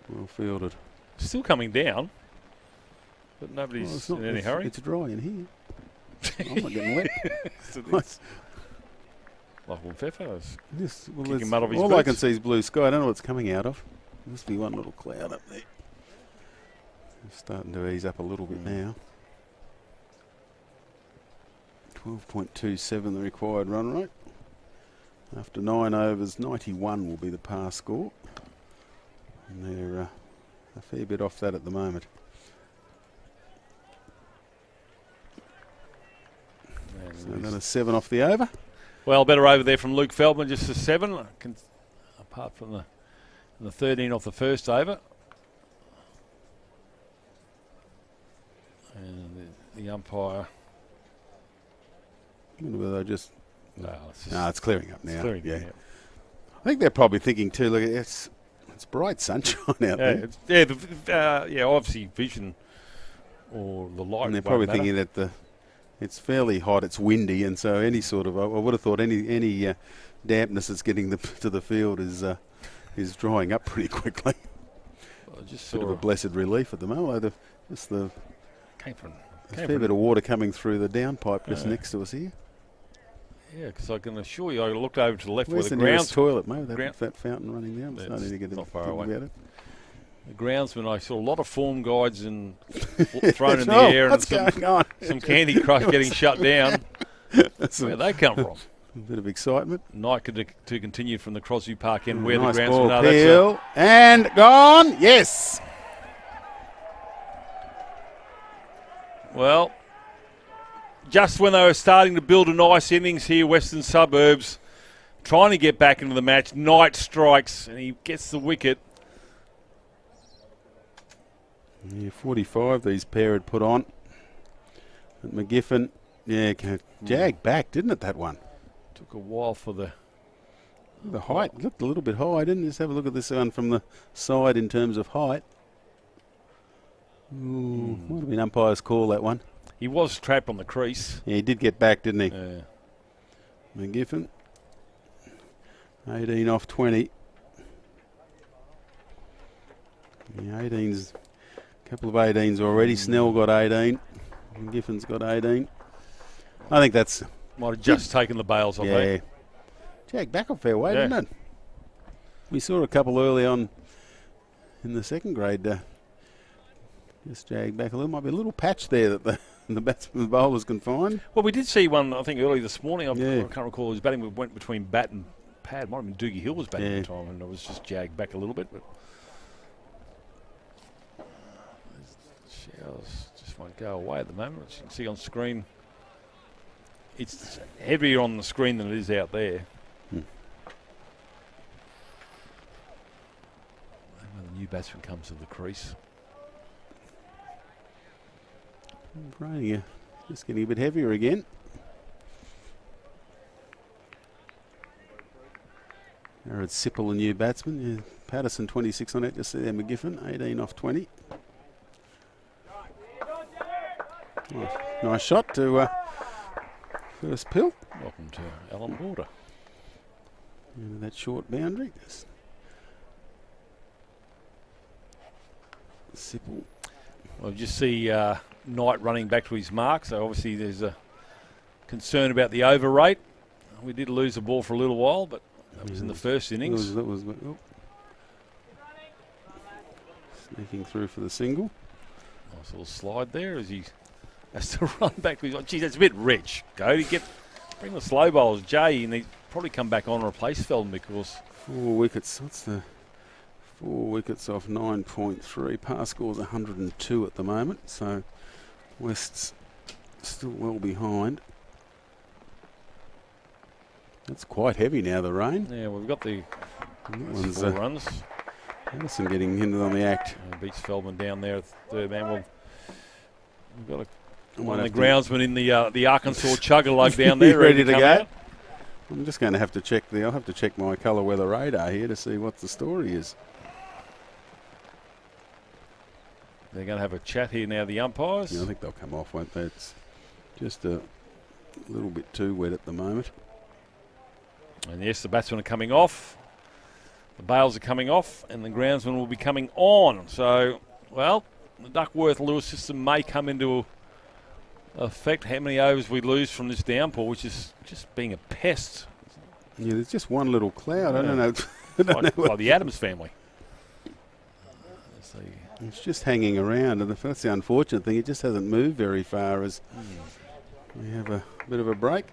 Well fielded. Still coming down, but nobody's in any hurry. It's dry in here. I'm not getting wet. Lachlan Pfeffer's Yes, well, kicking mud off his all I boots. can see is blue sky. I don't know what it's coming out of. Must be one little cloud up there. It's starting to ease up a little bit now. 12.27 the required run rate. After 9 overs, 91 will be the pass score. And they're a fair bit off that at the moment. So another 7 off the over. Well, better over there from Luke Feldman, just a 7. Apart from the 13 off the first over. the umpire. I wonder whether they just... No, it's just No, it's clearing up now. clearing. Yeah. I think they're probably thinking too, look, it's bright sunshine out there. Obviously vision or the light. And they're won't probably matter. thinking that it's fairly hot, it's windy, and so any sort of, I would have thought any dampness that's getting to the field is drying up pretty quickly. I just Bit of saw a blessed relief at the moment. There's a came from fair bit of water coming through the downpipe just next to us here. yeah, because I can assure you, I looked over to the left Where's where the the nearest grounds. toilet, mate? That fountain running down. Yeah, Starting to get it's not far think away. about it. The groundsman, I saw a lot of form guides and thrown in the Oh, air, and what's going on? some Candy Crush getting shut down. Where they come from? A bit of excitement. Night to continue from the Crosby Park end, where Nice the groundsman. ball, No, that's Peel, and gone. Yes. well, just when they were starting to build a nice innings here, Western Suburbs trying to get back into the match. Knight strikes and he gets the wicket. Yeah, 45 these pair had put on. And McGiffin, jagged back, didn't it, that one? Took a while for the. The height looked a little bit high, didn't it? Just have a look at this one from the side in terms of height. Ooh, might have been umpire's call, that one. He was trapped on the crease. Yeah, he did get back, didn't he? Yeah. McGiffin, 18 off 20. Yeah, 18's, a couple of 18s already. Snell got 18. McGiffin's got 18. I think that's... Might have just taken the bails off Yeah. that. Jagged back a fair way, Yeah. didn't it? We saw a couple early on in the second grade. Just jagged back a little. Might be a little patch there that the batsman, the bowlers can find. Well, we did see one, I think, early this morning. I Yeah. can't recall. His batting went between bat and pad. Might have been Doogie Hill was batting Yeah. at the time, and it was just jagged back a little bit. But showers just won't go away at the moment. As you can see on screen, it's heavier on the screen than it is out there. Hmm. And when the new batsman comes to the crease. Raining, just getting a bit heavier again. Jared Sipple, the new batsman. Yeah. Patterson, 26 on it. Just there, McGiffin, 18 off 20. Nice shot to first pill. Welcome to Alan Border. Into that short boundary. Just Sipple. Well, just see Knight running back to his mark, so obviously there's a concern about the over rate. We did lose the ball for a little while, but that was in the first innings. That was sneaking through for the single. Nice little slide there as he has to run back to his. Oh, geez, that's a bit rich. Gaudi, bring the slow bowls, Jay, and he'd probably come back on and replace Feldman because 4 wickets. What's the 4 wickets off 9.3? Par score's 102 at the moment, so West's still well behind. That's quite heavy now, the rain. yeah, we've got the That one's, 4 runs. Anderson getting hindered on the act. Beats Feldman down there at third man. Well, we've got one of have the to- groundsmen in the Arkansas chugger-lug down there, ready to come go. out. I'm just going to have to check I'll have to check my colour weather radar here to see what the story is. They're going to have a chat here now, the umpires. Yeah, I think they'll come off, won't they? It's just a little bit too wet at the moment. And yes, the batsmen are coming off. The bails are coming off, and the groundsman will be coming on. So, well, the Duckworth-Lewis system may come into effect. How many overs we lose from this downpour, which is just being a pest. Yeah, there's just one little cloud. I Yeah. don't know. I don't know. Like the Adams family. Let's see. It's just hanging around, and that's the unfortunate thing. It just hasn't moved very far as we have a bit of a break.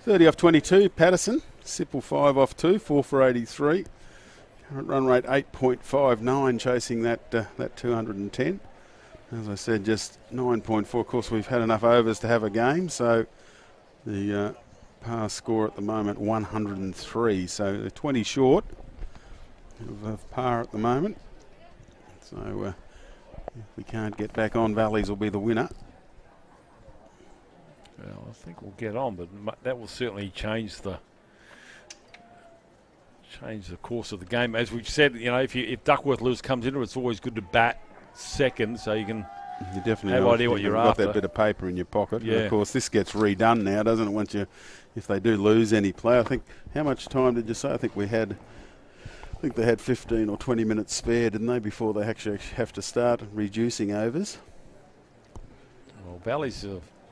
30 off 22, Patterson. Sipple 5 off 2, 4 for 83. Current run rate 8.59, chasing that 210. As I said, just 9.4. Of course, we've had enough overs to have a game, so the par score at the moment 103. So they're 20 short of par at the moment. So if we can't get back on, Valleys will be the winner. Well, I think we'll get on, but that will certainly change the course of the game. As we've said, you know, if Duckworth Lewis comes into it, it's always good to bat second, so you can definitely have idea what you're got after. that bit of paper in your pocket. Yeah. And of course, this gets redone now, doesn't it? If they do lose any play, I think. How much time did you say? I think they had 15 or 20 minutes spare, didn't they, before they actually have to start reducing overs? Well, Valley's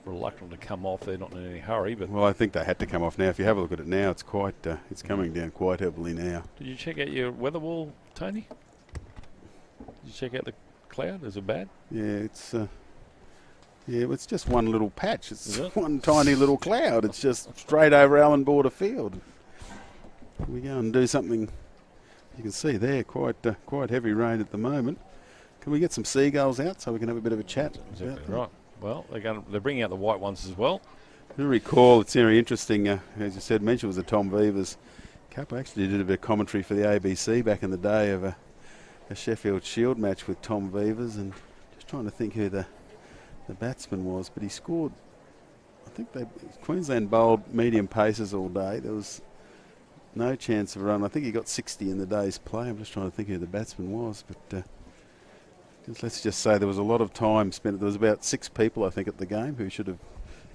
reluctant to come off. They're not in any hurry, but Well, I think they had to come off now. If you have a look at it now, it's quite. It's coming down quite heavily now. did you check out your weather wall, Tony? Did you check out the cloud? Is it bad? Yeah, it's just one little patch. It's Is it? one tiny little cloud. It's just straight over Allen Border Field. We go and do something. You can see there, quite heavy rain at the moment. Can we get some seagulls out so we can have a bit of a chat? Exactly right. Well, they're bringing out the white ones as well. I recall, it's very interesting, as you said, mentioned was the Tom Vevers Cup. I actually did a bit of commentary for the ABC back in the day of a Sheffield Shield match with Tom Vevers, and just trying to think who the batsman was, but he scored, I think Queensland bowled medium paces all day. There was no chance of a run. I think he got 60 in the day's play. I'm just trying to think who the batsman was, but let's just say there was a lot of time spent. There was about 6 people, I think, at the game who should have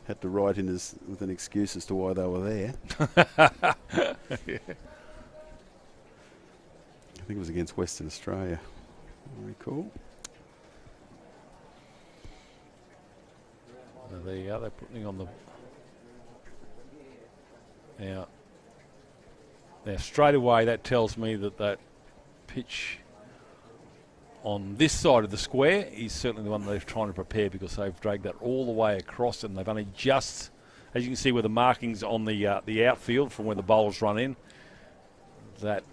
had to write in with an excuse as to why they were there. Yeah. I think it was against Western Australia. Very cool. There you go. They're putting on the now straight away. That tells me that pitch on this side of the square is certainly the one they're trying to prepare, because they've dragged that all the way across, and they've only just, as you can see, where the markings on the outfield from where the bowls run in, that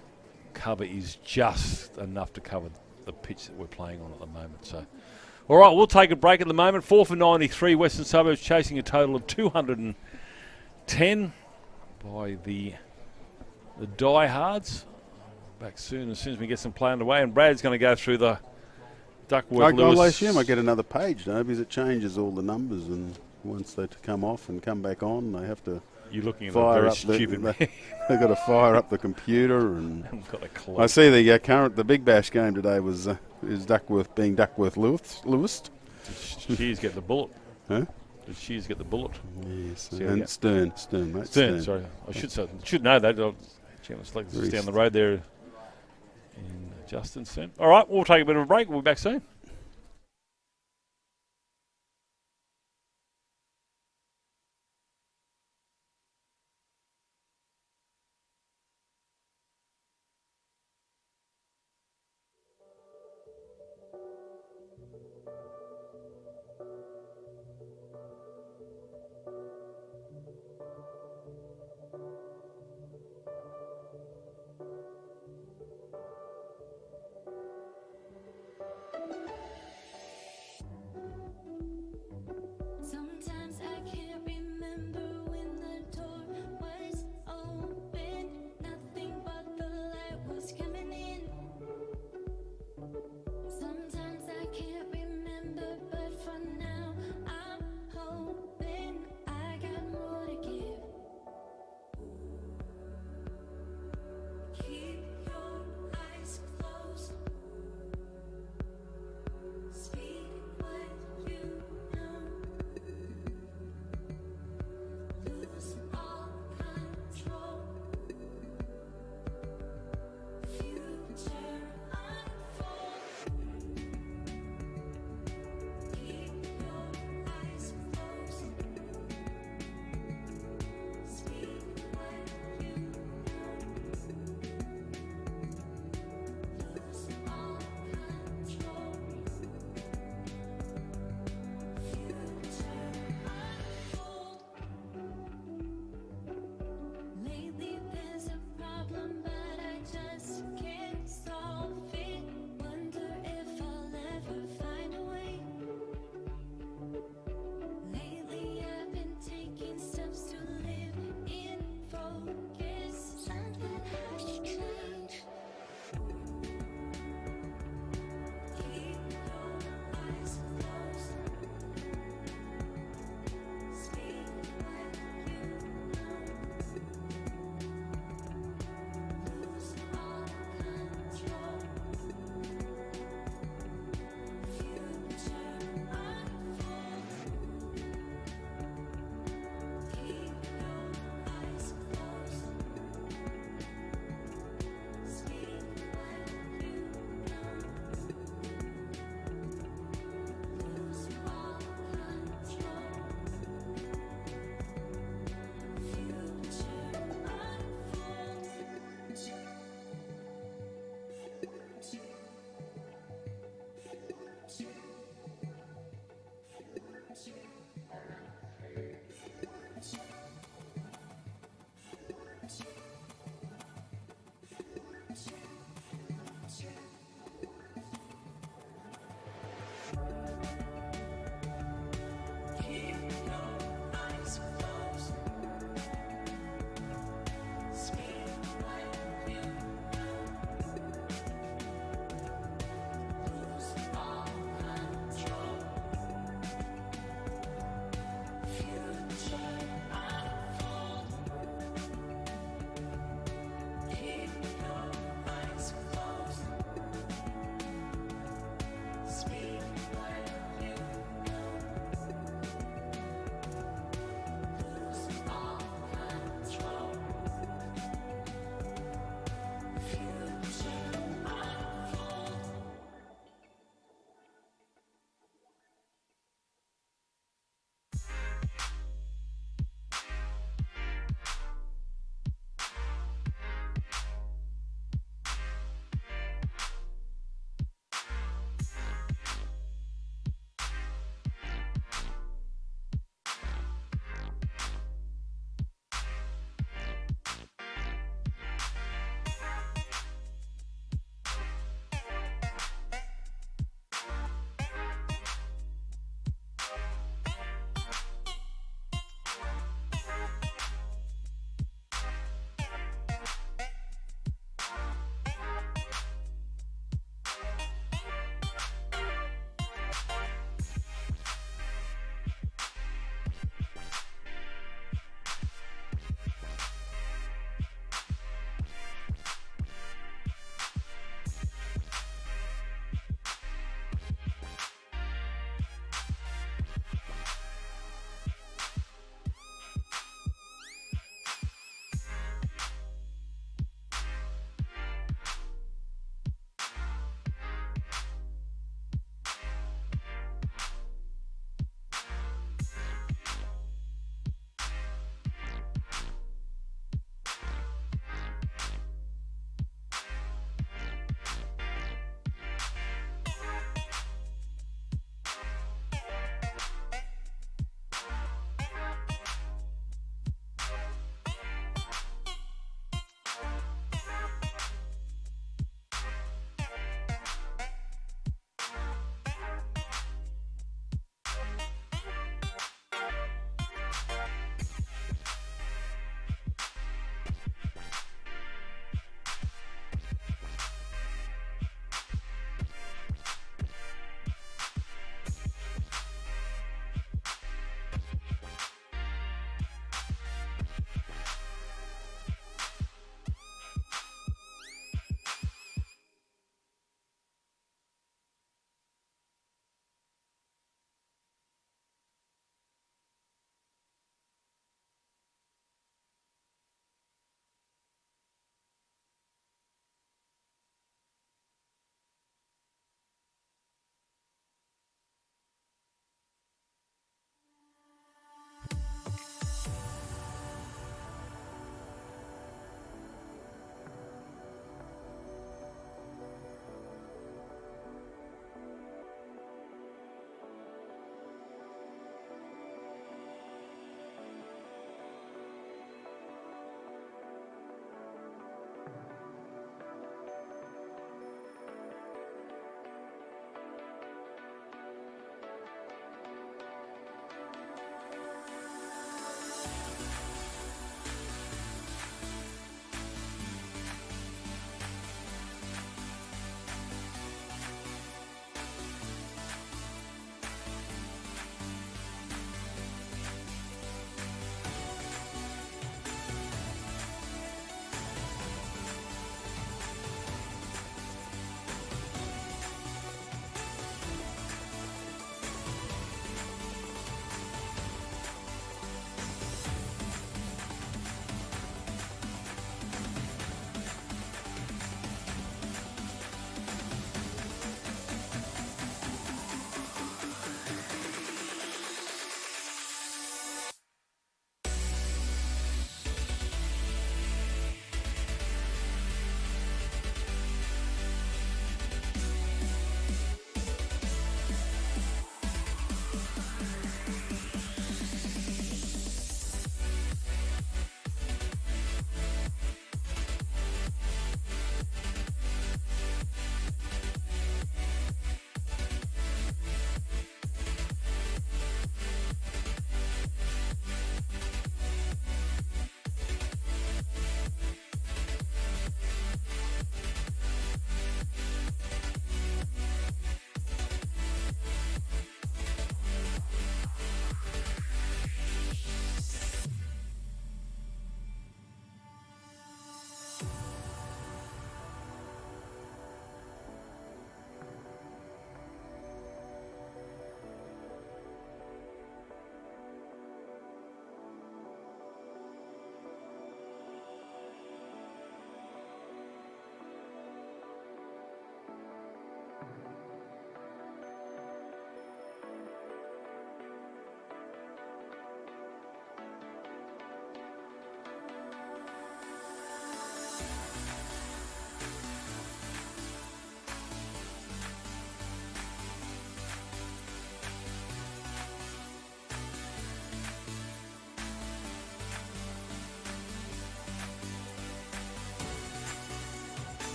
cover is just enough to cover the pitch that we're playing on at the moment. So, all right, we'll take a break at the moment. 4 for 93, Western Suburbs chasing a total of 210 by the diehards. Back soon as we get some play underway, and Brad's going to go through the Duckworth Lewis. I assume I get another page, no, because it changes all the numbers, and once they come off and come back on, they have to. You're looking at fire a very up stupid man. They've got to fire up the computer, and Haven't got a clue. I see the Big Bash game today is Duckworth being Duckworth Lewis. Did Shears get the bullet? Huh? Did Shears get the bullet? Yes, See, and yeah. Stern, mate. Stern, sorry. I should know that. It's like this is down the road there in Justin Stern. All right, we'll take a bit of a break. We'll be back soon.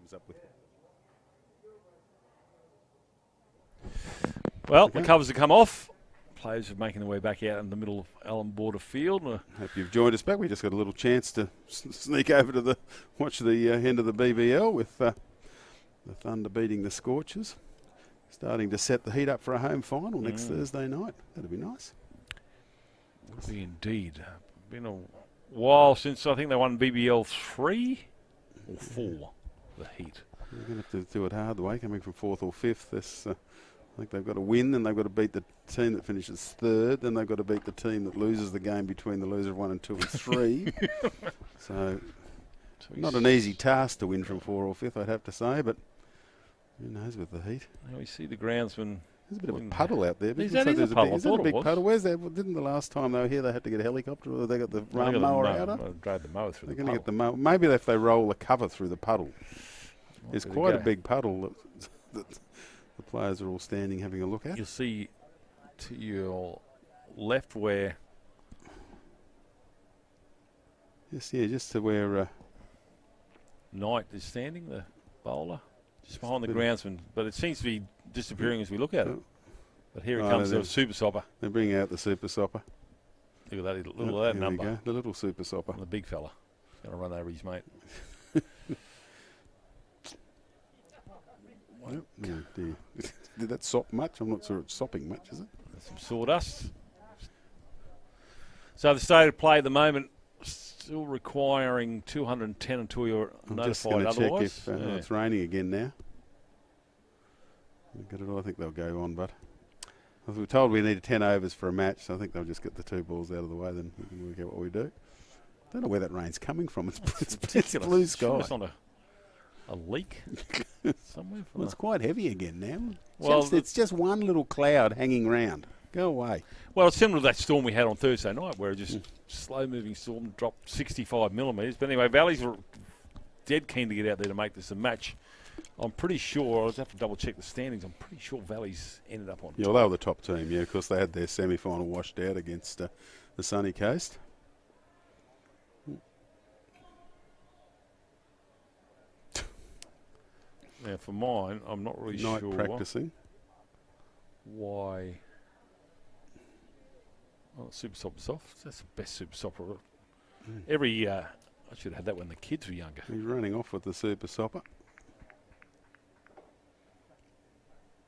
comes up with. Well, the covers have come off. Players are making their way back out in the middle of Allen Border Field. Hope you've joined us back. We just got a little chance to sneak over to watch the end of the BBL with the Thunder beating the Scorchers. Starting to set the heat up for a home final next Thursday night. That'd be nice. Would be indeed. Been a while since I think they won BBL 3 or 4. The Heat. We're going to have to do it hard the way, coming from 4th or 5th. This, I think they've got to win, then they've got to beat the team that finishes 3rd, then they've got to beat the team that loses the game between the loser of 1 and 2 and 3. So, not an easy task to win from 4 or 5th, I'd have to say, but who knows with the Heat. Now we see the groundsman. There's a bit of a puddle out there. Is that a puddle? Is that a big puddle? Where's that? Didn't the last time they were here they had to get a helicopter, or they got the mower out? Drag the mower through They're the going to puddle. get the mower. Maybe if they roll the cover through the puddle. There's quite a big puddle that the players are all standing having a look at. You'll see to your left where. Yes, yeah, just to where. Knight is standing, the bowler, just behind the groundsman, but it seems to be disappearing as we look at it. But here it comes, the super sopper. They bring out the super sopper. Look at that little that number. Go, the little super sopper. And the big fella. He's going to run over his mate. Oh, dear. Did that sop much? I'm not sure it's sopping much, is it? There's some sawdust. So the state of play at the moment still requiring 210 until you're I'm notified just going to otherwise. check if it's raining again now. I think they'll go on, but we were told we needed 10 overs for a match, so I think they'll just get the 2 balls out of the way, then we can work out what we do. I don't know where that rain's coming from. It's blue sky. It's not a leak somewhere. Well, it's quite heavy again now. Well, it's just one little cloud hanging round. Go away. Well, it's similar to that storm we had on Thursday night, where it just slow-moving storm dropped 65 millimetres. But anyway, Valley's were dead keen to get out there to make this a match. I'm pretty sure, I'll have to double-check the standings, I'm pretty sure Valley's ended up on Yeah, well, they were the top team, yeah. Of course, they had their semi-final washed out against the Sunny Coast. Now, for mine, I'm not really Night sure practicing. why. Oh, super sopper's off. That's the best super sopper. Every I should have had that when the kids were younger. He's running off with the super sopper.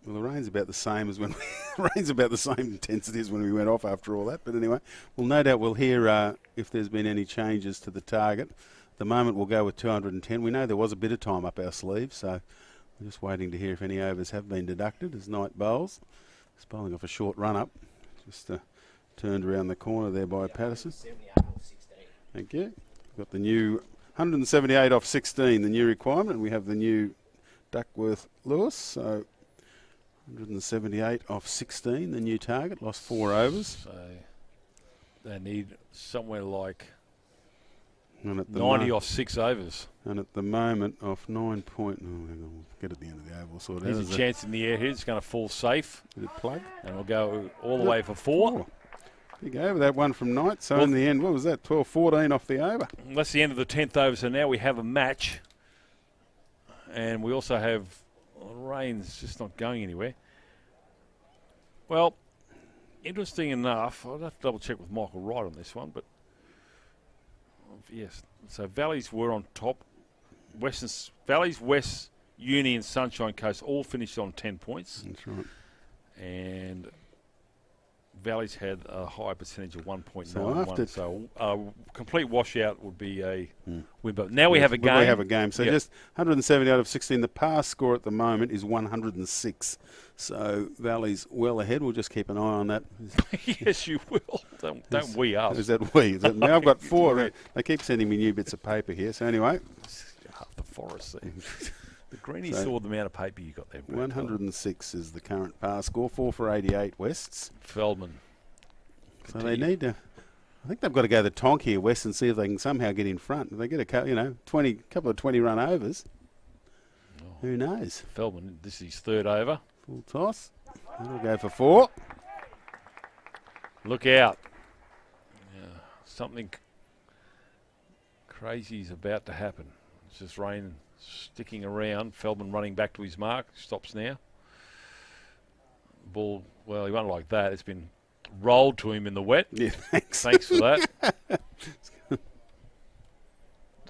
Well, the rain's about the same as when rain's about the same intensity as when we went off after all that. But anyway, well, no doubt we'll hear if there's been any changes to the target. At the moment, we'll go with 210. We know there was a bit of time up our sleeves, so we're just waiting to hear if any overs have been deducted as Knight bowls. He's bowling off a short run-up. Just turned around the corner there by Patterson. Thank you. Got the new 178 off 16, the new requirement. And we have the new Duckworth-Lewis, so 178 off 16, the new target. Lost 4 overs. So they need somewhere like And at the 90 off 6 overs. And at the moment, off 9 point... Oh, hang on, we'll get at the end of the oval sort of. There's a chance in the air here. It's going to fall safe. Did it plug? And we'll go all the way for 4. Big over, that one from Knight. So Well, in the end, what was that? 12-14 off the over. That's the end of the 10th over. So now we have a match. And we also have... Well, the rain's just not going anywhere. Well, interesting enough, I'll have to double check with Michael Wright on this one, but yes. So Valleys were on top. Valleys, West, Uni and Sunshine Coast all finished on 10 points. That's right. And Valleys had a high percentage of 1.91. So after a complete washout would be a win. But now we have a game. We have a game. So Yep. just 170 out of 16. The pass score at the moment is 106. So Valley's well ahead. We'll just keep an eye on that. Yes, you will. Don't we us? Is that we? Is that me? I've got 4. They keep sending me new bits of paper here. So anyway. Half the forest there. The greenie saw the amount of paper you got there. Brett. 106 is the current pass score. 4 for 88 Wests. Feldman. So they need to. I think they've got to go the tonk here, West, and see if they can somehow get in front. If they get a couple of 20 run overs, who knows? Feldman, this is his 3rd over. Full toss. That'll go for 4. Look out. Something crazy is about to happen. It's just raining Sticking around. Feldman running back to his mark. Stops now. Ball, well, he won't like that. It's been rolled to him in the wet. Yeah, thanks. Thanks for that.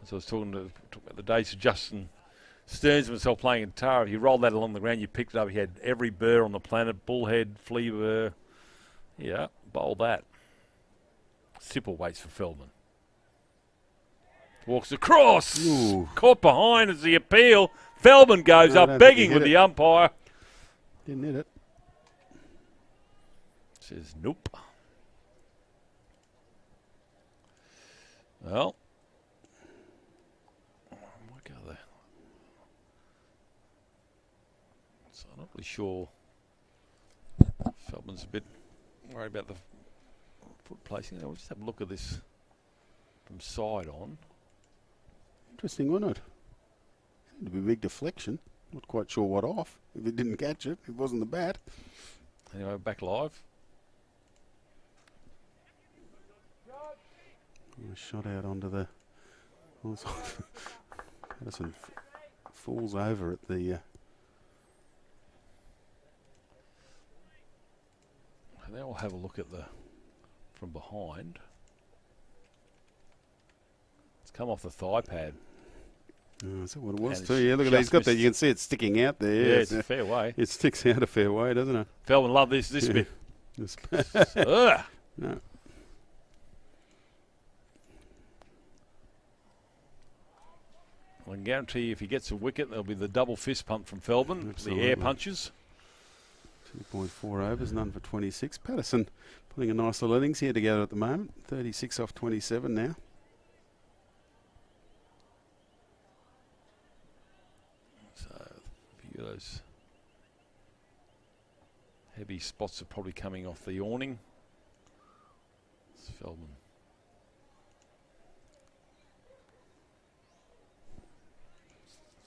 So I was talking about the days of Justin Stearns himself playing in Tara. If you rolled that along the ground, you picked it up. He had every burr on the planet, bullhead, flea burr. Yeah, bowl that. Sipple waits for Feldman. Walks across. Ooh. Caught behind as the appeal. Feldman goes No, I up, don't think begging he with hit the it. umpire. Didn't hit it. Says nope. Well, might go there. So I'm not really sure. Feldman's a bit worried about the foot placing. We'll just have a look at this from side on. Interesting, wasn't it? Seemed to be a big deflection. Not quite sure what off. If it didn't catch it, it wasn't the bat. Anyway, back live. Shot out onto the. Patterson falls over at the. And now we'll have a look at the from behind. It's come off the thigh pad. Oh, is that what it was And too? it's Yeah, look at that. He's just got that. missed. You can see it sticking out there. Yeah, it's a fair way. It sticks out a fair way, doesn't it? Feldman loved this Yeah. bit. This- Ugh. no. I can guarantee you if he gets a wicket, there'll be the double fist pump from Feldman. The Absolutely. air punches. 2.4 overs, none for 26. Patterson putting a nice little innings here together at the moment. 36 off 27 now. So a few of those heavy spots are probably coming off the awning. It's Feldman.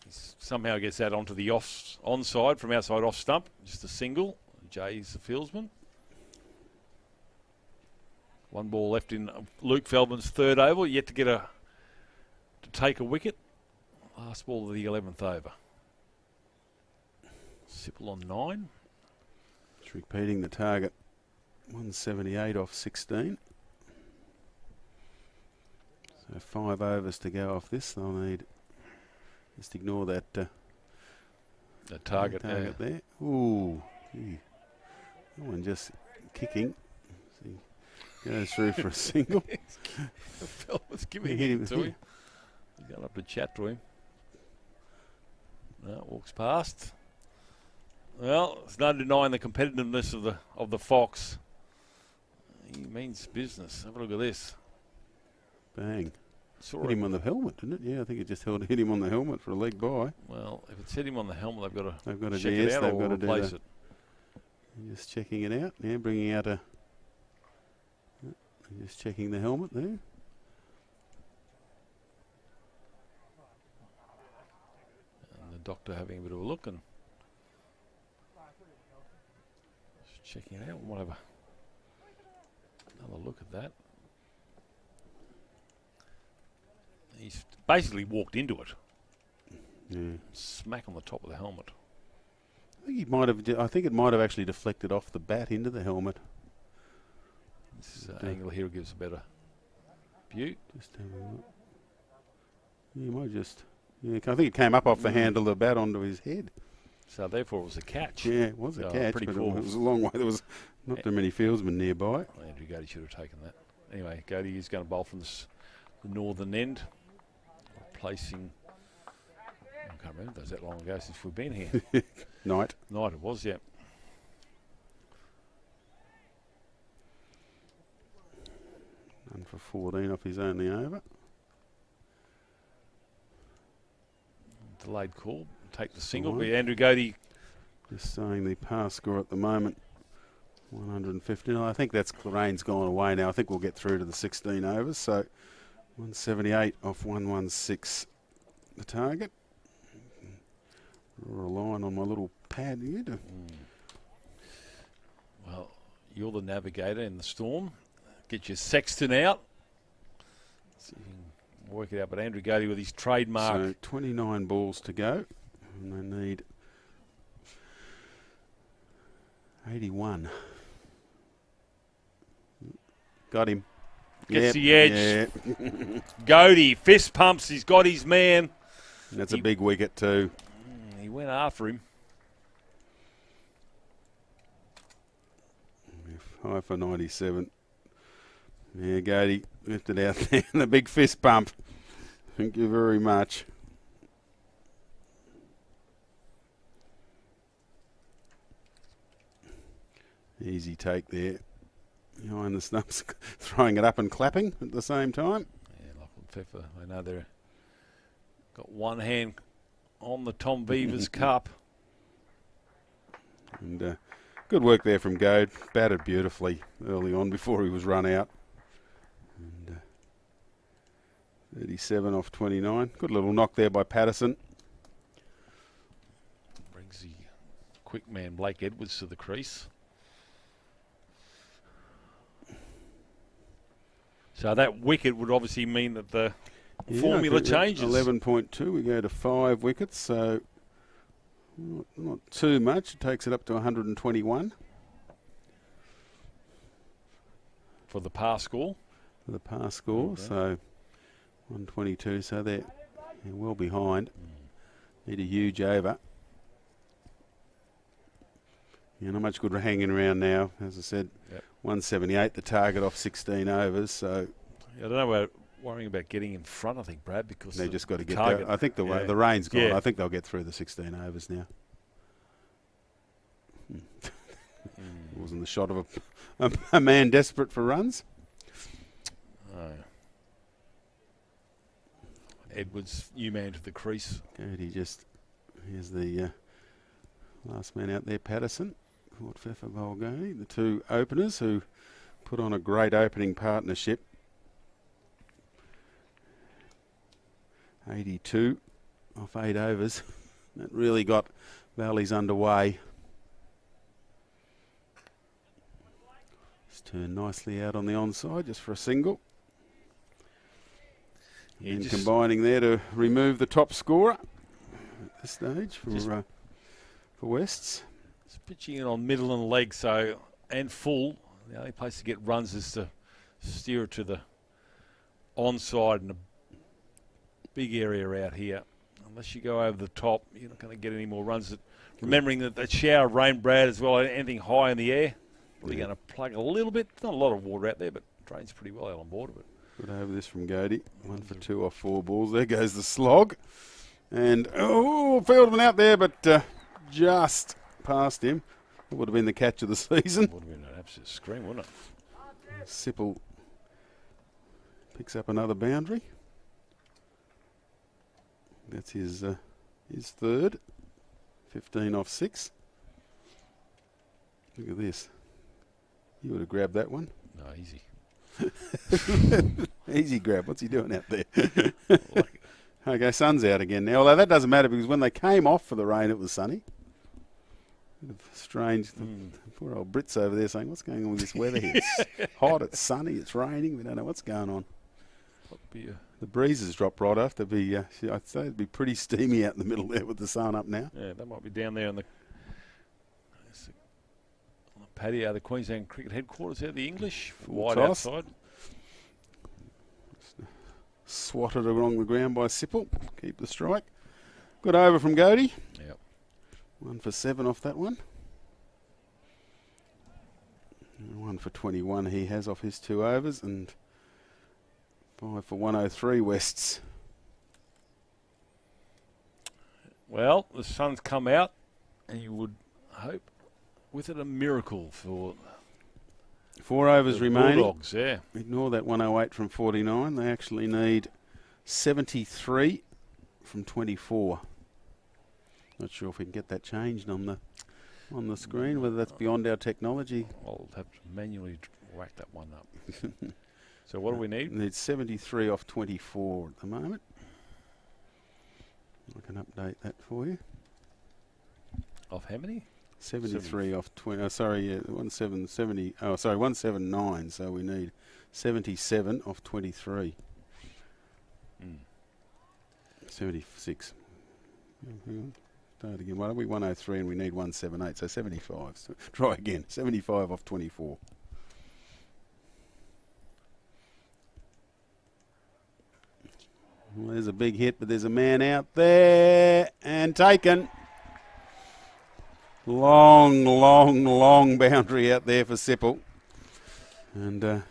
Somehow gets that onto the onside from outside off stump. Just a single. Jay's the fieldsman. One ball left in Luke Feldman's third over. Yet to get to take a wicket. Last ball of the 11th over. Sipple on 9. Just repeating the target. 178 off 16. So 5 overs to go off this. They'll need. Just ignore that The target there. Ooh, gee. That one just kicking. See, goes through for a single. Feldman's giving Hit him. it to him. He's going up to chat to him. No, walks past. Well, it's no denying the competitiveness of the Fox. He means business. Have a look at this. Bang. Saw Hit it. him on the helmet, didn't it? Yeah, I think it just hit him on the helmet for a leg by. Well, if it's hit him on the helmet, they've got to They've got to check do, it yes, out they've or got to do replace that. it. Just checking it out. Yeah, bringing out a. Just checking the helmet there. And the doctor having a bit of a look and just checking it out. We might have another look at that. He's basically walked into it. Yeah. Smack on the top of the helmet. I think he might have. I think it might have actually deflected off the bat into the helmet. This is an angle here gives a better view. Just have a look. Yeah, he might just. Yeah, I think it came up off the handle of the bat onto his head. So therefore it was a catch. Yeah, it was a Oh, catch, pretty but poor. it was a long way. There was not too many fieldsmen nearby. Andrew Gaudi should have taken that. Anyway, Gaudi is going to bowl from the northern end. Replacing, I can't remember, it was that long ago since we've been here. Night. Night it was, yeah. None for 14 off his only over. Delayed call. Take the single. Alright. Be Andrew Gaudi. Just saying the pass score at the moment, 150. I think that's rain's gone away now. I think we'll get through to the 16 overs. So 178 off 116. The target. Draw a line on my little pad here. Well, you're the navigator in the storm. Get your sextant out. See if you can work it out. But Andrew Gaudi with his trademark. So 29 balls to go, and they need 81. Got him. Gets Yep, the edge. yeah. Gaudi fist pumps. He's got his man. That's a big wicket too. He went after him. 5 for 97. Yeah, Gaudi lifted out there. The big fist pump. Thank you very much. Easy take there. Behind the stumps, throwing it up and clapping at the same time. Yeah, Lachlan Pfeffer. I know they're got one hand on the Tom Beavers Cup. And good work there from Gaudi. Batted beautifully early on before he was run out. And 37 off 29. Good little knock there by Patterson. Brings the quick man Blake Edwards to the crease. So that wicket would obviously mean that the formula changes. 11.2, we go to 5 wickets, so not too much. It takes it up to 121. For the pass score. For the pass score, Okay. so 122, so they're well behind. Need a huge over. Yeah, not much good hanging around now. As I said, 178 the target off 16 overs, so I don't know about worrying about getting in front, I think, Brad, because they just got to get target. there. I think the rain's gone. Yeah. I think they'll get through the 16 overs now. Wasn't the shot of a man desperate for runs? Oh. Edwards, new man to the crease. Gaudi here's the last man out there, Patterson. Caught Pfeffer Gaudi, the two openers who put on a great opening partnership. 82 off 8 overs. That really got Valleys underway. Just turned nicely out on the onside just for a single. Yeah, And just combining there to remove the top scorer at this stage for Wests. pitching it on middle and leg, so and full. The only place to get runs is to steer it to the onside and a big area out here. Unless you go over the top, you're not going to get any more runs. Remembering that shower of rain, Brad, as well, anything high in the air, probably going to plug a little bit. Not a lot of water out there, but drains pretty well out on board of it. Good over this from Gaudi. 1 for 2 off 4 balls. There goes the slog. And, Fieldman out there, but just past him. That would have been the catch of the season. Would have been an absolute scream, wouldn't it? Sipple picks up another boundary. That's his third. 15 off 6. Look at this. You would have grabbed that one. No, easy. Easy grab. What's he doing out there? Okay, sun's out again now. Although that doesn't matter because when they came off for the rain, it was sunny. Bit of strange. Poor old Brits over there saying, what's going on with this weather here? It's hot, it's sunny, it's raining. We don't know what's going on. The breezes dropped right off. I'd say it'd be pretty steamy out in the middle there with the sun up now. Yeah, that might be down there on the patio of the Queensland Cricket Headquarters there, the English, wide toss. outside. Swatted along the ground by Sipple. Keep the strike. Good over from Gaudi. Yep. 1 for 7 off that one. 1 for 21 he has off his 2 overs, and 5 for 103 Wests. Well, the sun's come out, and you would hope with it a miracle for 4 overs the remaining. Bulldogs. Yeah, Ignore that 108 from 49. They actually need 73 from 24. Not sure if we can get that changed on the screen, whether that's beyond our technology. I'll have to manually whack that one up. So what do we need? Need 73 off 24 at the moment. I can update that for you. Off how many? 73 off 20. Sorry, 1770. Oh, sorry, 179. So we need 77 off 23. 76. Hang on. Start again. What are we? 103 and we need 178, so 75. So try again. 75 off 24. Well, there's a big hit, but there's a man out there and taken. Long, long, long boundary out there for Sipple. And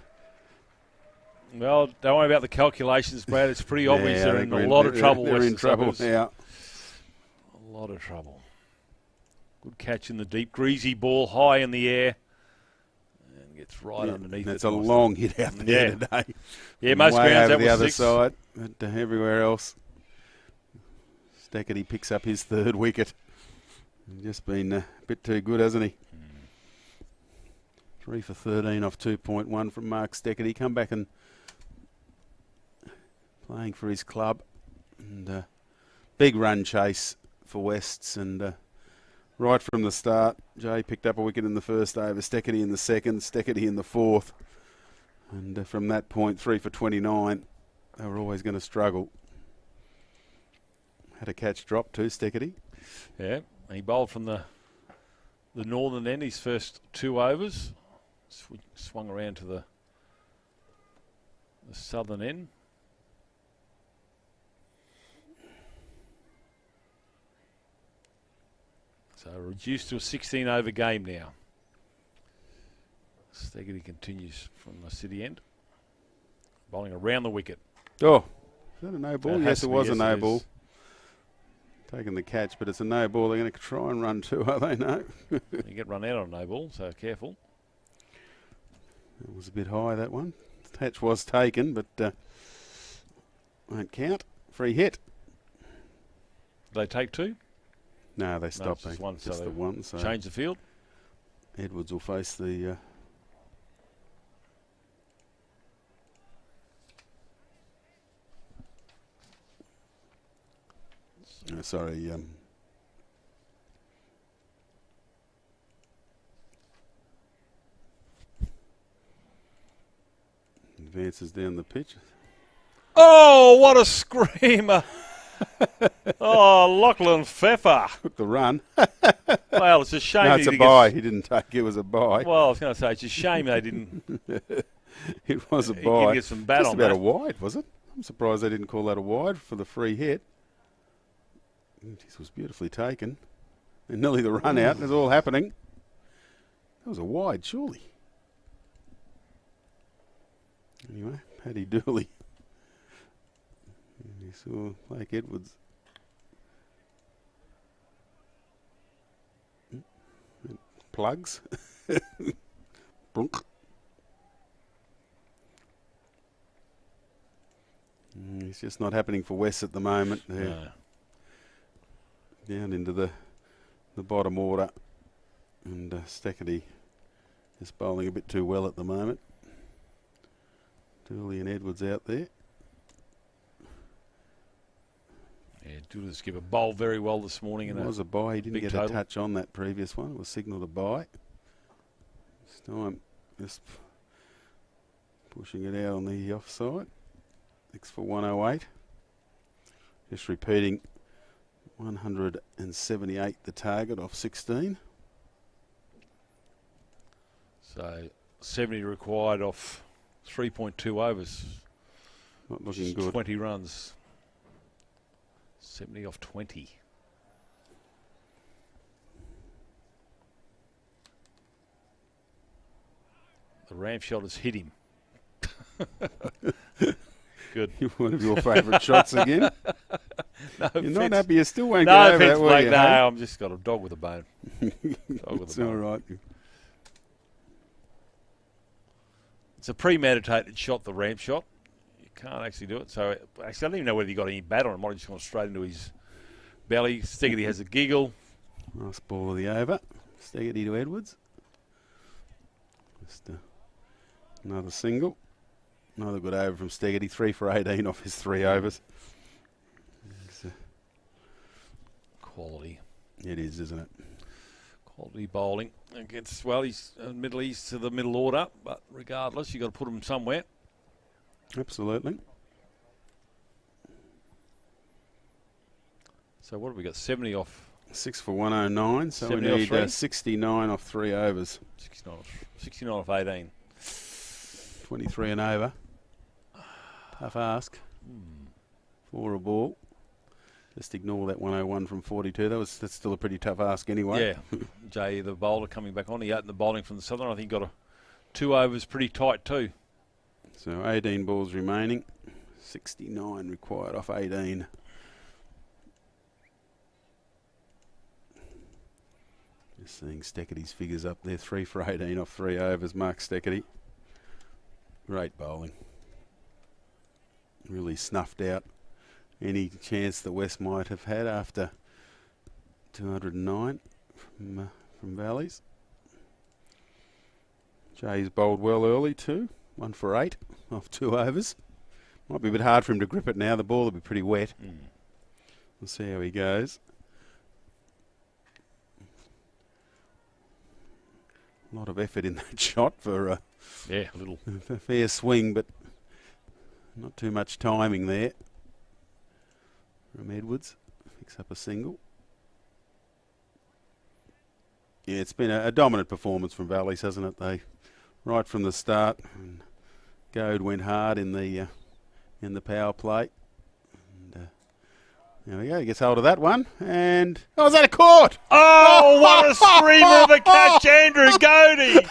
Well, don't worry about the calculations, Brad. It's pretty obvious yeah, they're in a lot of trouble. They're in Western trouble Suburbs. now. A lot of trouble. Good catch in the deep. Greasy ball high in the air. And gets right underneath it. That's a long hit out there today. Yeah, most Way grounds over that the was other 6. side, but everywhere else, Stackety picks up his 3rd wicket. He's just been a bit too good, hasn't he? 3 for 13 off 2.1 from Mark Stackety. Come back and playing for his club. And big run chase for Wests. And right from the start, Jay picked up a wicket in the first over, Stackety in the second, Stackety in the 4th. And from that point, 3 for 29, they were always going to struggle. Had a catch drop too, Stackety. Yeah, he bowled from the northern end his first 2 overs. Swung around to the southern end. So reduced to a 16-over game now. Staggity continues from the city end. Bowling around the wicket. Oh, is that a no ball? It has Yes, to it be, was yes, a no it ball. is. Taking the catch, but it's a no ball. They're going to try and run 2, are they? No. You get run out on a no ball, so careful. It was a bit high, that one. The catch was taken, but won't count. Free hit. Did they take 2? No, they stopped. just They- one, so just they the one. So Change the field. Edwards will face the... sorry. Advances down the pitch. Oh, what a screamer. Oh, Lachlan Pfeffer. Took the run. Well, it's a shame. No, he it's a didn't get- bye. He didn't take it. It was a bye. Well, I was going to say, it's a shame they didn't. It was a He bye. can get some bat Just on about that. a wide, was it? I'm surprised they didn't call that a wide for the free hit. This was beautifully taken. And nearly the run out. It's all happening. That was a wide, surely. Anyway, Paddy Dooley. And you saw Blake Edwards. Plugs. Brunk. It's just not happening for West at the moment. They're No. down into the bottom order. And Stackety is bowling a bit too well at the moment. Dooley and Edwards out there. Yeah, Dooley's skipper bowled very well this morning. It In was a bye. He didn't big get total. a touch on that previous one. It was signalled a bye. This time, just pushing it out on the offside. 6 for 108. Just repeating, 178 the target off 16. So 70 required off 3.2 overs. Not which looking is good. 20 runs. 70 off 20. The ramp shot has hit him. Good. One of your favourite shots again. No You're not offence. happy. You still won't No get over offence, that, will Blake. you? No, hey? I'm just got a dog with a bone. Dog with It's a all bone. right. It's a premeditated shot, the ramp shot. You can't actually do it. So, actually, I don't even know whether he got any bat on it. Might have just gone straight into his belly. Stiggity has a giggle. Nice ball of the over. Staggety to Edwards. Just another single. Another good over from Staggety. 3 for 18 off his 3 overs. Quality. It is, isn't it? Quality bowling against, well, he's Middle East to the middle order, but regardless, you've got to put him somewhere. Absolutely. So what have we got? 70 off. 6 for 109, so we 70 off need three? 69 off 3 overs. 69 off 18. 23 and over. Tough ask for a ball. Just ignore that 101 from 42. That's still a pretty tough ask anyway. Yeah. Jay, the bowler, coming back on. He opened the bowling from the Southern. I think he got 2 overs pretty tight too. So 18 balls remaining. 69 required off 18. Just seeing Steckety's figures up there. 3 for 18 off 3 overs. Mark Steckety. Great bowling. Really snuffed out any chance that West might have had after 209 from Valleys. Jay's bowled well early too. 1 for 8 off 2 overs. Might be a bit hard for him to grip it now. The ball will be pretty wet. We'll see how he goes. A lot of effort in that shot for a little. a fair swing, but not too much timing there from Edwards. Picks up a single. Yeah, it's been a dominant performance from Valleys, hasn't it? They, right from the start, and Gaudi went hard in the power play. And, there we go. He gets hold of that one, and is that a caught? Oh, what a screamer of a catch, Andrew Gaudi!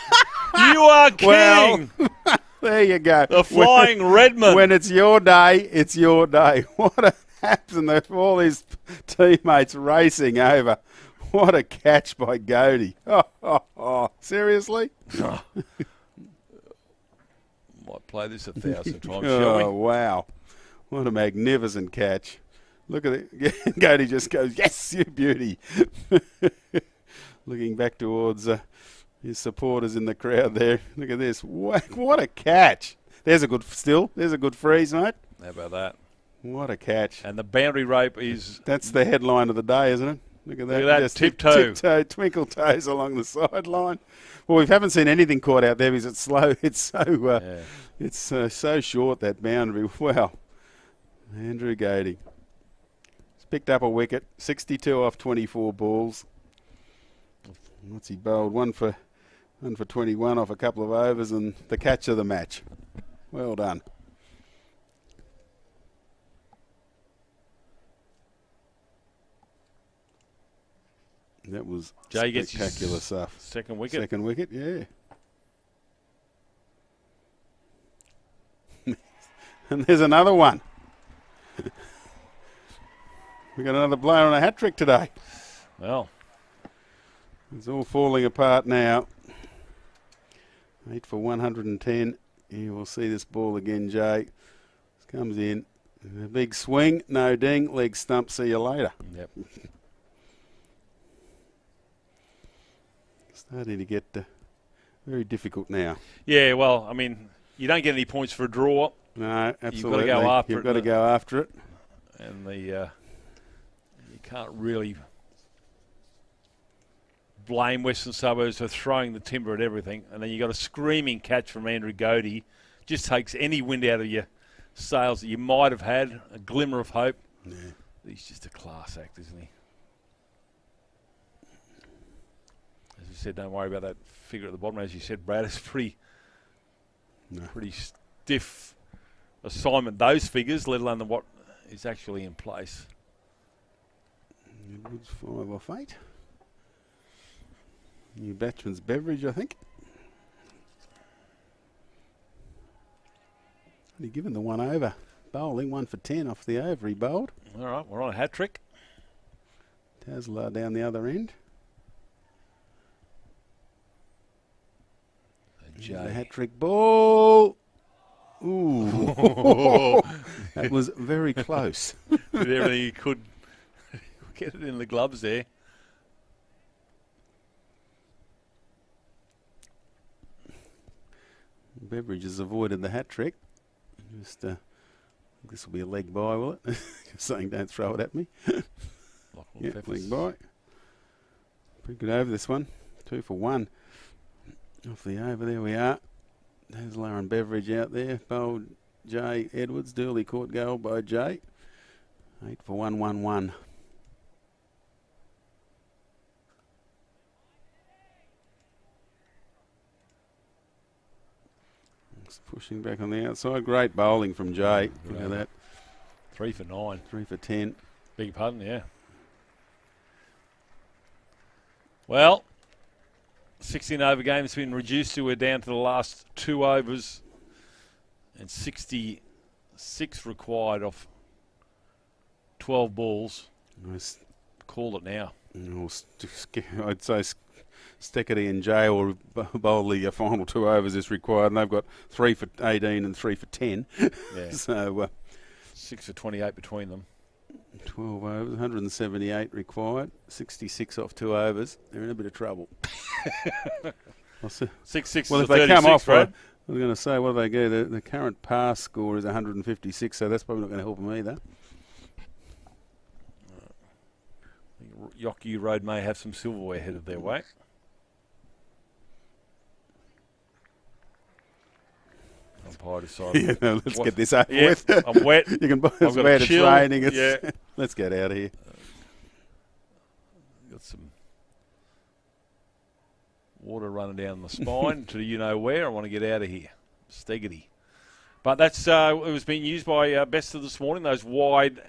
You are king. Well, there you go. The flying Redmond. When it's your day, it's your day. What a happen! All his teammates racing over. What a catch by Gaudi. Seriously? Might play this 1,000 times, shall we? Oh, wow. What a magnificent catch. Look at it. Gaudi just goes, yes, you beauty. Looking back towards his supporters in the crowd there. Look at this. What a catch. There's a good still. There's a good freeze, mate. How about that? What a catch. And the boundary rope is... That's the headline of the day, isn't it? Look at that. Look at that, Just tiptoe. Tiptoe, twinkle toes along the sideline. Well, we haven't seen anything caught out there because it's slow. It's so it's so short, that boundary. Wow. Andrew Gaudi. He's picked up a wicket. 62 off 24 balls. What's he bowled? One for 21 off a couple of overs and the catch of the match. Well done. That was Jay gets his spectacular stuff. second wicket. Second wicket, yeah. And there's another one. We got another blower on a hat trick today. Well, It's all falling apart now. 8 for 110. You will see this ball again, Jay. This comes in. A big swing, no ding, leg stump, see you later. yep. Starting to get very difficult now. Yeah, well, I mean, you don't get any points for a draw, No, absolutely. go after You've it, got to go after it. and you can't really blame Western Suburbs for throwing the timber at everything. And then you got a screaming catch from Andrew Gaudi. Just takes any wind out of your sails that you might have had, a glimmer of hope. Yeah. He's just a class act, isn't he? As you said, don't worry about that figure at the bottom. As you said, Brad, it's pretty stiff assignment, those figures, let alone what is actually in place. Edwards 5 off 8. New batsman's beverage, I think. Only given the 1 over. Bowling 1 for 10 off the over he bowled. All right, we're on a hat trick. Tasla down the other end. Jay. The hat trick ball. Ooh. That was very close. Did everything he could get it in the gloves there. Beveridge has avoided the hat trick. Just, this will be a leg by, will it? Just saying don't throw it at me. Yeah, leg by. Pretty good over this one. 2 for 1. Off the over, there we are. There's Lauren Beveridge out there. Bowled Jay Edwards. Durley caught goal by Jay. 8 for 1, 1, 1. Just pushing back on the outside. Great bowling from Jay. Look at that. 3 for 9. 3 for 10. Big pardon, yeah. Well, 16 over game has been reduced to we're down to the last 2 overs and 66 required off 12 balls. Nice. Call it now. I'd say Steckity and Jay will bowl the final 2 overs is required, and they've got 3 for 18 and 3 for 10. Yeah. So 6 for 28 between them. 12 overs, 178 required, 66 off 2 overs. They're in a bit of trouble. 6 Well, to if they 36, come off, right? I was going to say, what do they go? The current pass score is 156, so that's probably not going to help them either. Yockie Road may have some silverware headed their way. Umpire decided. Yeah, no, let's get this over Yeah, with. I'm wet. You can buy I've it's got a wet, it's chill. raining. It's, Yeah. Let's get out of here. Got some water running down the spine to you know where. I want to get out of here. Steggity. But that's it was being used by Bester this morning. Those wide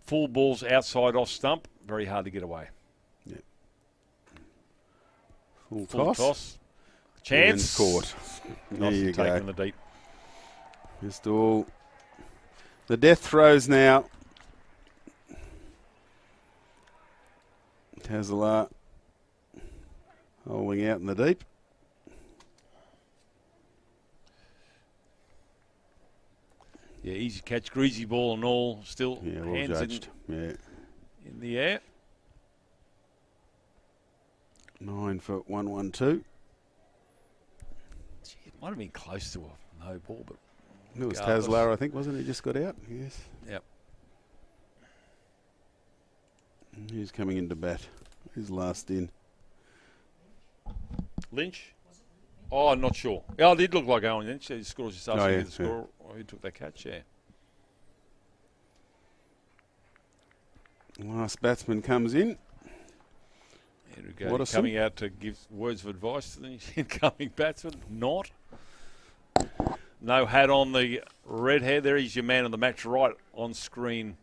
full balls outside off stump. Very hard to get away. Yeah. Full Full toss. toss. Chance. And caught. There Nicely you taken go. in the deep. Just all the death throws now. Tazela holding out in the deep. Yeah, easy catch, greasy ball and all. Still Yeah, well hands judged. Yeah. in the air. 9 for 112. Gee, it might have been close to a no ball, but It was regardless. Tazla, I think, wasn't he? Just got out. Yes. Yep. And he's coming into bat. He's last in. Lynch? Oh, I'm not sure. Yeah, it did look like Owen Lynch. He scored just asking yeah, the score. Oh, he took that catch, yeah. Last batsman comes in. Andrew Gaudi Watterson. coming out to give words of advice to the incoming batsman. Not. No hat on the red hair. There he's your man of the match right on screen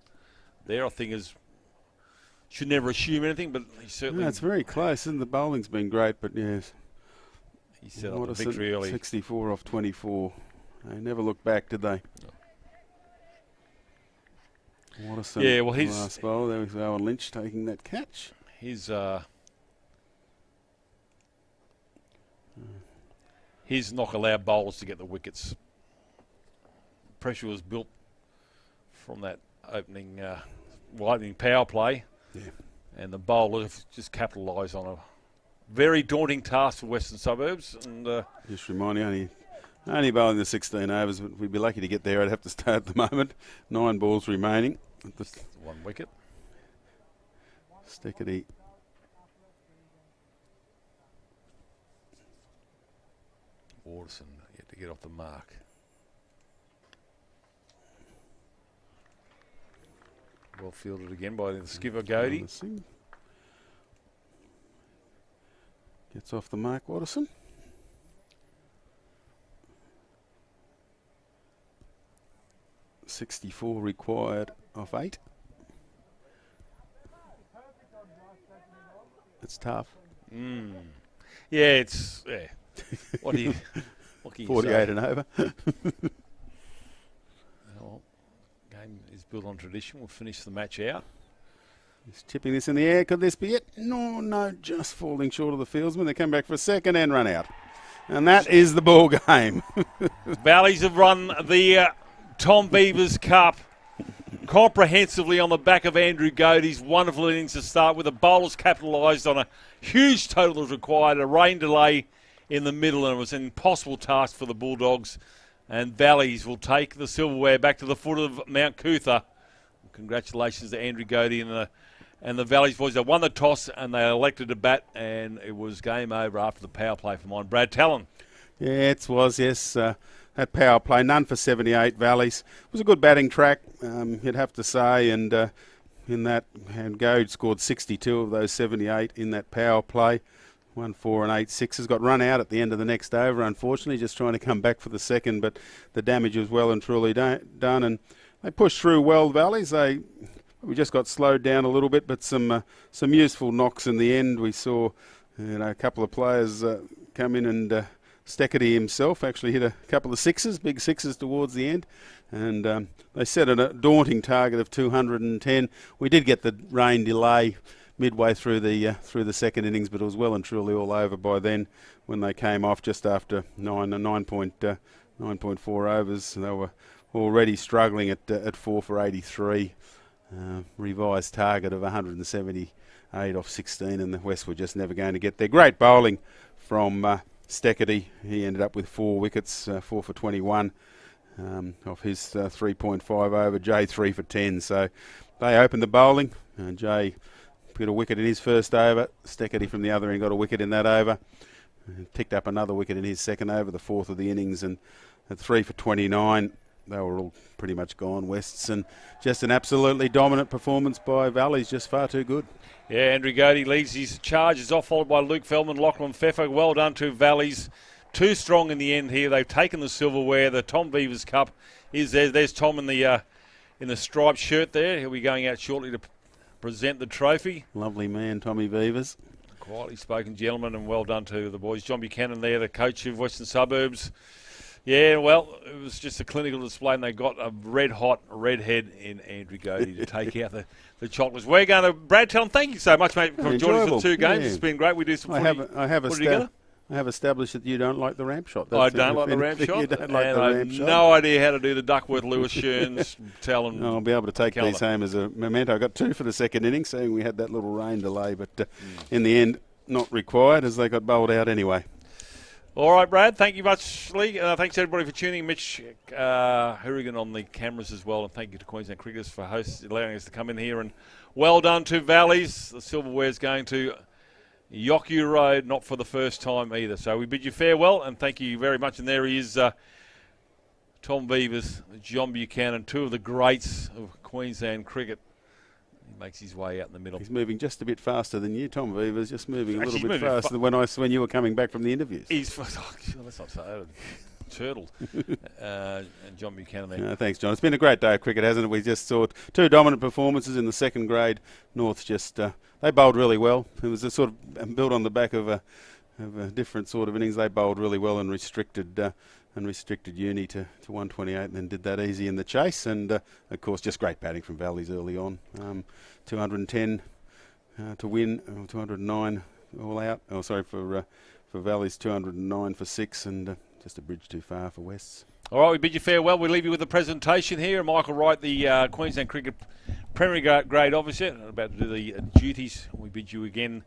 there. I think is should never assume anything, but he certainly No, it's very close, isn't it? The bowling's been great, but yes. he set up the Watterson, victory early. 64 off 24. They never looked back, did they? Watterson, Yeah, well, he's- last bowl. There was Owen Lynch taking that catch. His knock allowed bowlers to get the wickets. Pressure was built from that opening power play. Yeah. And the bowlers just capitalised on a very daunting task for Western Suburbs. And Just remind you, only bowling the 16 overs, but we'd be lucky to get there. I'd have to stay at the moment. 9 balls remaining. one wicket. Steckity. Watterson yet to get off the mark. Well fielded again by the skipper Gaudi. Gets off the mark, Watterson. .64 required off 8. It's tough. Yeah, it's what can you 48 say? and over. Well, game is built on tradition. We'll finish the match out. He's chipping this in the air. Could this be it? No, just falling short of the fieldsman. They come back for a second and run out. And that is the ball game. Valleys have run the Tom Beavers Cup comprehensively on the back of Andrew Gaudi's wonderful innings to start with. The bowlers capitalised on a huge total that was required, a rain delay in the middle, and it was an impossible task for the Bulldogs. And Valleys will take the silverware back to the foot of Mount Cootha. Congratulations to Andrew Gaudi and the Valleys boys. They won the toss and they elected to bat, and it was game over after the power play for mine. Brad Talon. Yeah, it was, yes. That power play, none for 78 Valleys. It was a good batting track, you'd have to say, and in that, and Goad scored 62 of those 78 in that power play. 1, 4 and 8 sixes. Got run out at the end of the next over, unfortunately, just trying to come back for the second, but the damage was well and truly done, and they pushed through well, Valleys. We just got slowed down a little bit, but some useful knocks in the end. We saw a couple of players come in, and Steckity himself actually hit a couple of sixes, big sixes towards the end, and they set a daunting target of 210. We did get the rain delay midway through the second innings, but it was well and truly all over by then when they came off just after 9.4 overs. They were already struggling at 4 for 83. Revised target of 178 off 16, and the West were just never going to get there. Great bowling from Steckity. He ended up with 4 wickets, 4 for 21 off his 3.5 over. Jay 3 for 10. So they opened the bowling. Jay got a wicket in his first over. Steckity from the other end got a wicket in that over. Picked up another wicket in his second over, the fourth of the innings, and at 3 for 29. They were all pretty much gone, Wests, and just an absolutely dominant performance by Valleys, just far too good. Yeah, Andrew Gaudi leads his charges off, followed by Luke Feldman, Lachlan Pfeffer. Well done to Valleys. Too strong in the end here. They've taken the silverware. The Tom Beavers Cup is there. There's Tom in the striped shirt there. He'll be going out shortly to present the trophy. Lovely man, Tommy Beavers. Quietly spoken gentleman, and well done to the boys. John Buchanan there, the coach of Western Suburbs. Yeah, well, it was just a clinical display, and they got a red-hot redhead in Andrew Gaudi to take out the chocolates. We're going to, Brad, tell him thank you so much, mate, for joining us for 2 games. Yeah. It's been great. We do some I have established that you don't like the ramp shot. I don't like the ramp shot. You don't like and the I ramp have shot. no idea how to do the Duckworth-Lewis Shearns. Tell him. I'll be able to take Keller. these home as a memento. I got 2 for the second innings, saying we had that little rain delay, but in the end, not required as they got bowled out anyway. All right, Brad, thank you much, Lee. Thanks, everybody, for tuning. Mitch Hourigan on the cameras as well. And thank you to Queensland Cricketers for allowing us to come in here. And well done to Valleys. The silverware's going to Yockyu Road, not for the first time either. So we bid you farewell, and thank you very much. And there he is, Tom Beavers, John Buchanan, 2 of the greats of Queensland cricket. He makes his way out in the middle. He's moving just a bit faster than you, Tom Beavers, just moving Actually, a little he's bit moving faster than when you were coming back from the interviews. He's let's not say that. Turtle. And John Buchanan there. Thanks, John. It's been a great day of cricket, hasn't it? We just saw 2 dominant performances in the second grade. North just they bowled really well. It was a sort of built on the back of a different sort of innings. They bowled really well and restricted Uni to 128, and then did that easy in the chase. And of course, just great batting from Valleys early on. 210 to win, 209 all out. Oh, sorry, for Valleys, 209 for 6, and just a bridge too far for Wests. All right, we bid you farewell. We leave you with the presentation here. Michael Wright, the Queensland Cricket Premier Grade Officer, about to do the duties. We bid you again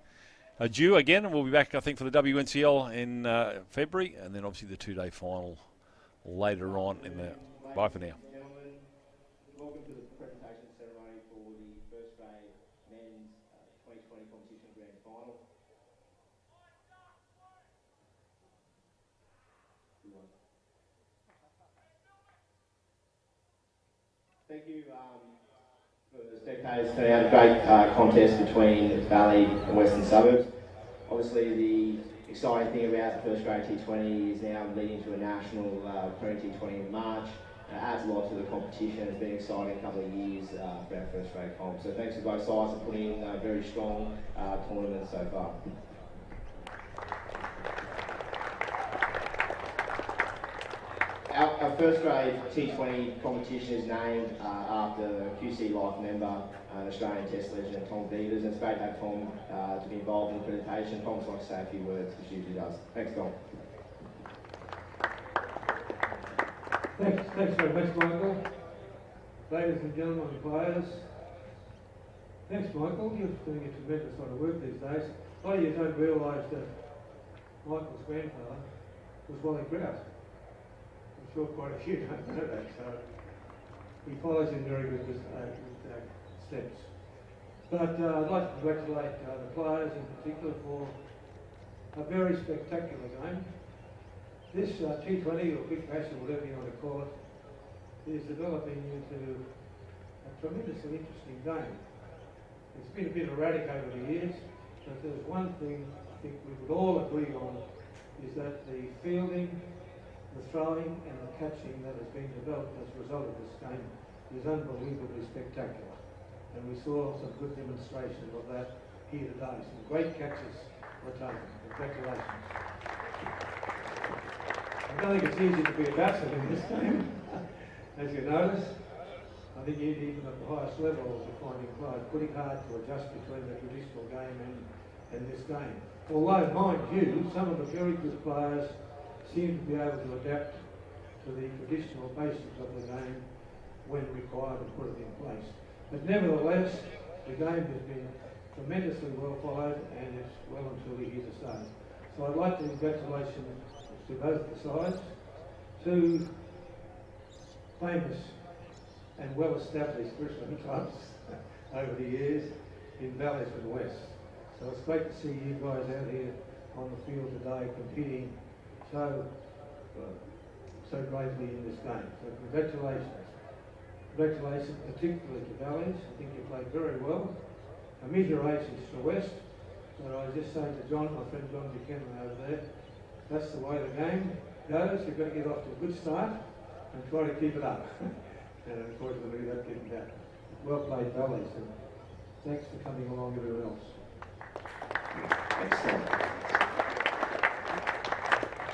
adieu again, and we'll be back, I think, for the WNCL in February, and then obviously the 2-day final later on in the. Bye for now. Welcome to the presentation ceremony for the first grade men's 2020 competition grand final. Thank you for the spectators turning out. A great contest between Valley and Western Suburbs. Obviously, the exciting thing about the first grade T20 is now leading to a national Premier T20 in March. It adds a lot to the competition. It's been an exciting couple of years for our first grade comp. So thanks to both sides for putting in a very strong tournament so far. Our first grade T20 competition is named after a QC Life member, Australian Test legend Tom Beavers. It's great to have Tom to be involved in the presentation. Tom's like to say a few words, which he usually does. Thanks, Tom. Thanks very much, Michael. Ladies and gentlemen, players. Thanks, Michael. You're doing a tremendous lot of work these days. A lot of you don't realise that Michael's grandfather was Wally Grouse. I'm sure quite a few don't know that, so he follows in very good steps. But I'd like to congratulate the players in particular for a very spectacular game. This T20 or Big Bash or whatever you want to call it is developing into a tremendously interesting game. It's been a bit erratic over the years, but there's one thing think we would all agree on is that the fielding, the throwing and the catching that has been developed as a result of this game is unbelievably spectacular. And we saw some good demonstrations of that here today. Some great catches were taken. Congratulations. I don't think it's easy to be a batsman in this game, as you notice. I think even at the highest level you're finding players pretty hard to adjust between the traditional game and this game. Although, mind you, some of the very good players seem to be able to adapt to the traditional basics of the game when required and put it in place. But nevertheless, the game has been tremendously well followed and it's well and truly here to stay. So I'd like to congratulate to both the sides, two famous and well-established Brisbane clubs over the years in Valleys and West. So it's great to see you guys out here on the field today competing so greatly in this game. So congratulations. Congratulations particularly to Valleys. I think you played very well. Commiserations to West. But I just say to John, my friend John Buchanan over there, that's the way the game goes. You've got to get off to a good start and try to keep it up. And unfortunately that didn't happen. Well played, Valleys, and thanks for coming along, everyone else. Excellent.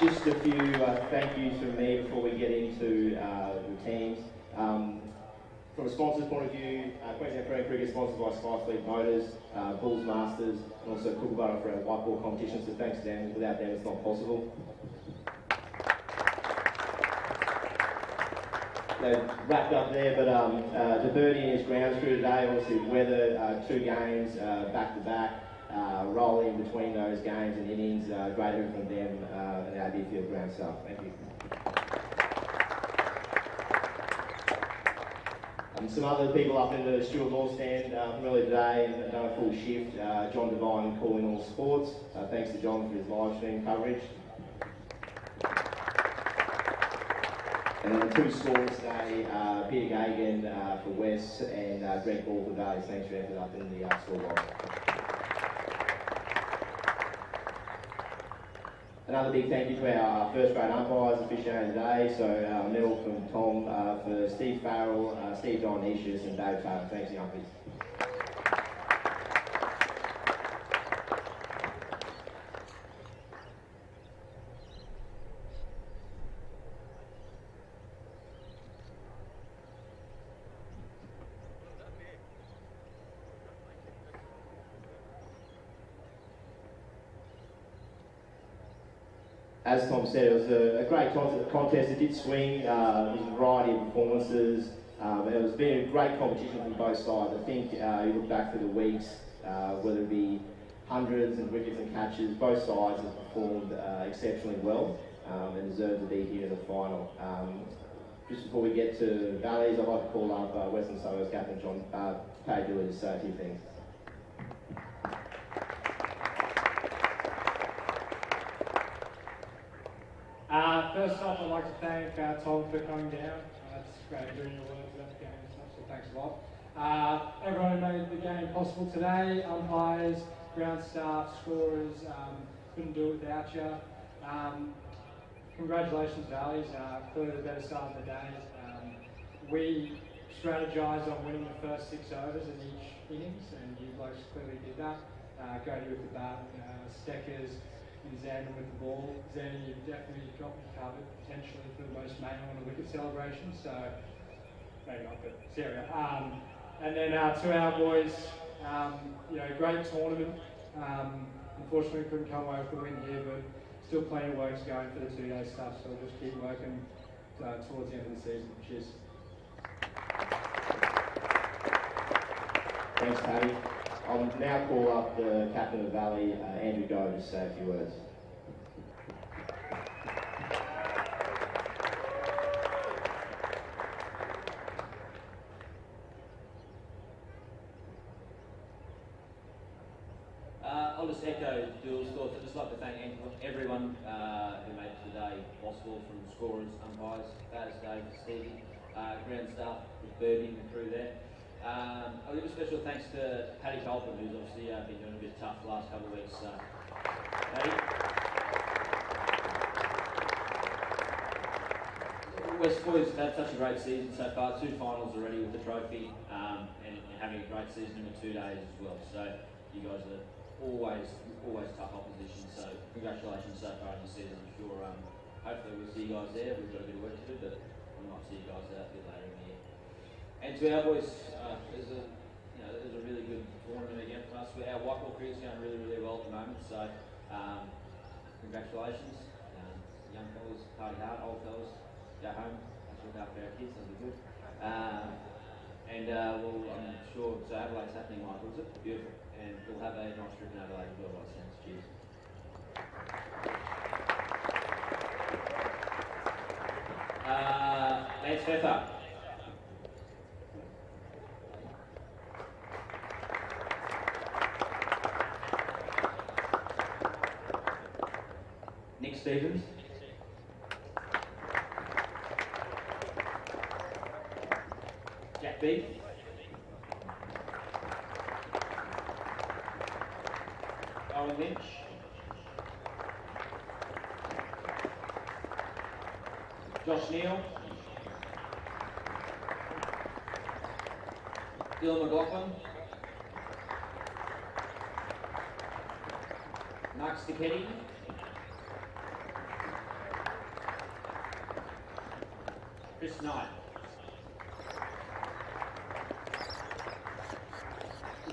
Just a few thank yous from me before we get into the teams. From a sponsor's point of view, Queensland Premier Cricket is sponsored by Skyfleet Motors, Bulls Masters, and also Kookaburra for our white ball competition, so thanks to them. Without them it's not possible. They wrapped up there, but the birdie in his ground crew today, obviously weather, 2 games back to back, rolling between those games and innings, great effort from them and our Deerfield ground staff. Thank you. Some other people up in the Stuart Law stand from earlier today and done a full shift. John Devine calling all sports. Thanks to John for his live stream coverage. And then 2 scores today, Peter Gagan for West and Greg Ball for Valleys. Thanks for your effort up in the scoreboard. Another big thank you to our first grade umpires officiating today. So a medal from Tom for Steve Farrell, Steve Dionysius and Dave Taylor. Thanks, the umpires. As Tom said, it was a great contest. It did swing, there was a variety of performances. It was been a great competition from both sides. I think you look back through the weeks, whether it be hundreds and wickets and catches, both sides have performed exceptionally well and deserve to be here in the final. Just before we get to Valleys, I'd like to call up Western Suburbs captain John Padula to say a few things. First off, I'd like to thank Tom for coming down. It's great hearing your words about the game and stuff, so thanks a lot. Everyone made the game possible today. Umpires, ground staff, scorers, couldn't do it without you. Congratulations, Valleys. Clearly the better side of the day. We strategised on winning the first 6 overs in each innings, and you blokes clearly did that. Gaudi with the bat, Steckers, and Xander with the ball. Xander, you've definitely got me covered, potentially for the most mayo on a wicket celebration, so maybe not, but Sarah. And then to our boys, great tournament. Unfortunately, couldn't come away with the win here, but still plenty of work's going for the 2-day stuff, so we'll just keep working towards the end of the season. Cheers. Thanks, Paddy. I'll now call up the captain of Valley, Andrew Gaudi, to say a few words. I'll just echo Jules' thoughts. I'd just like to thank everyone who made today possible, from scorers, umpires, batters, Dave, Stevie, ground staff with Birdie and the crew there. I'll give a special thanks to Paddy Colton, who's obviously been doing a bit tough the last couple of weeks. Paddy. West Boys have had such a great season so far, 2 finals already with the trophy, and having a great season in the 2 days as well. So you guys are always tough opposition. So congratulations so far in the season. I'm sure hopefully we'll see you guys there. We've got a bit of work to do, but we might see you guys out a bit later in the year. And to our boys, there's a really good tournament again for us. Our white ball cricket's going really well at the moment. So congratulations, young fellas, party hard, old fellas. Go home, let's look after our kids, that'll be good. I'm sure, so Adelaide's happening, Michael, is it? Beautiful. And we'll have a nice trip in Adelaide as well, by the sounds. Cheers. Lance Pfeffer. Nick Stevens. Jack Beef. Owen Lynch. Josh Neal. Dylan McLaughlin. Mark Stichetti. Chris Knight.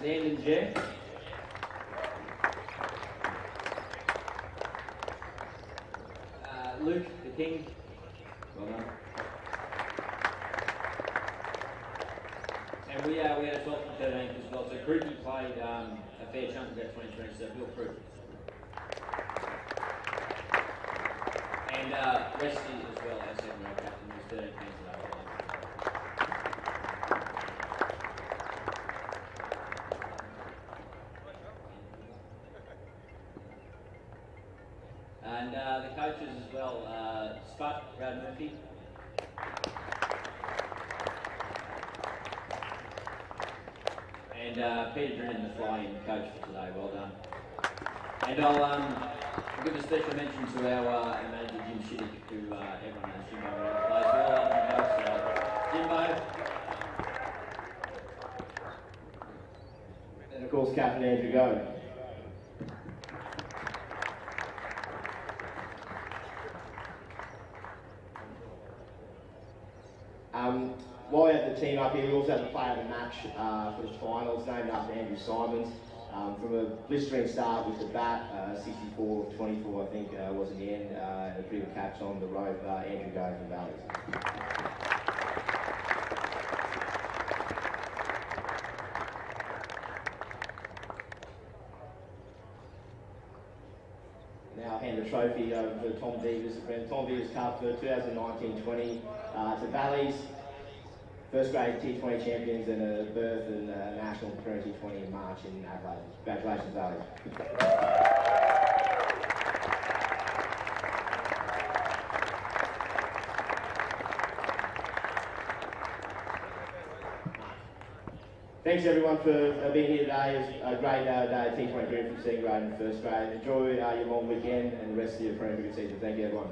Landon Jeff. Luke, the King. Well done. And we had a 12th and 13th as well. So Krookie played a fair chunk of that 2020, so Bill Krookie. And Wesley as well, our 7th row captain, who's 13 games today. And the coaches as well, Spud, Brad Murphy. And Peter Drennan, the fly-in coach for today, well done. And I'll give a special mention to our manager Jim Shiddick, who everyone knows Jimbo plays well up in the house. Jimbo. And of course, Captain Andrew Gaudi. While we have the team up here, we also have the player of the match for the finals, named after Andrew Simons. From a blistering start with the bat, 64-24 I think was in the end, and a pretty good catch on the rope, Andrew Gaudi from Valleys. Now I'll hand the trophy over to Tom Beavers, the Tom Beavers Cup for 2019-20 to Valleys. First grade T20 champions and a berth in National Premier T20 in March in Adelaide. Congratulations, Valleys. Thanks everyone for being here today. It was a great day at T20 cricket from second grade and first grade. Enjoy your long weekend and the rest of your Premier Cricket season. Thank you everyone.